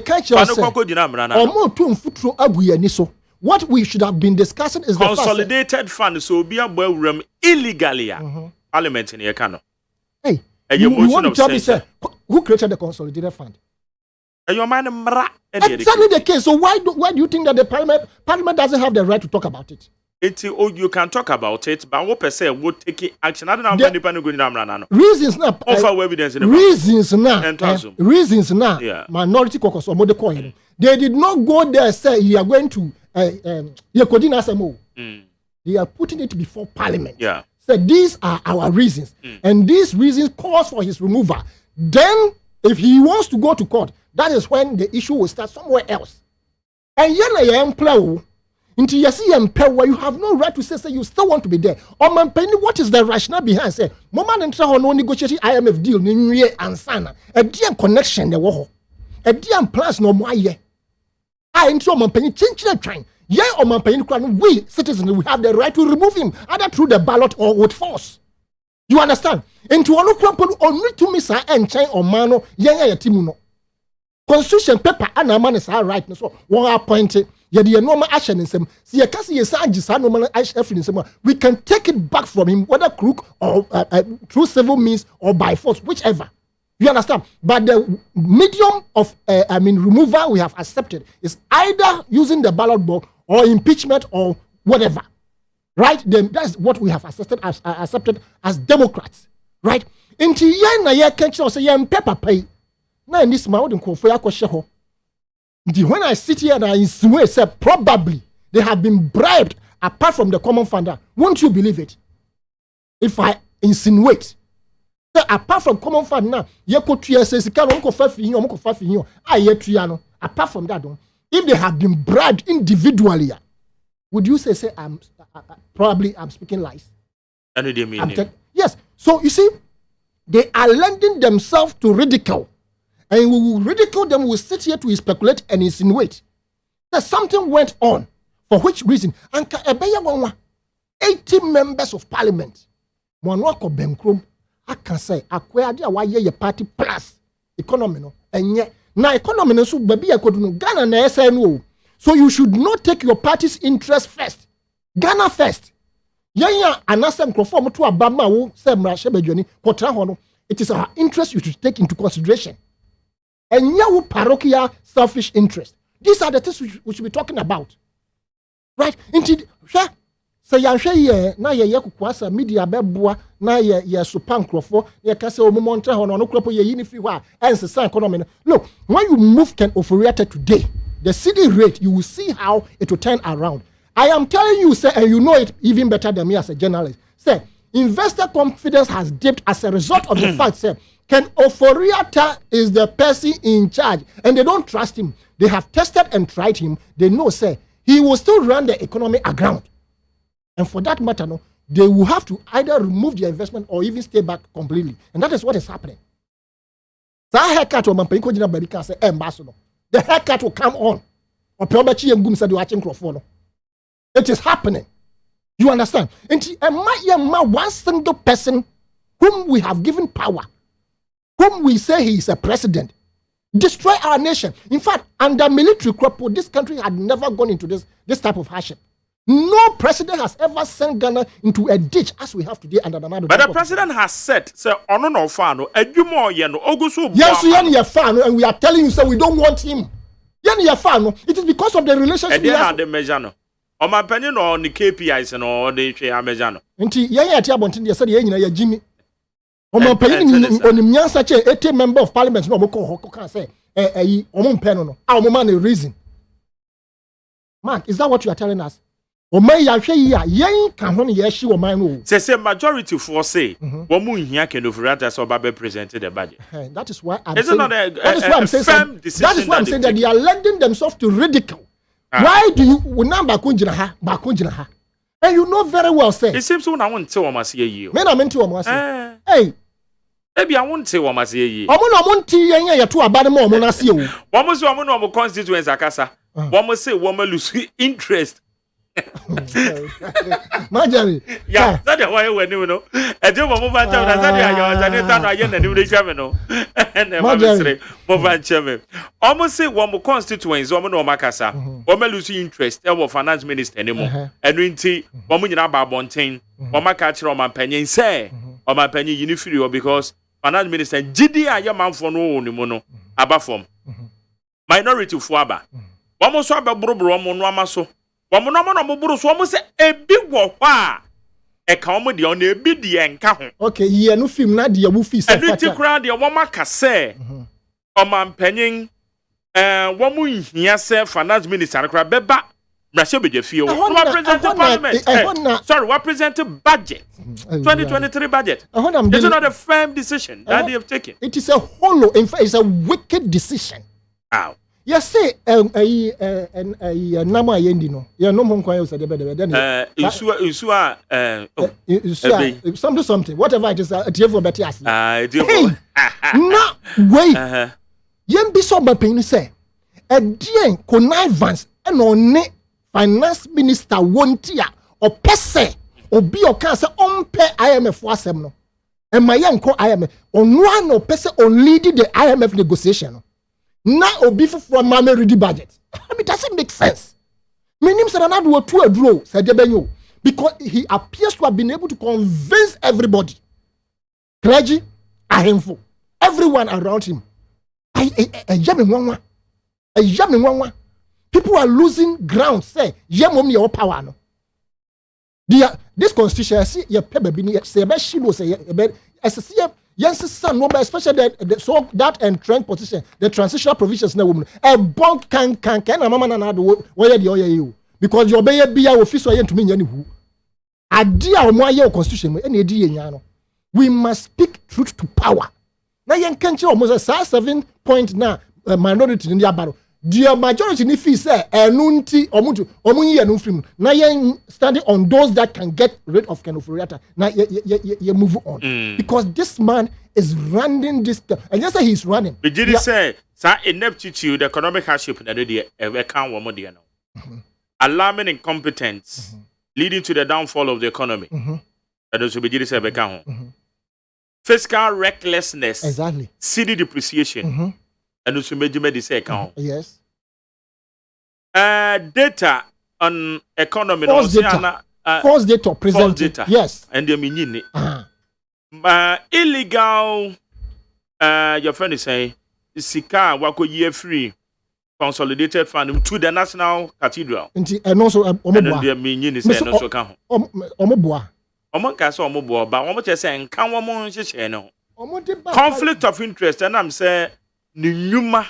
catch yourself. What we should have been discussing is the consolidated fund so be a boy illegally. Parliament in Ekano. Hey, you want to tell me, sir, who created the consolidated fund? Exactly the case. So why do you think that the parliament doesn't have the right to talk about it? You can talk about it, but what per se would take action. I don't know independent reasons now. Offer evidence in the reasons now. Yeah. Minority caucus or more the they did not go there and say you are going to They are putting it before parliament. Yeah. So these are our reasons, and these reasons calls for his removal. Then, if he wants to go to court, that is when the issue will start somewhere else. And until you see you have no right to say you still want to be there. Or what is the rationale behind say Mama and no negotiating IMF deal and sana a dear connection the war a dear plans no more. I into Omanpenny change the train. Yeah, Omanpenny, we citizens, we have the right to remove him, either through the ballot or with force. You understand? Into one only to miss and chain or mano, yeah, timuno. Constitution paper and a man is all right. So, one appointed, yeah, the normal action in some. See, a cassie is a normal action in some. We can take it back from him, whether crook or through civil means or by force, whichever. You understand? But the medium of, removal we have accepted is either using the ballot box or impeachment or whatever. Right? Then that's what we have accepted as Democrats. Right? Into yen na ye kenchi say yen paper pay. Na in this mouth for ya kwehye when I sit here and I insinuate say probably they have been bribed apart from the common funder. Won't you believe it? If I insinuate that apart from common fund now, you could say apart from that, if they have been bribed individually, would you say I'm speaking lies? And they mean yes. So you see, they are lending themselves to ridicule. And we will ridicule them, we will sit here to speculate and insinuate that something went on. For which reason? 80 members of parliament. I can say, why your party plus economy. No? And yet, now economy no so baby I could no Ghana na SNO. So you should not take your party's interest first. Ghana first. Yeah, anasem crofo to abama wo se mrashe bedwani kotra ho no. It is our interest you should take into consideration. And yeah, parochial selfish interest. These are the things we should be talking about. Right? Indeed, say ye na ye kukwasa media beboa na ye supan crofo ye ka say omomontre ho no kropo ye yini fi ho a ense economy. Look, when you move Ken Ofori-Atta today, the city rate, you will see how it will turn around. I am telling you, sir, and you know it even better than me as a journalist. Sir, investor confidence has dipped as a result of the fact, sir, Ken Ofori-Atta is the person in charge, and they don't trust him. They have tested and tried him. They know, sir, he will still run the economy aground. And for that matter, no, they will have to either remove their investment or even stay back completely. And that is what is happening. So I haircut the haircut will come on. It is happening. You understand? And one single person whom we have given power, whom we say he is a president, destroy our nation. In fact, under military crop, this country had never gone into this type of hardship. No president has ever sent Ghana into a ditch as we have today under the man. But the president has said, "Sir, ono no fano, edumo yeno ogusu." Yes, and we are telling you, sir, we don't want him. It is because of the relationship. And they have the measure no. On my opinion, or the KPIs or the share measure. Until they said, "Yeah, Jimmy." On my opinion, on the such a 80 member of parliament, no can say, no reason. Mark, is that what you are telling us? Say majority for say woman here can Ofori-Atta so Babe presented the budget. That is why I'm saying that is why I'm saying that they are lending themselves to ridicule. Why do you number kunjina ha? And you know very well, say it seems when I want to almost hear you. Men are meant to almost hey. Maybe I won't say almost hear you. To a bad more monassi. Almost woman constituents Akasa. One must say woman lose interest. Marjorie. Yeah, that's why when you know. I do move on to the almost say one more constituents, woman or Macassa, woman losing interest, our finance minister anymore. And winty, woman in about Bontain, woman catcher on my penny, say, or my penny unifier because finance minister GD, your man for no mono, above form. Minority Fuaba. One more swab a brobro on Ramaso. Say a big walk. A comedy on a bid and count. Okay, ye no film na dia wo fi say. And crowd your woman can say. Man penning woman here say finance minister crowd beba. Brashe be feel. What presented parliament? Sorry, what presented budget? 2023 budget. It's not a firm decision that they have taken. It is a hollow, in fact, it's a wicked decision. How? Yes, say Nama Yendino. You know Monquay said something. Whatever it is, a dear for Betty. No, wait. Yen be so pain say. Edien connivance and on finance minister wontia or pese or be or cancer on pay IMF wasem no. And my young IMF on one or pese on leading the IMF negotiation. Now or be for mamma ready budget. I mean, it doesn't make sense. My name said another to a draw, said Debenyo, because he appears to have been able to convince everybody. Clergy, ahemfo, everyone around him. People are losing ground. Say, your power. No. This constitution, say, especially so that entrenched position, the transitional provisions. A bank can a mama na where the oil because your baby be our office to me. A dear more constitution, any idea. We must speak truth to power. Now, you can't almost 7 point now minority in the battle. The majority in the fee say, Nunti Omunti and Ufrim. Now, you standing on those that can get rid of Kenofuriata. Now, you move on. Because this man is running this. And just say he's running. But did he say, sir, ineptitude, economic hardship, and the account one more alarming incompetence leading to the downfall of the economy. And also, be say, fiscal recklessness, exactly. City depreciation, and also made say account. Yes. Data on economy, false data, present data. Yes. And the meaning illegal. Your friend is saying, Sika wako year free consolidated fund to the National Cathedral. And also, and the meaning is saying also count. Conflict of interest, and I'm saying Numa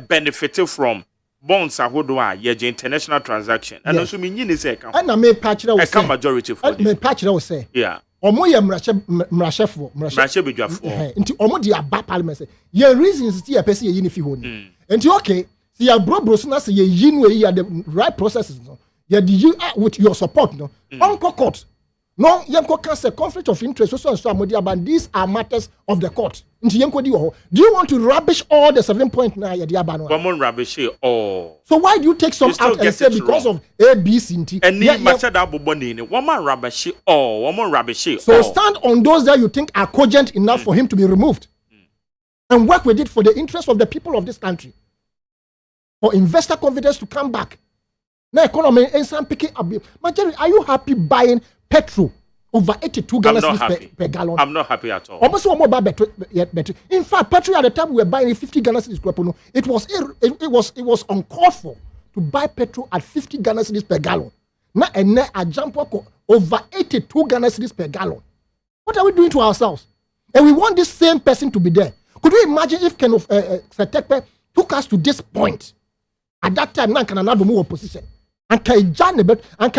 benefited from bonds ye international transaction. And also mean is and I may patch it out majority for me patch it say. Yeah. Omoya mrashefo nti omo di aba parliament say your reasons still a person ye nifi honi. Nti okay, see your bro so na say ye yin we the right processes no. Ye di with your support no. Uncle court. No, Yanko can say conflict of interest. So these are matters of the court. Do you want to rubbish all the 7.9? Rubbish all. So why do you take some out and say because of A, B, C, and T? And woman rubbish all. Woman rubbish. So stand on those that you think are cogent enough for him to be removed, and work with it for the interest of the people of this country, for investor confidence to come back. Now economy and some picking up. Jerry, are you happy buying petrol over 82 gallons per gallon? I'm not happy at all. Almost one more better. In fact, petrol at the time we were buying 50 gallons it was uncalled for to buy petrol at 50 gallons per gallon. Now and now a jump over 82 gallons per gallon. What are we doing to ourselves? And we want this same person to be there. Could you imagine if Ken of Setekpe took us to this point? At that time, now can another move opposition. And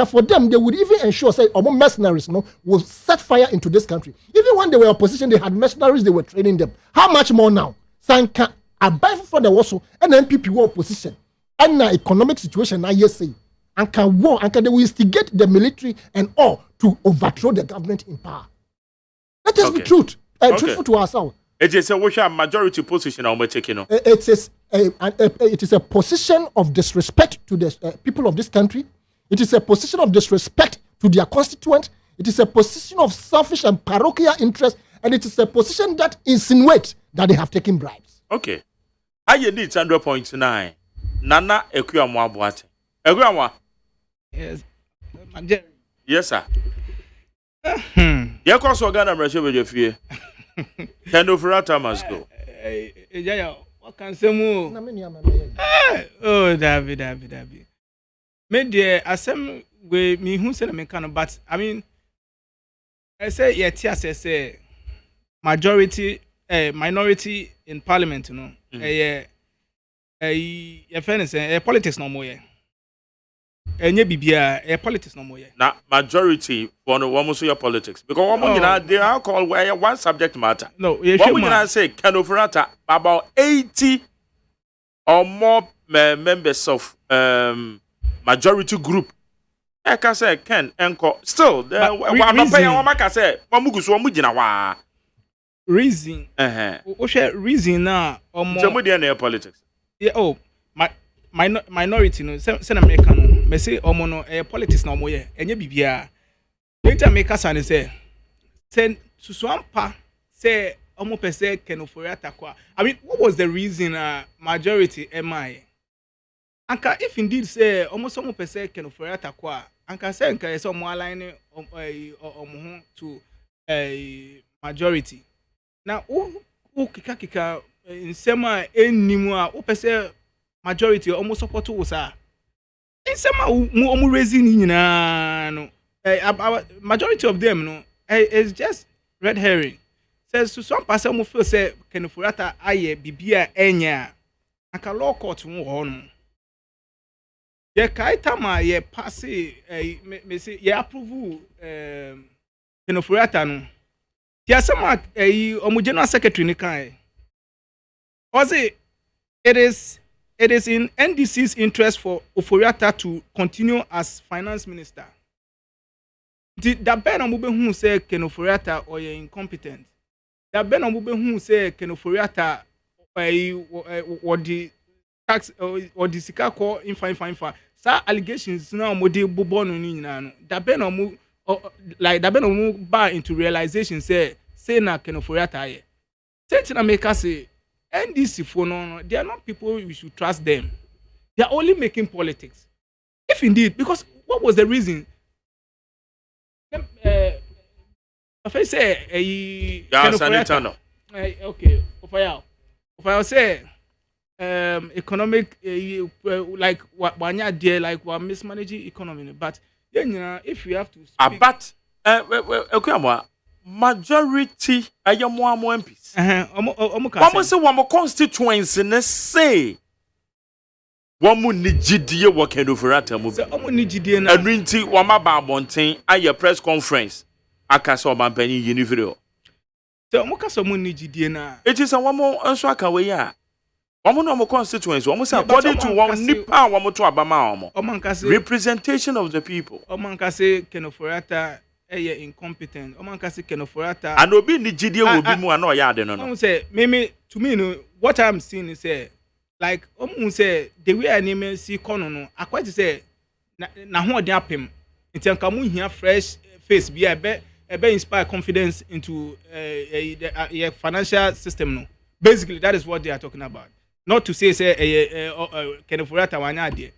for them, they would even ensure, say, mercenaries will set fire into this country. Even when they were opposition, they had mercenaries, they were training them. How much more now? Sanka, I buy for the also, and MPP war opposition. And now economic situation, now yes, say, and can war, and they will instigate the military and all to overthrow the government in power. Let us be truthful to ourselves. It is a majority position I'm taking. It is a position of disrespect to the people of this country. It is a position of disrespect to their constituents. It is a position of selfish and parochial interest, and it is a position that insinuates that they have taken bribes. Okay. I need 100.9. Nana Ekuamwa Boate. Ekuamwa. Yes. Yes, sir. You cross Ghana with your fear. Kenofurata must go. What can say more? Oh, David. Maybe asem we me who said me kind of, but I mean, I say yes, I say majority, minority in parliament, you know, fairness, politics no more. Politics no more. Now majority for almost your politics because they are called one subject matter. No, what say Kenofurata about 80 or more members of majority group. I can say Ken Enko still reason. Reason now politics. Yeah, minority no say na America no me say omo no politics na omo ye enye bibia later America say susuampa say omo pese kenoforiata kwa. I mean, what was the reason majority MI anka if indeed say almost omo pese kenoforiata kwa anka say anka say omo align omo to majority now o kika nsema enimu a o pese majority almost support wo sa nsema omo raising nyina no majority of them no is just red herring. Says to some person who feel say kenoforiata aye bibia enya anka law court won ho ye kaita ma ye pass me say ye approve kenoforiata no ti asema omo general secretary ni kan it is in NDC's interest for Oforiata to continue as finance minister. That ben omo be hu say kenoforiata or ye incompetent. That ben omo be hu say kenoforiata or the tax or the sika ko in fine sa allegations na omo de bobo no ni nyina no that ben omo like that ben omo buy into realization say na kenoforiata ye say na make us say NDC for no they are not people we should trust them. They are only making politics if indeed, because what was the reason if I say okay, if I say economic like wanya there like we mismanaging economy, but then if we have to speak, but okay, majority ayamo MPs omo say one constituency ne say womu ni gidie wo kenoforiata mu say omo ni gidie na adwinti wama ba abonten aye press conference akasa omanpanyi yinifiri say omo kasa omo ni gidie na eti say womo enso aka we ya womo no constituency womo say according to one nipa womo to abama womo representation of the people omo nkase kenoforiata incompetent. Omankasi kenoforiata. And obi ni gidie will be more no ya de no. Say maybe to me no what I'm seeing is like say the way I name see kono no akwa to say na ho de apem. Nti anka mu hia fresh face be ebe inspire confidence into a financial system no. Basically that is what they are talking about. Not to say kenoforiata wanya de.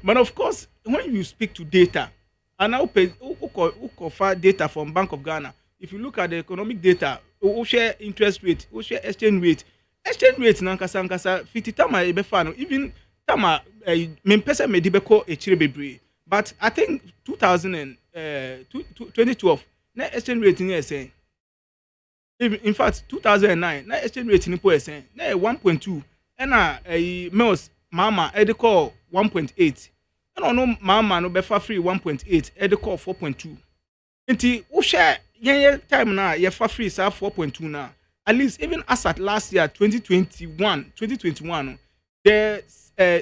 But of course when you speak to data and now for data from Bank of Ghana. If you look at the economic data, we share interest rate, we share exchange rate. Exchange rate nankasa 50 tama ebefano even tama mempesa medibeko echire. But I think 2012 na exchange rate ni esen. In fact 2009 na exchange rate ni po esen na 1.2 na Mills mama ediko 1.8. No mama no befa free 1.8 ede call 4.2 nti wo share yen time na ye fa free sa 4.2 na at least even as at last year 2021 the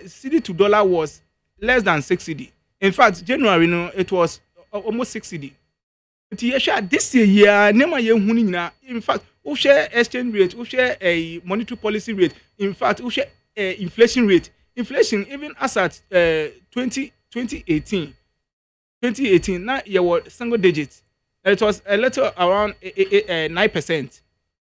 CD to dollar was less than 6 CD. In fact January no it was almost 6 CD. Nti ye share this year nema ye hu nyina. In fact wo share exchange rate, wo share a monetary policy rate, in fact wo share inflation rate. Inflation even as at 2018 now you were single digits. It was a little around 9%.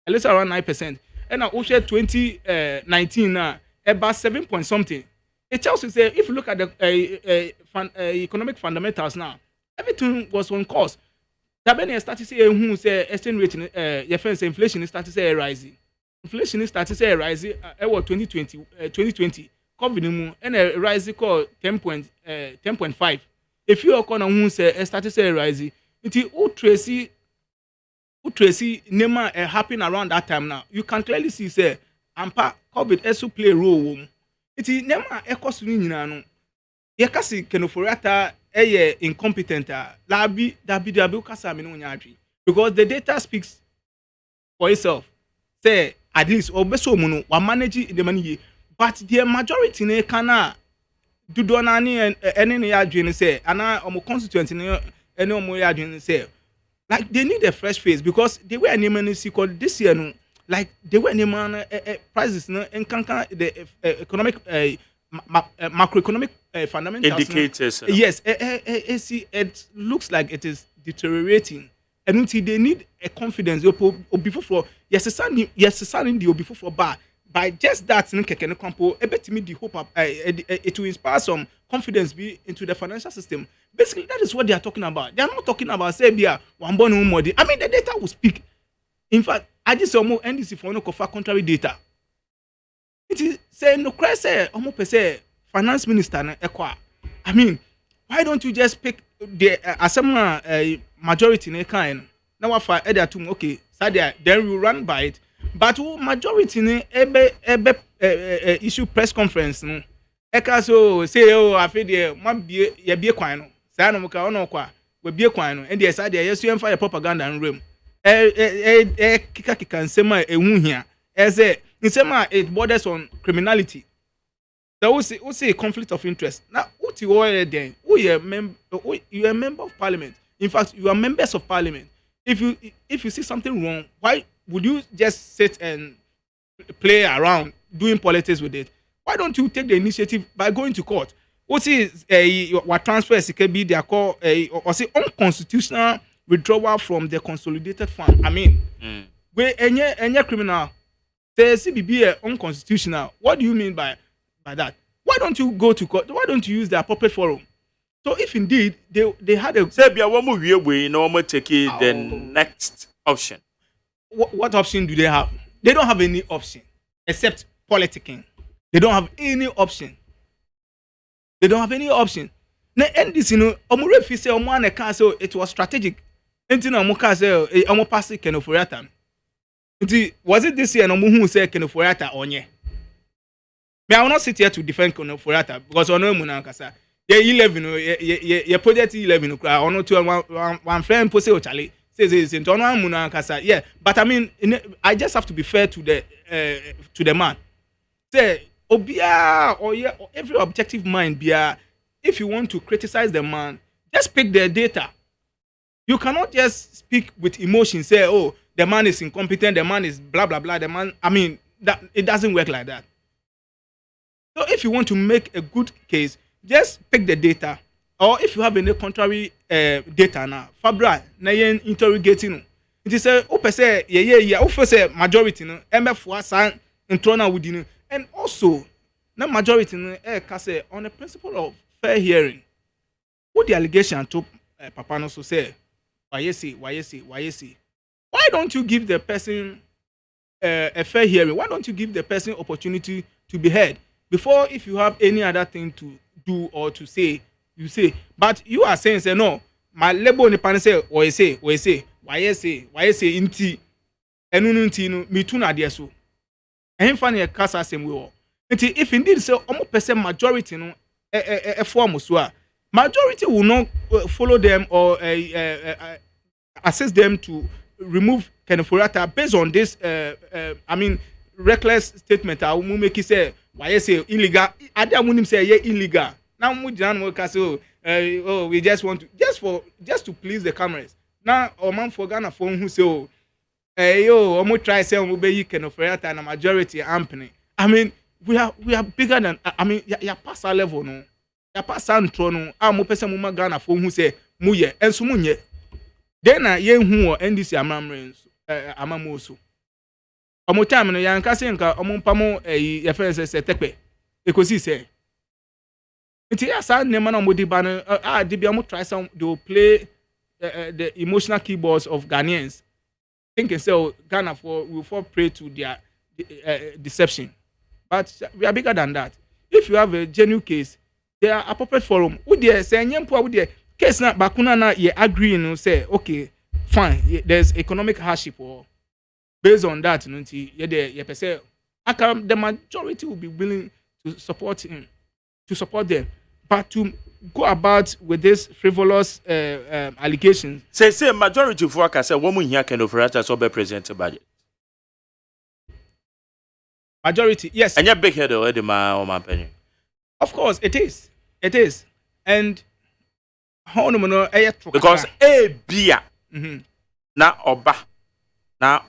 A little around 9%. And now we share 2019 now about 7 point something. It tells you say if you look at the economic fundamentals now, everything was on course. That when you start to say who say exchange rate your friends inflation is starting to say rising. Inflation is starting to say rising 2020. COVID and a rise called 10.5. If you are going to say start to say rising, it Tracy Nema happen around that time now. You can clearly see say ampa COVID also play a role. It is Nema echoes no. Yakasi kenoforiata incompetent labi kasa me no nyadwi because the data speaks for itself. Say at least obeso mu no wa manage the money. But the majority ne kana dudo na ni ene ne yadwene say ana omo constituent ne ene omo yadwene say like they need a fresh face because they were animal see this year no like they were animal prices no enkanka the economic macroeconomic fundamentals indicators. Yes, it looks like it is deteriorating. And until they need a confidence, before yes, son, before bar. By just that, the hope it will inspire some confidence into the financial system. Basically, that is what they are talking about. They are not talking about say one born money. I mean, the data will speak. In fact, I just say NDC for no contrary data. It is say no cry say almost say finance minister I mean, why don't you just pick the assembly majority in a kind? Now what for okay, so then we run by it. But majority ne issue press conference no eka so say I feel there man be ye bie kwan no say no ka ono kwa we bie kwan no and there say there yesu emfa propaganda nrem kika nsema ehu hia say nsema it borders on criminality. So we see conflict of interest. Now what you are then you are a member of parliament. In fact, you are members of parliament. If you see something wrong, why would you just sit and play around doing politics with it? Why don't you take the initiative by going to court? What is what transfers it can be their call or say unconstitutional withdrawal from the consolidated fund? I mean, where any criminal says CBB unconstitutional. What do you mean by that? Why don't you go to court? Why don't you use the appropriate forum? So if indeed they had a say we no take the next option. What option do they have? They don't have any option except politicking. They don't have any option. They don't have any option. Now, and this, Omurefi say Omane can say it was strategic. Enti na Omuka say Omo pass Kenoforiata. Enti was it this year no who say Kenoforiata onye? Me I will not sit here to defend Kenoforiata because ono mu na kasa. Ye 11 ye project 11 kra ono to one friend pose o chale. Yeah, but I mean, I just have to be fair to the man. Say, obia or every objective mind, bia. If you want to criticize the man, just pick the data. You cannot just speak with emotion. Say, oh, the man is incompetent. The man is blah blah blah. The man, I mean, that it doesn't work like that. So if you want to make a good case, just pick the data. Or if you have any contrary data now, Fabra, na yen interrogating. It is a say say majority no MF san introna within. And also, na majority no say on the principle of fair hearing. What the allegation to Papa no so say, why you say? Why don't you give the person a fair hearing? Why don't you give the person opportunity to be heard before if you have any other thing to do or to say? You say, but you are saying, say no. My label ni pan say, why say, why say, inti, enununti no, me too na so. And funny a kasa same way. Inti, if indeed say, almost percent majority no, a form so, majority will not follow them or assist them to remove Kenoforiata based on this. I mean, reckless statement. I will make it say, why say illegal? I don't want him say yeah illegal. Now we just want to just to please the cameras. Now our man for Ghana phone who say almost try say we Kenoforiata na majority ampany. I mean we are bigger than I mean ya pass our level no. Ya pass antro no. Mo pese mo Ghana phone who say mu ye enso mu nye. Then na ye hu NDC amamre amamo so. Omo time no ya nka se nka omo mpamo ye fe se tekpe. Ekosi say they will play the emotional keyboards of Ghanaians, thinking so Ghana will fall prey to their deception. But we are bigger than that. If you have a genuine case, there are appropriate forum. Would they say case na bakuna na you agree and say okay, fine. There's economic hardship or based on that, the majority will be willing to support him, to support them. But to go about with this frivolous allegations. Say majority of workers say woman here can offer us a present budget. Majority, yes. And you're big head already, my opinion. Of course, it is. It is. And how no because a beer na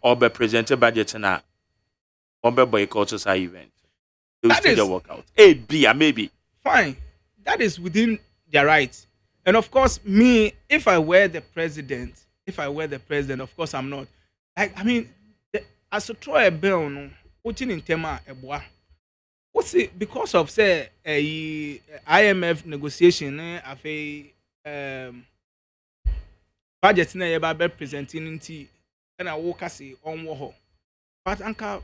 oba present budget na oba boycott society event. They will still work out. A, B, or maybe. Fine. That is within their rights. And of course, me, if I were the president, of course I'm not. I mean, as a try a bill, no, putting in tema a bois. What's it because of say a IMF negotiation? Of a budget na yeba presenting tea and I walk say on war. But anka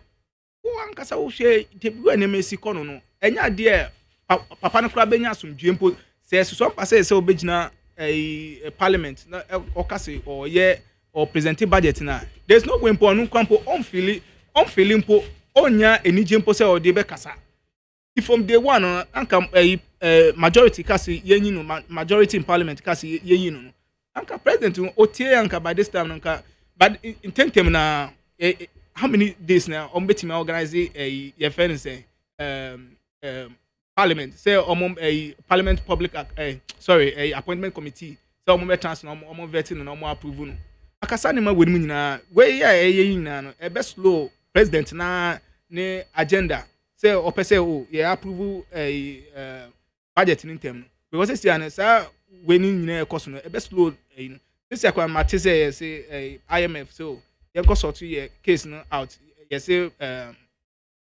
sa wo hwe tebu anemesi kono no enya de papa no kra benya asomdwe mpo se so pase se obegina parliament na okase or ye or presenting budget na there's no way mpo onu kwampo on feeling mpo onya enije mpo se o de be kasa if from day one anka majority kasi yenyi no majority in parliament kasi yenyi no anka president otie anka by this time anka but in tentem na how many days now on betting organize a friend say parliament say a parliament public a appointment committee so trans no vetting no approve no akasa ne ma woni nyina we ya no e be slow president na ne agenda say opese o ya approve budget in term because say an say we ni nyina e koso no e be slow no this yakwa mate say IMF so you go sort your case no out. You say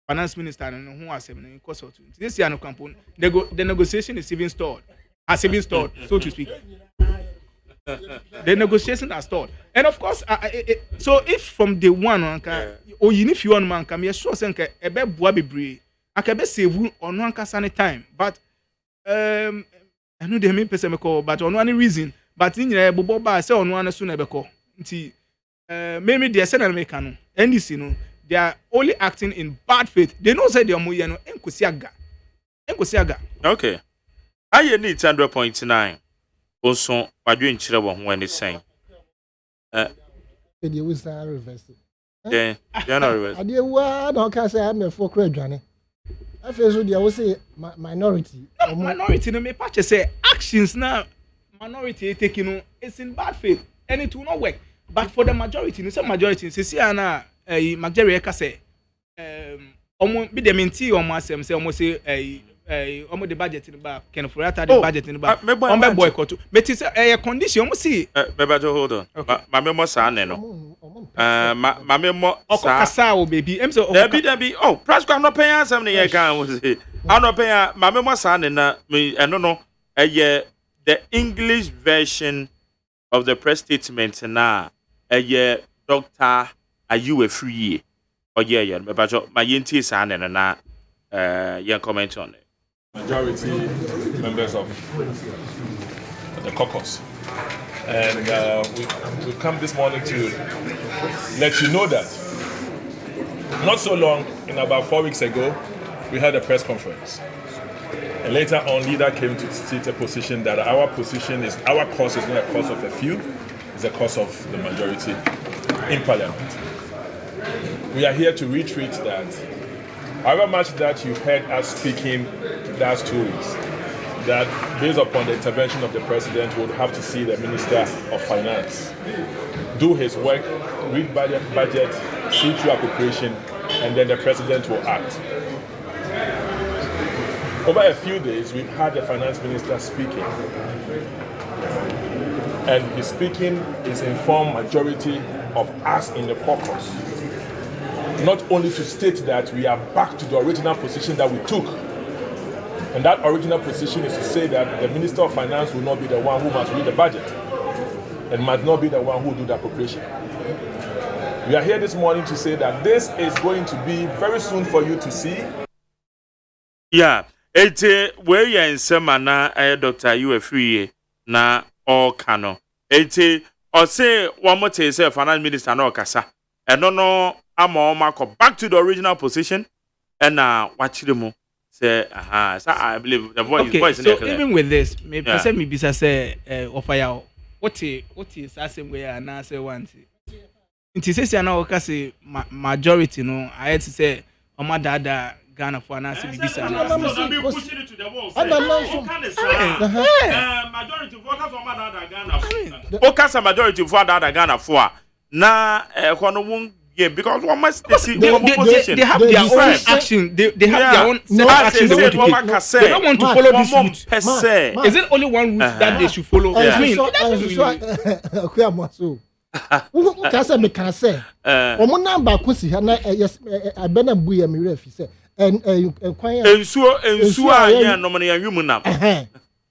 finance minister and who has him in sort this year no campaign. The negotiation is even stalled. Has been stalled, so to speak. The negotiation are stalled. And of course, so if from day one, or if you want man come, you're sure saying a be boa be brave. I can be save on one casane time. But I know they mean person call, but on one reason. But in your boba say on one soon ever call. Maybe they are saying American NDC no they are only acting in bad faith. They know say they are moya no enkusiaga. Okay. I need 100.9. Also, I do nchire wo ho ani sen. They will say reverse. Yeah, they are not reverse. I dey wa don ka say am for kra dwane. I feel so they will say minority. No, minority no me patch say actions now minority taking no it's in bad faith and it will not work. But for the majority, some majority, see ana majority ka say omo be the menti omo asem say omo say omo the budget in ba Ken Furata the budget in ba omo boycott but it's a condition omo see bebajo hold on ma memo sa ne no ma memo sa kasa o baby em say there be oh practical no pay asem ne ye kan wo say ano pay ma memo sa ne na eno no the English version of the press statement na Doctor, are you a free? Oh yeah, but my yenti san and na comment on it. Majority members of the caucus, and we come this morning to let you know that not so long, in about 4 weeks ago, we had a press conference, and later on, leader came to state a position that our cause is not a cause of a few. The cause of the majority in parliament. We are here to reiterate that however much that you heard us speaking that stories, that based upon the intervention of the president, we would have to see the Minister of Finance do his work, read budget, see through appropriation, and then the president will act. Over a few days, we've had the finance minister speaking. And his speaking is informed majority of us in the caucus. Not only to state that we are back to the original position that we took. And that original position is to say that the Minister of Finance will not be the one who must read the budget and must not be the one who do the appropriation. We are here this morning to say that this is going to be very soon for you to see. Yeah, it's where you in Semana, Doctor, you are free na. Or cano. Ete or say one more say finance minister no kasa. And no I'm back to the original position and watch them say so I believe the voice so in even with this maybe say me bisa say offer what is that same way and I say one nti say na o ka say majority no I had to say o ma dada Ghana for an answer bisa majority voters on Ghana. Okay, majority for that Ghana for na kono won Yeah, because one must see they have their own action. They have their own set of actions they want to take. They don't want to follow this route. Is it only one route that they should follow? I mean, can say me can say. Omo number kusi ha na abena buya mi refi say kwan ensuo anya no man yan wimu nam.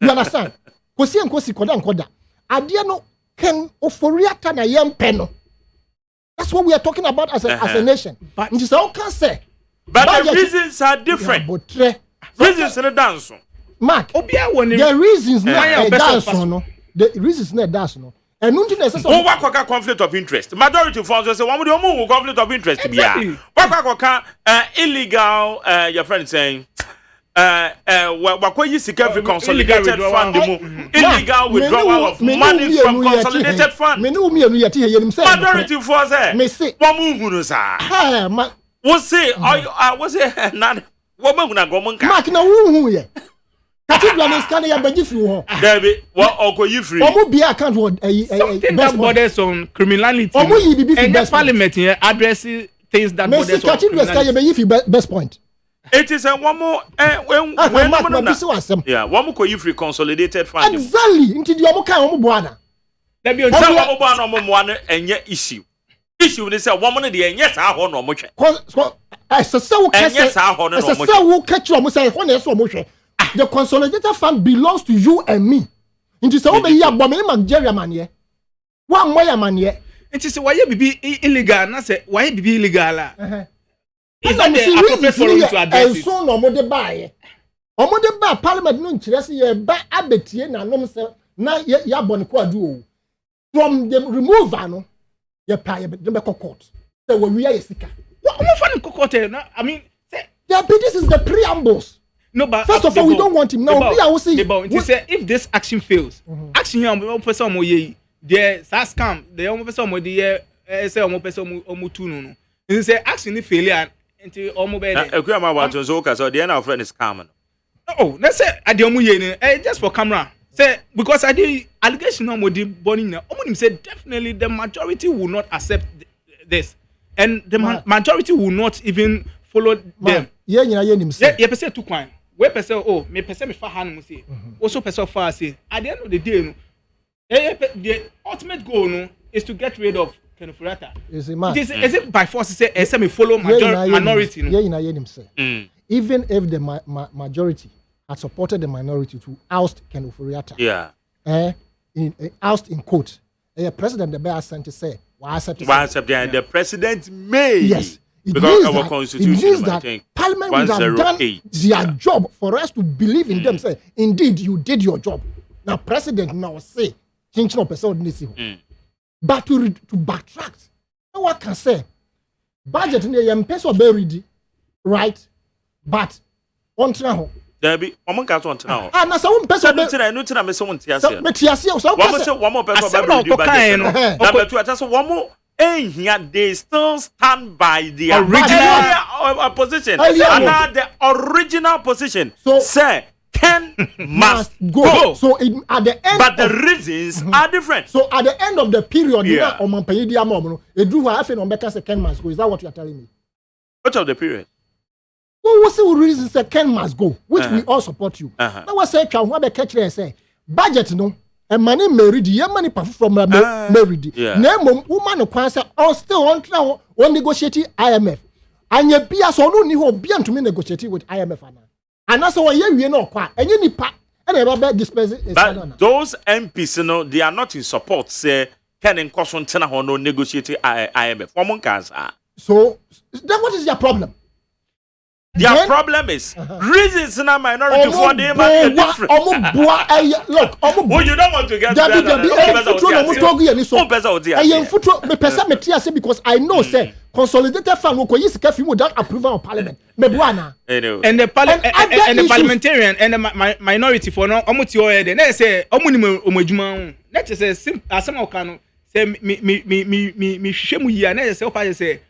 You understand? Kosi koda. Ade no ken oforiata na yempe no. That's what we are talking about as a nation. But it is all can say. But the reasons are different. Reasons in the dance. Mark, the reasons not dance no. The reasons not dance no. And no necessarily. What conflict of interest? Majority funds say one with your conflict of interest. Exactly. What illegal? Your friend saying. Wakwa sika free consolidated fund illegal withdrawal of money from consolidated fund. Majority for say one hunu sa wo say wo say na wo mahuna gomonka Mark na wo hu ye cathedral is can ya beji free ho David wo okoyi free omo be account for something that borders on criminality omo yi bibi fi best parliament here addressing things that borders on criminality can ya beji fi best point. It is a one more when yeah one more koyi free consolidated fund exactly into the omo kan omo boana there be omo boana omo moana enye issue they say woman dey enye sa ho no omo hwe say wo catch omo say ho na so omo hwe the consolidated fund belongs to you and me into say wo be ya bom ni Nigeria man ye wa moya man ye it say why bibi illegal na say why bibi illegal la is that the appropriate forum to address it? So no more de buy. Omo de buy parliament no nkyere se ye ba abetie na nom se na ya bone ko adu o. From the removal no ye pay be court. So we are sika. Omo fa ni court na I mean say this is the preambles. No, but first of all we don't want him now. We are see. It say if this action fails, action here omo person omo ye there scam the omo person omo dey say omo person omo tu no. It say action ni failure into almost Ekwema wato so ka so the end of friend is calm. Oh, let's say ade omu ye just for camera. Say because I did allegation no more burning na. Omu say definitely the majority will not accept this and the majority will not even follow them. Ye nyina ye nim say. Ye pese tu kwan. We pese oh, me pese me fa han mu say. Also pese fa say. At the end of the day no. The ultimate goal no is to get rid of is it by force say me follow minority even if the majority had supported the minority to oust Ken Ofori-Atta oust in court president the bear sent to say the president may yes because our constitution it means that parliament would have done their job for us to believe in them say indeed you did your job now president now say chinchino person but to backtrack, no one can say budget in the peso ready, right? But on now. There be one cast on now. And as a one person, no tina me someone tias. So one more person number two, that's one more. And here they still stand by the original position. And the original position. So say Ken must go. So at the end, but the reasons are different. So at the end of the period, Ken must go. Is that what you are telling me? What of the period? What was the reason that Ken must go, which we all support you? That was say, "Can what the catch say budget no." And money married, yeah, money from married. Name woman of say, "Oh, still on now, on negotiating IMF." And you be as no ni ho be to me negotiating with IMF. And that's why you know quite and you nipa and dispense. But those MPs, you know, they are not in support. Say, can in caution tena no negotiate IMF. So then, what is your problem? Their problem is reasons in a minority for them are different. Look, you don't want to get because I know, say, consolidated fund will use without approval of parliament. And the parliamentarian and the minority for no omutio head. They say omujuma. Let's say some can say me shemu ya. Let's say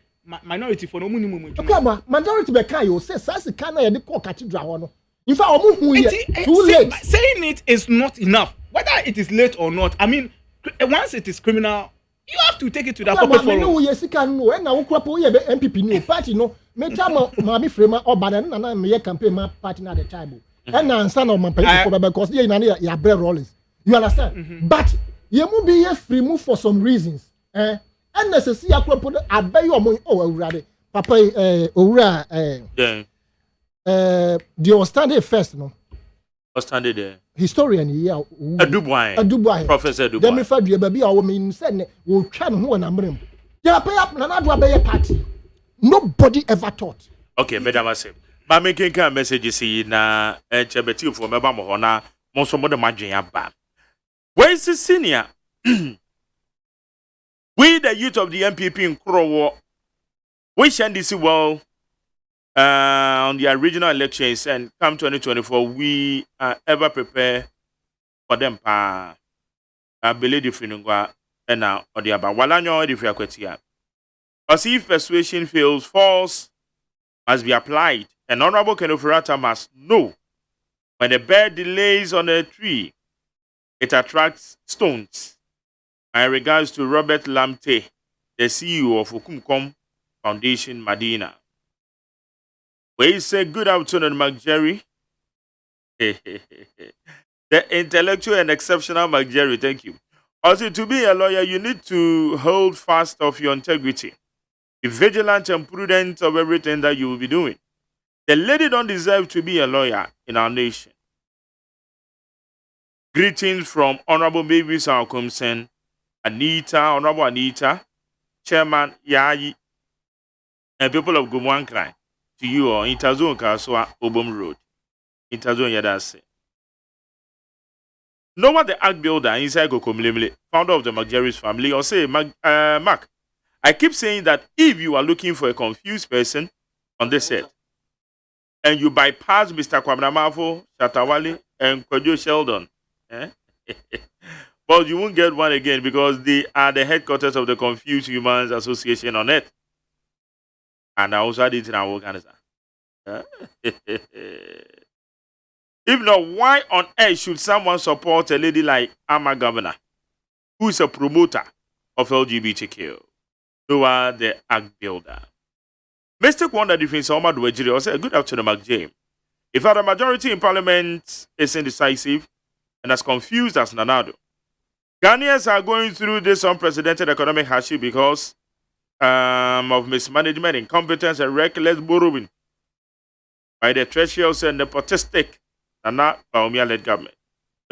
minority for no minimum. Okay, majority be can you say sasi kana ye call cathedral no. In fact, too late. Saying it is not enough. Whether it is late or not, I mean, once it is criminal, You have to take it to that purpose forum. No, yes, you can know. And now, MPP new party, no. Me tell my frame or banana, and I'm a campaign my party at the table. And now, son of my party, because you're bread rollers. You understand? But you must be a free move for some reasons. And necessarily, I could put a bay or money. Oh, already. Papa, the outstanding first, no. Outstanding there. Historian, yeah. A Dubai. Professor Dubai. Then me fed you, baby, I mean, said, we'll try who and I'm yeah, pay up, another party. Nobody ever thought. Okay, Madam Asif. My making kind message see na chabeti for Meba Mohona, most of the margin up. Where is the senior? We, the youth of the MPP in Krowo, we shall see well on the regional elections and come 2024, we are ever prepared for them. I believe the Finungwa and now or the Aba. Walanyo, the Fiakwetia. As if persuasion fails, force must be applied. An honorable Kenofurata must know when a bird delays on a tree, it attracts stones. My regards to Robert Lamte, the CEO of Okumkom Foundation, Medina. We say good afternoon, Mark Jerry. The intellectual and exceptional Mark Jerry, thank you. Also, to be a lawyer, you need to hold fast of your integrity. Be vigilant and prudent of everything that you will be doing. The lady don't deserve to be a lawyer in our nation. Greetings from Honorable Baby Saukumsen, Anita, Honorable Anita, Chairman Yayi, and people of Gumwankrai. To you or Interzone Kaswa Obom Road. Interzone Yadase. No one the act builder inside Gokomlemle, founder of the McJerry's family, or say, Mark, I keep saying that if you are looking for a confused person on this set, and you bypass Mr. Kwabnamafo, Shatawale, and Kojo Sheldon, but you won't get one again because they are the headquarters of the Confused Humans Association on Earth. And I also did it in our organization. If not, why on earth should someone support a lady like Ama Governor, who is a promoter of LGBTQ? Who are the act builder? Mistake Wonder Defense Omar Dwejiri also good afternoon, Mark James. If the majority in parliament is indecisive and as confused as Nanado, Ghanaians are going through this unprecedented economic hardship because of mismanagement, incompetence, and reckless borrowing by the treasurers and nepotistic and not Baumia-led government.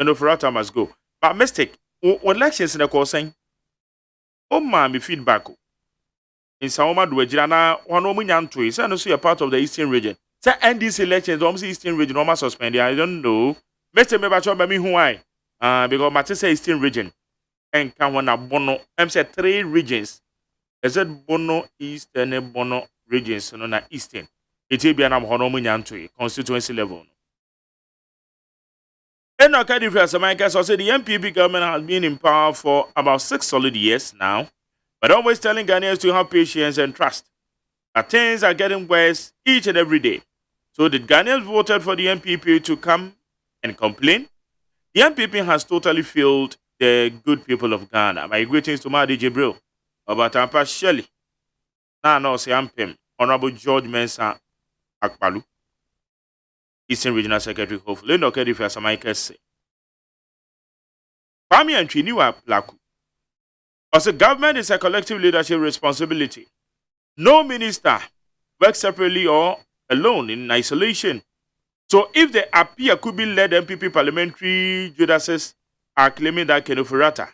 Kenofurata must go. But mistake, when elections in the course saying, oh man, me feedback. In Saoma Dwejirana, one woman to is and also a part of the Eastern region. Say, and these elections, almost Eastern region, almost suspended. I don't know. Mr. Mebacho, me who I, because Matisse Eastern region. And can one a bono, I'm said 3 regions. Is it Bono East and Bono regions, no, na Eastern? It will be an Honomunian constituency level. And now, Kadifas also the MPP government has been in power for about 6 solid years now, but always telling Ghanaians to have patience and trust. That things are getting worse each and every day. So the Ghanaians voted for the MPP to come and complain. The MPP has totally failed the good people of Ghana. My greetings to Madi Jibril. About Tampa Shelley. Now, no, say Ampem, Honorable George Mensah Akpalu, Eastern Regional Secretary, hopefully, no, okay, if you are say. Kwame and Triniwa Plaku. Also, government is a collective leadership responsibility. No minister works separately or alone in isolation. So, if the appear could be led MPP parliamentary Judases are claiming that Kenofurata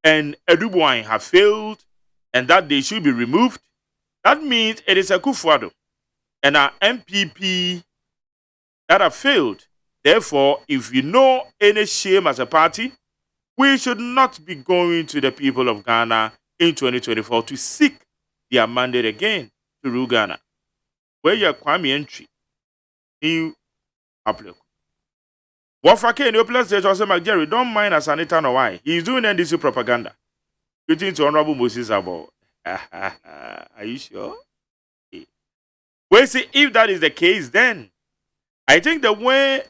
and Edubuain have failed and that they should be removed, that means it is a Kufuado and our MPP that have failed. Therefore, if we know any shame as a party, we should not be going to the people of Ghana in 2024 to seek their mandate again to rule Ghana. Where your Kwame entry, new applicant. Wafake in your place, Jose Jerry, don't mind as Anita no why. He's doing NDC propaganda. Greeting to Honorable Moses Abo. Are you sure? Well, see, if that is the case, then I think the way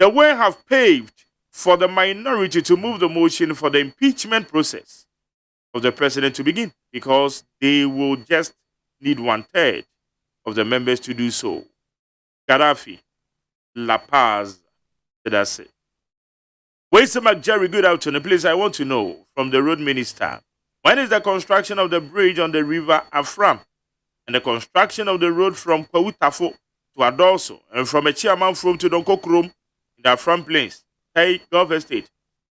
have paved for the minority to move the motion for the impeachment process of the president to begin, because they will just need 1/3 of the members to do so. Gaddafi, La Paz, that's it. Wait some Jerry, good afternoon. Please, I want to know from the road minister, when is the construction of the bridge on the river Afram and the construction of the road from Kwawutafo to Adolso and from Echiaman from to Donkokrom in the Afram Plains? Hey, Gulf Estate.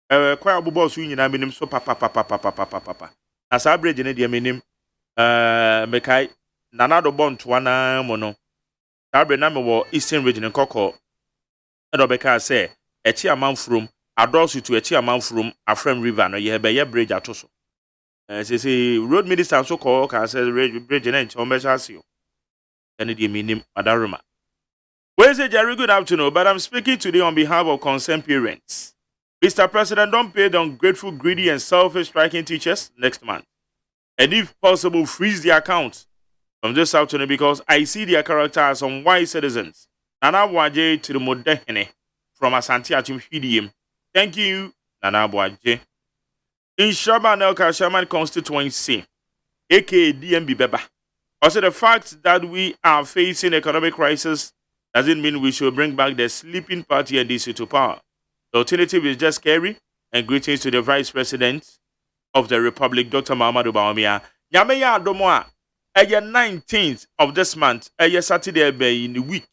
Kwa abubo so nyina menim so papa. As a bridge ne de menim mekai nanado bonto na mo no. Tabre na me wo Eastern region Nkoko. Edo beka say Echiaman from Adolso to Echiaman from Afram River no ye be ye bridge atoso. Say road minister so call can say bridge na ncho measure asio. Ene de menim adaruma. Where's it, Jerry? Good afternoon, but I'm speaking today on behalf of concerned parents. Mr. President, don't pay the ungrateful, greedy, and selfish striking teachers next month. And if possible, freeze their accounts from this afternoon because I see their character as unwise citizens. Nana Bwaje to the Modehene from Asante Achimfidium. Thank you, Nana Bwaje. In Shaban Elka Shaman constituency, aka DMB Beba, also the fact that we are facing economic crisis doesn't mean we should bring back the sleeping party NDC to power. The alternative is just scary. And greetings to the Vice President of the Republic, Dr. Mahamadou Bawumia. Nyameya Adomoa, 19th of this month, Saturday in the week.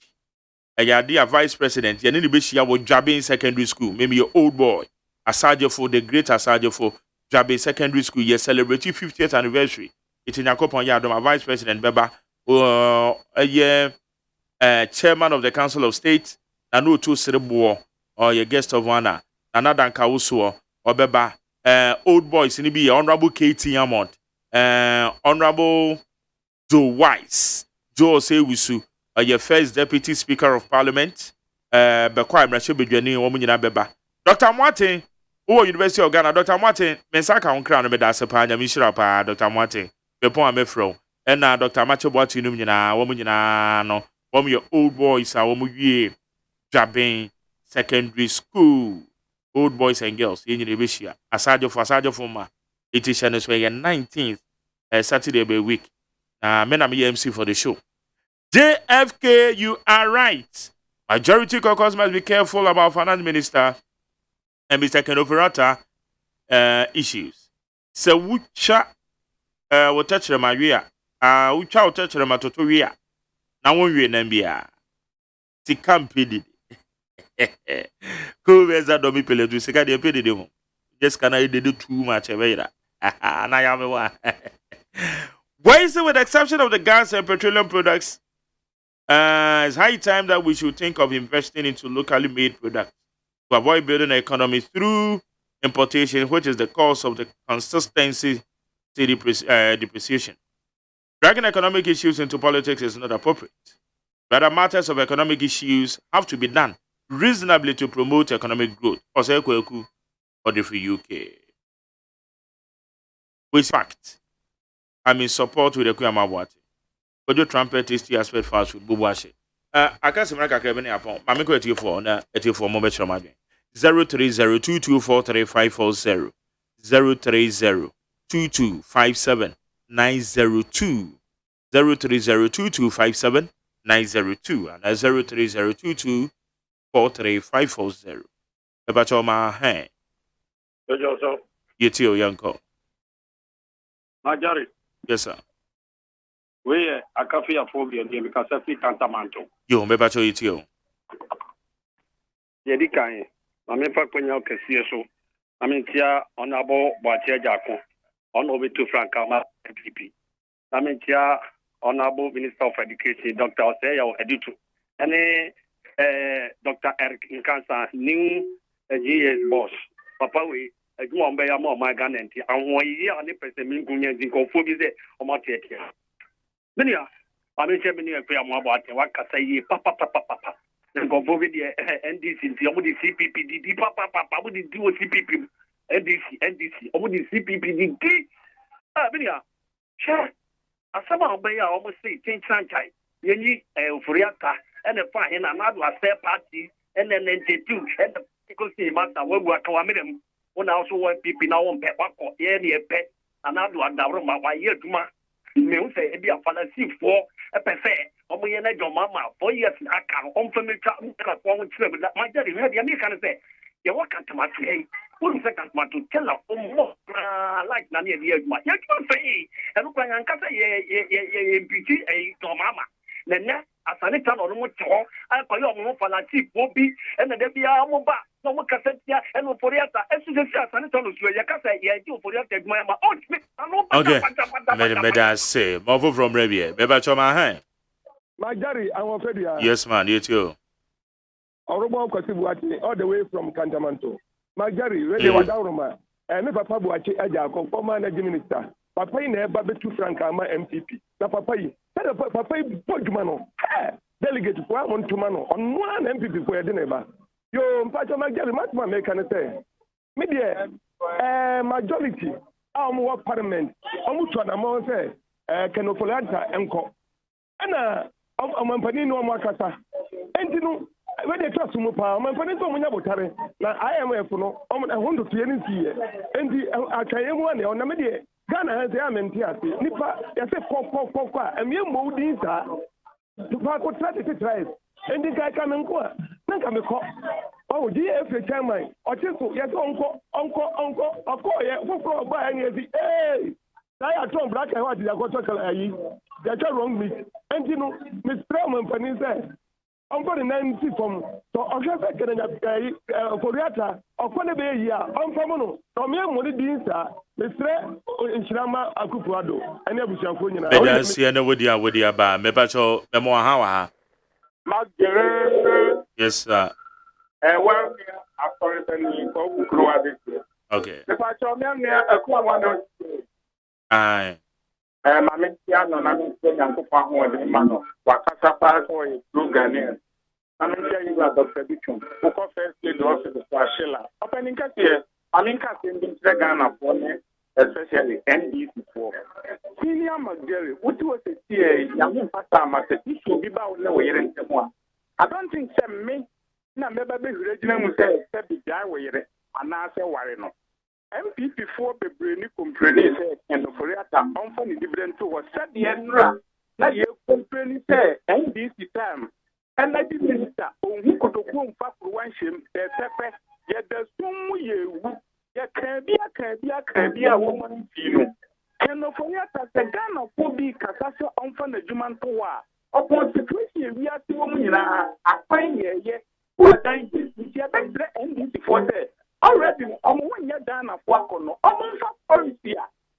Dear Vice President, you need to be here with Jabin Secondary School. Maybe your old boy, Asajo for the great Asajo for Jabin Secondary School. You're celebrating 50th anniversary. It's in Yakopon Yadoma, Vice President Beba. Chairman of the Council of State, Nanu Tu Siribuo, or your guest of honor, Nanadan Kawusuo, or Beba, old boys, in the Honorable Katie Yamont, Honorable Joe Weiss, Joe Sewusu, or your first Deputy Speaker of Parliament, Bekwa Mrashibijani, Womunina Beba. Dr. Martin, who University of Ghana, Dr. Martin, Mensaka on Crown Medasapanya, Mishirapa, Dr. Martin, Bepon Mefro, and Dr. Macho Botinum, Womunina, no. Your old boys are Jabin Secondary School. Old boys and girls in the Bishia. Asajo for ma. It is an 19th Saturday by week. Men am MC for the show. JFK, you are right. Majority caucus must be careful about finance minister and Mr. Kenoferata issues. So Wucha will touch them Wucha will touch them at Totoria. Now when we Nambia, ti campedi. Where's that domi pele do sika de pede de mo. Just can I do too much evera. And I am one. Why is it with the exception of the gas and petroleum products? It's high time that we should think of investing into locally made products to avoid building the economy through importation, which is the cause of the consistency depreciation. Dragging economic issues into politics is not appropriate. Rather, matters of economic issues have to be done reasonably to promote economic growth. Or the free UK. With fact, I'm in support with the Kuyamawati. But the trumpet is the aspect fast with Bubuashi. I can't see my cabin upon Mamiko at you for 03022435540 0302257 902 0302257 902 and 03022435540. About your my hand. You too, young call. Majari. Yes, sir. We a coffee phobia because I feel tantamanto. You may battle it you. Yedikai, I mean, Paquino Cassio. I mean, Tia, Honorable Batia Jaco, Honorable to Frankama, PP. I mean, Tia, Honorable Minister of Education, Dr. OSEI, Editor, and Dr. Eric Nkansa, new GS boss. Papa, we go on by a more my gun and 1 year and the president in conformity or Matia. Many are, I mean, Germany and Payam about what can say, Papa, and conformity NDC, the CPPD, Papa, what did you do CPP, NDC, or the CPPD? Many are, sure. As some of them almost say, change sunshine. You need a Furiata and a fine and another third party, and then they do, and because the master we work our minimum. When also want people now on pet what yeah near pet and I do a down my year to my me say be a fantasy for a perfect. Omo ye na your mama 4 years aka on family chat na kwa nchire but my daddy we dey can say you work at my hey who second man to tell more like na near the ma you can say and look like anka say ye mpiti e to mama nene asane tan ono mo cho akoyo omo fantasy obi and the bia mo ba no mo kasetia and oforiata esu se asane tan no suye ka say ye di oforiata adwuma ma on me okay me da say move from Rabia be ba choma han Majari, I want to yes man you too Orobo Kwasi Buachi all the way from Kantamanto Majari really wadauruma me papa Buachi aja ko former energy minister papa yi na eba betu frank ama MPP na papa yi papa yi boduma no delegate ko amon tuma no onno na MPP ko yede na eba yo mpacho Majari matuma me kan say me de majority our parliament omutu na mo say kenofolianta enko ana amampani no amakasa entinu we dey trust mu pa amampani to munya botare na IMF no na hondo tie ni tie enti akaye mu ane ona me de Ghana ha say amenti ase nipa ya se kokokoko a emie modin sa tupa ko try enti kai ka menko a na ka me ko o di efe chairman o chiso ya so onko okoye foforo ba ani ezi I told black and white, I got to tell you, they are wrong meat. And you know, Miss Brown, Penny said, I'm going to 90 from so I'm just getting a Koreata, or Pony Bay, I'm from Mono, from your money being, sir, Mr. Inshama Akupuado, and never shall go in. I see any with you about Mepacho, Memoa. Yes, sir. Well, after the okay. The Pacho, a aye. Mammy Piano, Mammy Piano, Mano, Wakasa Parko, Blue Ghanaian. I mean, you got Dr. Bichon, who confessed the loss of the Swashilla. Opening Cassia, I mean, Cassia in the Ghana for me, especially ND4. Senior McGarry, what was a TA, young Pastama, said this will be about no way in the one. I don't think some me, never be original, say, the guy where and I say, worry no. MPP for the brainy complaining and the Koreata unfunny dividend to was said the Enra. Now you complaining say NDC time. And I did minister who could go back for one shame, the pepper, yet there's some you can be a woman. Can the Koreata the Ghana for be Casasa unfunny Juman Toa. Upon situation, we are 2 women. I find ye, what I did, which you have NDC for there. Already, I'm 1 year down of Wakono, almost policy.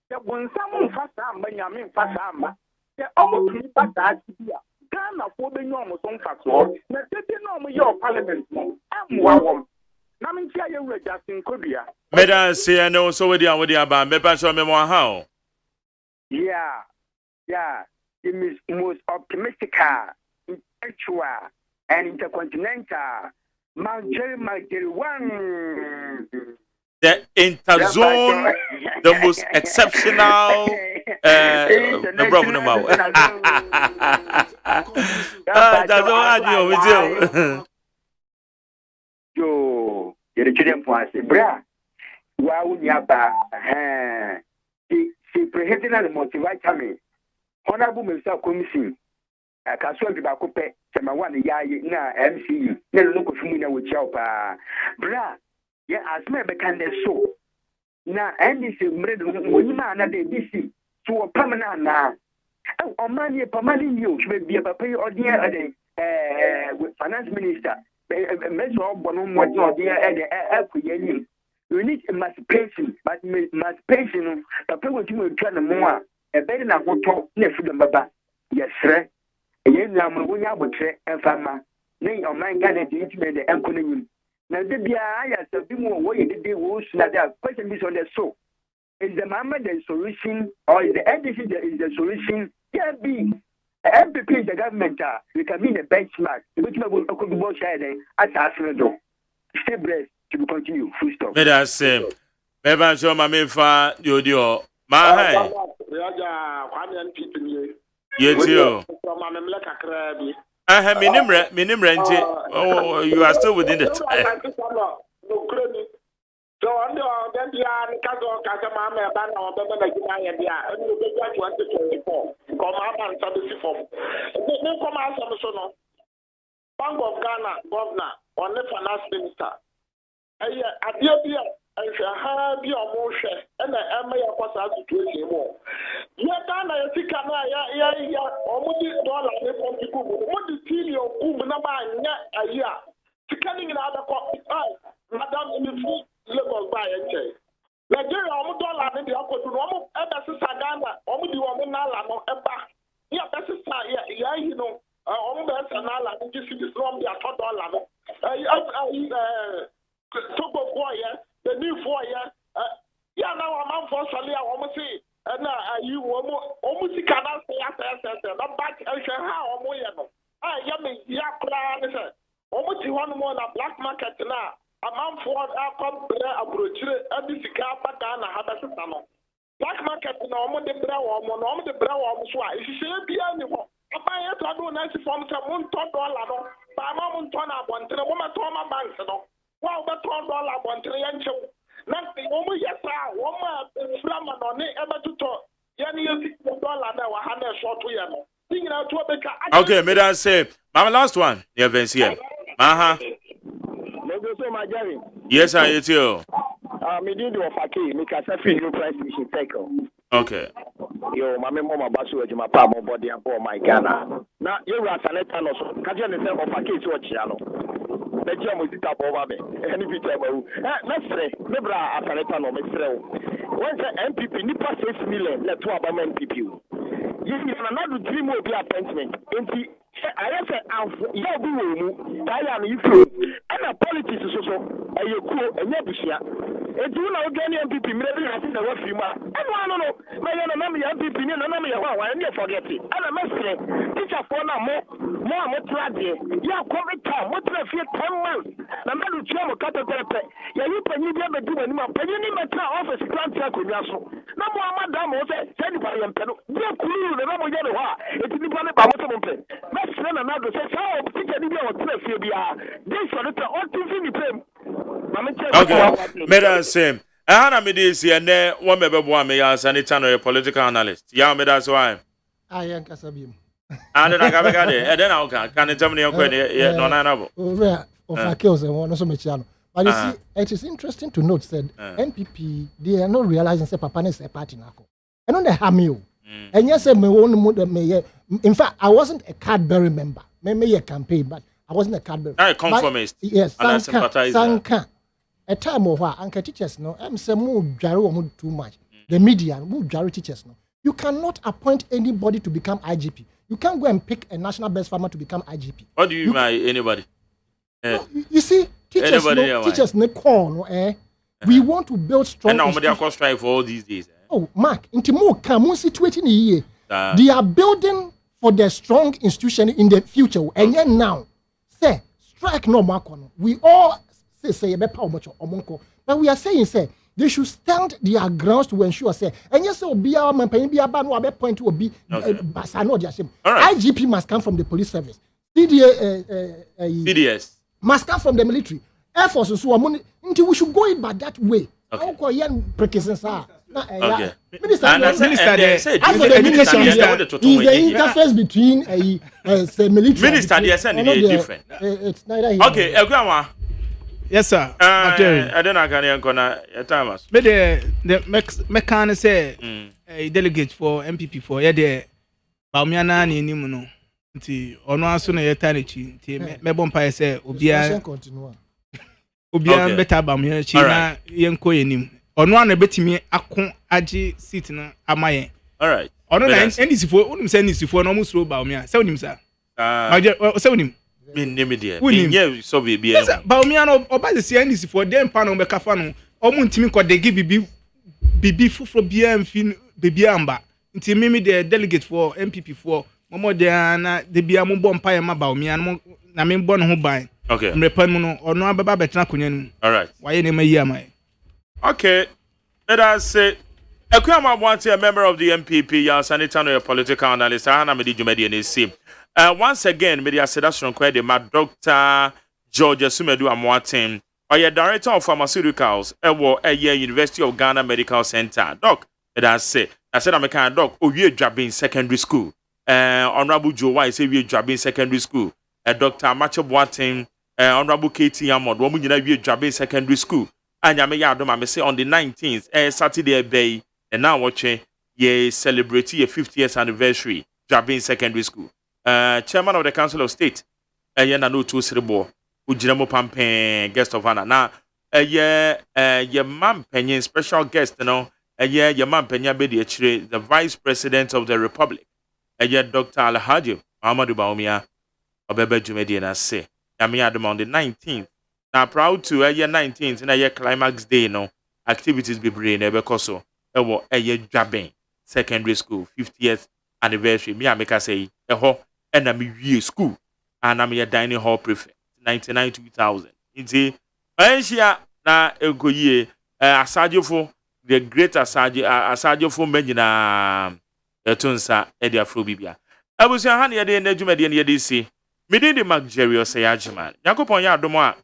The one some Fasam, Benjamin Fasama, the almost Ghana for the normal song factor. Now, they know your parliament. I'm one. Namintia, you're just in Korea. Meda say I know so with you about Mepacho Memoa how. Yeah. The most optimistic, intellectual, and intercontinental. Majari one. The interzone, the most exceptional. The brother now. That's all I do with you. Yo, you're the children for us, bra. Wow, yaba. She presented the multivitamin. Honorable Mr. Commission. I can't show you about Cope. One ya na MCU na look for me na with you pa bra ya asma be kan so na NDC mredo wonyima na de DC so permanent na o man ye permanent you should be a papa ordinary finance minister measure bono mo je ordinary akuyenim we need emancipation but emancipation papa we tumi twa na mo a e be na goto na freedom baba yesre yen na mo nya botre enfama ne o man Ghana de itime de enkonim na de bia ya sabi mu wo ye de wo su na da question is on the so is the mama the solution or is the NDC is the solution can be MPP is the government we can mean a benchmark which will go share as do stay blessed to continue full stop me that same me ban show ma me fa dio ma hai Yetio. Minimre, oh, you are still within the time. no crony. So on the then the Kazo Casamama Ban or Baba and the 2024. Come up and service form. No come out some Bank of Ghana governor on the finance minister. At the idea, I shall have your motion and the MA was out to 20 more. Yet, Ghana, I think almost dollar from people. What is your number a year? Becoming another copy. Madam in the food level by a chair. Nigeria, almost dollar in the upper to normal, and Ghana, almost the woman Nala, and back. Yeah, that's a yeah, you know. Almost an hour, and you see this from the $1. Togo 4 years, the new 4 years. Yeah, now I'm for Salia, almost see. And you almost cannot say after I'm back and say how I'm way. Yummy, Yakra, almost one more black market now. A man for a brochure, and this car, but Ghana had a system. Black market now, almost the brown woman, almost the brown woman's wife. She should be anymore. I buy it to do nice from $1 by Mamma Tona, one to the woman Toma Banks. Well, but $1 one trillion. Nothing, only yes, woman, Flaman on it, ever to talk. Yanni, $6 now, 100 short to you. Okay, may I say, my last one. Yeah, Vince here. Yes, I hear you. Me did do a key, make a new price mission cycle. Okay. Yo, my mama basu my palm body and for my Ghana. Now, you are Saneta, no, catch yourself of a case or channel. The gem was it up over me. Any picture, let's say, never a Saneta no Mr. Once an MPP, Nipa 6 million, let 2 MPP. You another dream will be appointment. I said, yeah, we Diane, you feel, and a politics is also a cool and Yabushia. And you know, Ghanaian MPP, maybe I think the rough you are. I don't know, my MPP, and I never forget it. And I must say, teacher for now more tragedy. You have COVID time, what do I feel 10 months? The man who travel cut a pepper. Yeah, you can you never do anymore. But you need my office plant check with your soul. No more, madam, was said by him. You are cool, the number you know, it's the planet by what I'm let's run another say, oh, teacher, you know, this for the okay, Madam Sim. Hana me this year, ne one member one me as an eternal political analyst. Yeah, me that's why. I am Casabim. And then I got it, and then I'll can tell me your no, no, of our kills and one also Michiano. But you see, it is interesting to note that NPP, they are not realizing that Papa is a party now. I know they have me. And yes, in fact, I wasn't a card-bearer member. Maybe a campaign, but I wasn't a card-bearer. I conformist. Yes, Sanka. A time of where Anka teachers no, I'm saying move too much. The media move teachers no. You cannot appoint anybody to become IGP. You can't go and pick a national best farmer to become IGP. What do you mean by anybody? No, you see, teachers no call no. We want to build strong. And now they are strike for all these days. Oh, Mark, into more come situation here. They are building for the strong institution in the future. And yet now, say, strike no mark on. We all say but we are saying, say, they should stand their grounds to ensure, say, and yes, so be our man, be a ban, or point to be IGP must come from the police service. CDS must come from the military. Air Force so until we should go in by that way. Okay. Okay. Minister, the interface between a military. Minister, they are saying different. It's neither here. Okay, Grandma. Yes, sir. I don't know. Can Thomas? But the mechanic say a delegate for MPP for the Baumiana ni nimuno. Nti ono aso na yetane chi. Nti me bompa say obia beta Baumiana chi na yenko yenim. Ono an betimi akon agi seat na amaye. All right. Ono na NDC for unim say NDC for no musro Baumia. Say unim sir. Say unim. Yeah, so be yes, Baumiano oba the NDC for them panel be kafa no. Omo ntimi ko de give bibi fufro bia mfin baby amba. Nti mimi the delegate for MPP for momo de na de bia mo bom pa ma Baumiano na me bo no ho ban. Okay. Mrepan mu no ono ababa betena konya nu. All right. Waye ne mayi amai. Okay. Let us say Ekwama Bwanti, a member of the MPP, ya sanitano a political analyst, Hana Medi Jumedi and his team. Once again, media sedation kwede ma Dr. George Sumedu Amwatin ɔyɛ director of pharmaceuticals ɛwɔ ɛyɛ University of Ghana Medical Center. Doc, that's say. I said I'm a kind of doc. Oh, we Drabin Secondary School. Honorable Joe White say we Drabin Secondary School. Dr. Macho Boateng, Honorable Katie Amod. Woman, you know we Drabin Secondary School. And I may say on the 19th, Saturday Bay, and now watching ye celebrate your 50th anniversary. Drabin Secondary School. Chairman of the Council of State. Yena no two siribo. Ujiramo Pampen guest of honor. Now, ye mam penny special guest, you know. Your man Penya Bedi, the Vice President of the Republic. Dr. Alhaji Ahmadu Baumia, Obebe Jumediana say. Yami on the 19th. Now proud to 19th in a year climax day, no activities be brain Ebekoso. Ewo Drabin Secondary School 50th anniversary. Me make say and I'm a school and I'm a dining hall prefect 99-2000. Inti Asia na egoye asajofo the great asajo for menina etunsa edi afro bibia abusia han ye de na dwumade ne ye de si medin de Mark Jerry OSEI AGYEMAN yakopon ya adomo a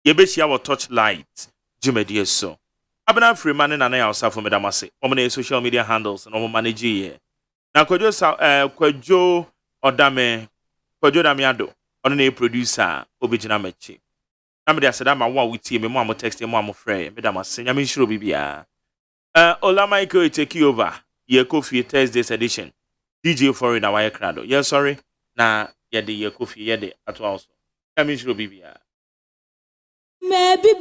ye behia wo touch light dwumade so abena freeman na na ya osafo medamase omna social media handles no manage ye na kwadwo odame kwadwo damiado ono na producer obegina mechi I'm the Sadama one with team, Mamma text him, Mamma Frey, Madame Senyami Shrubibia. Ola Michael, take you over. Ye coffee Thursday's edition. DJ for in our crowd. Yes, sorry. Nah, ye the ye coffee ye de at also. Yami Shrubibia. Maybe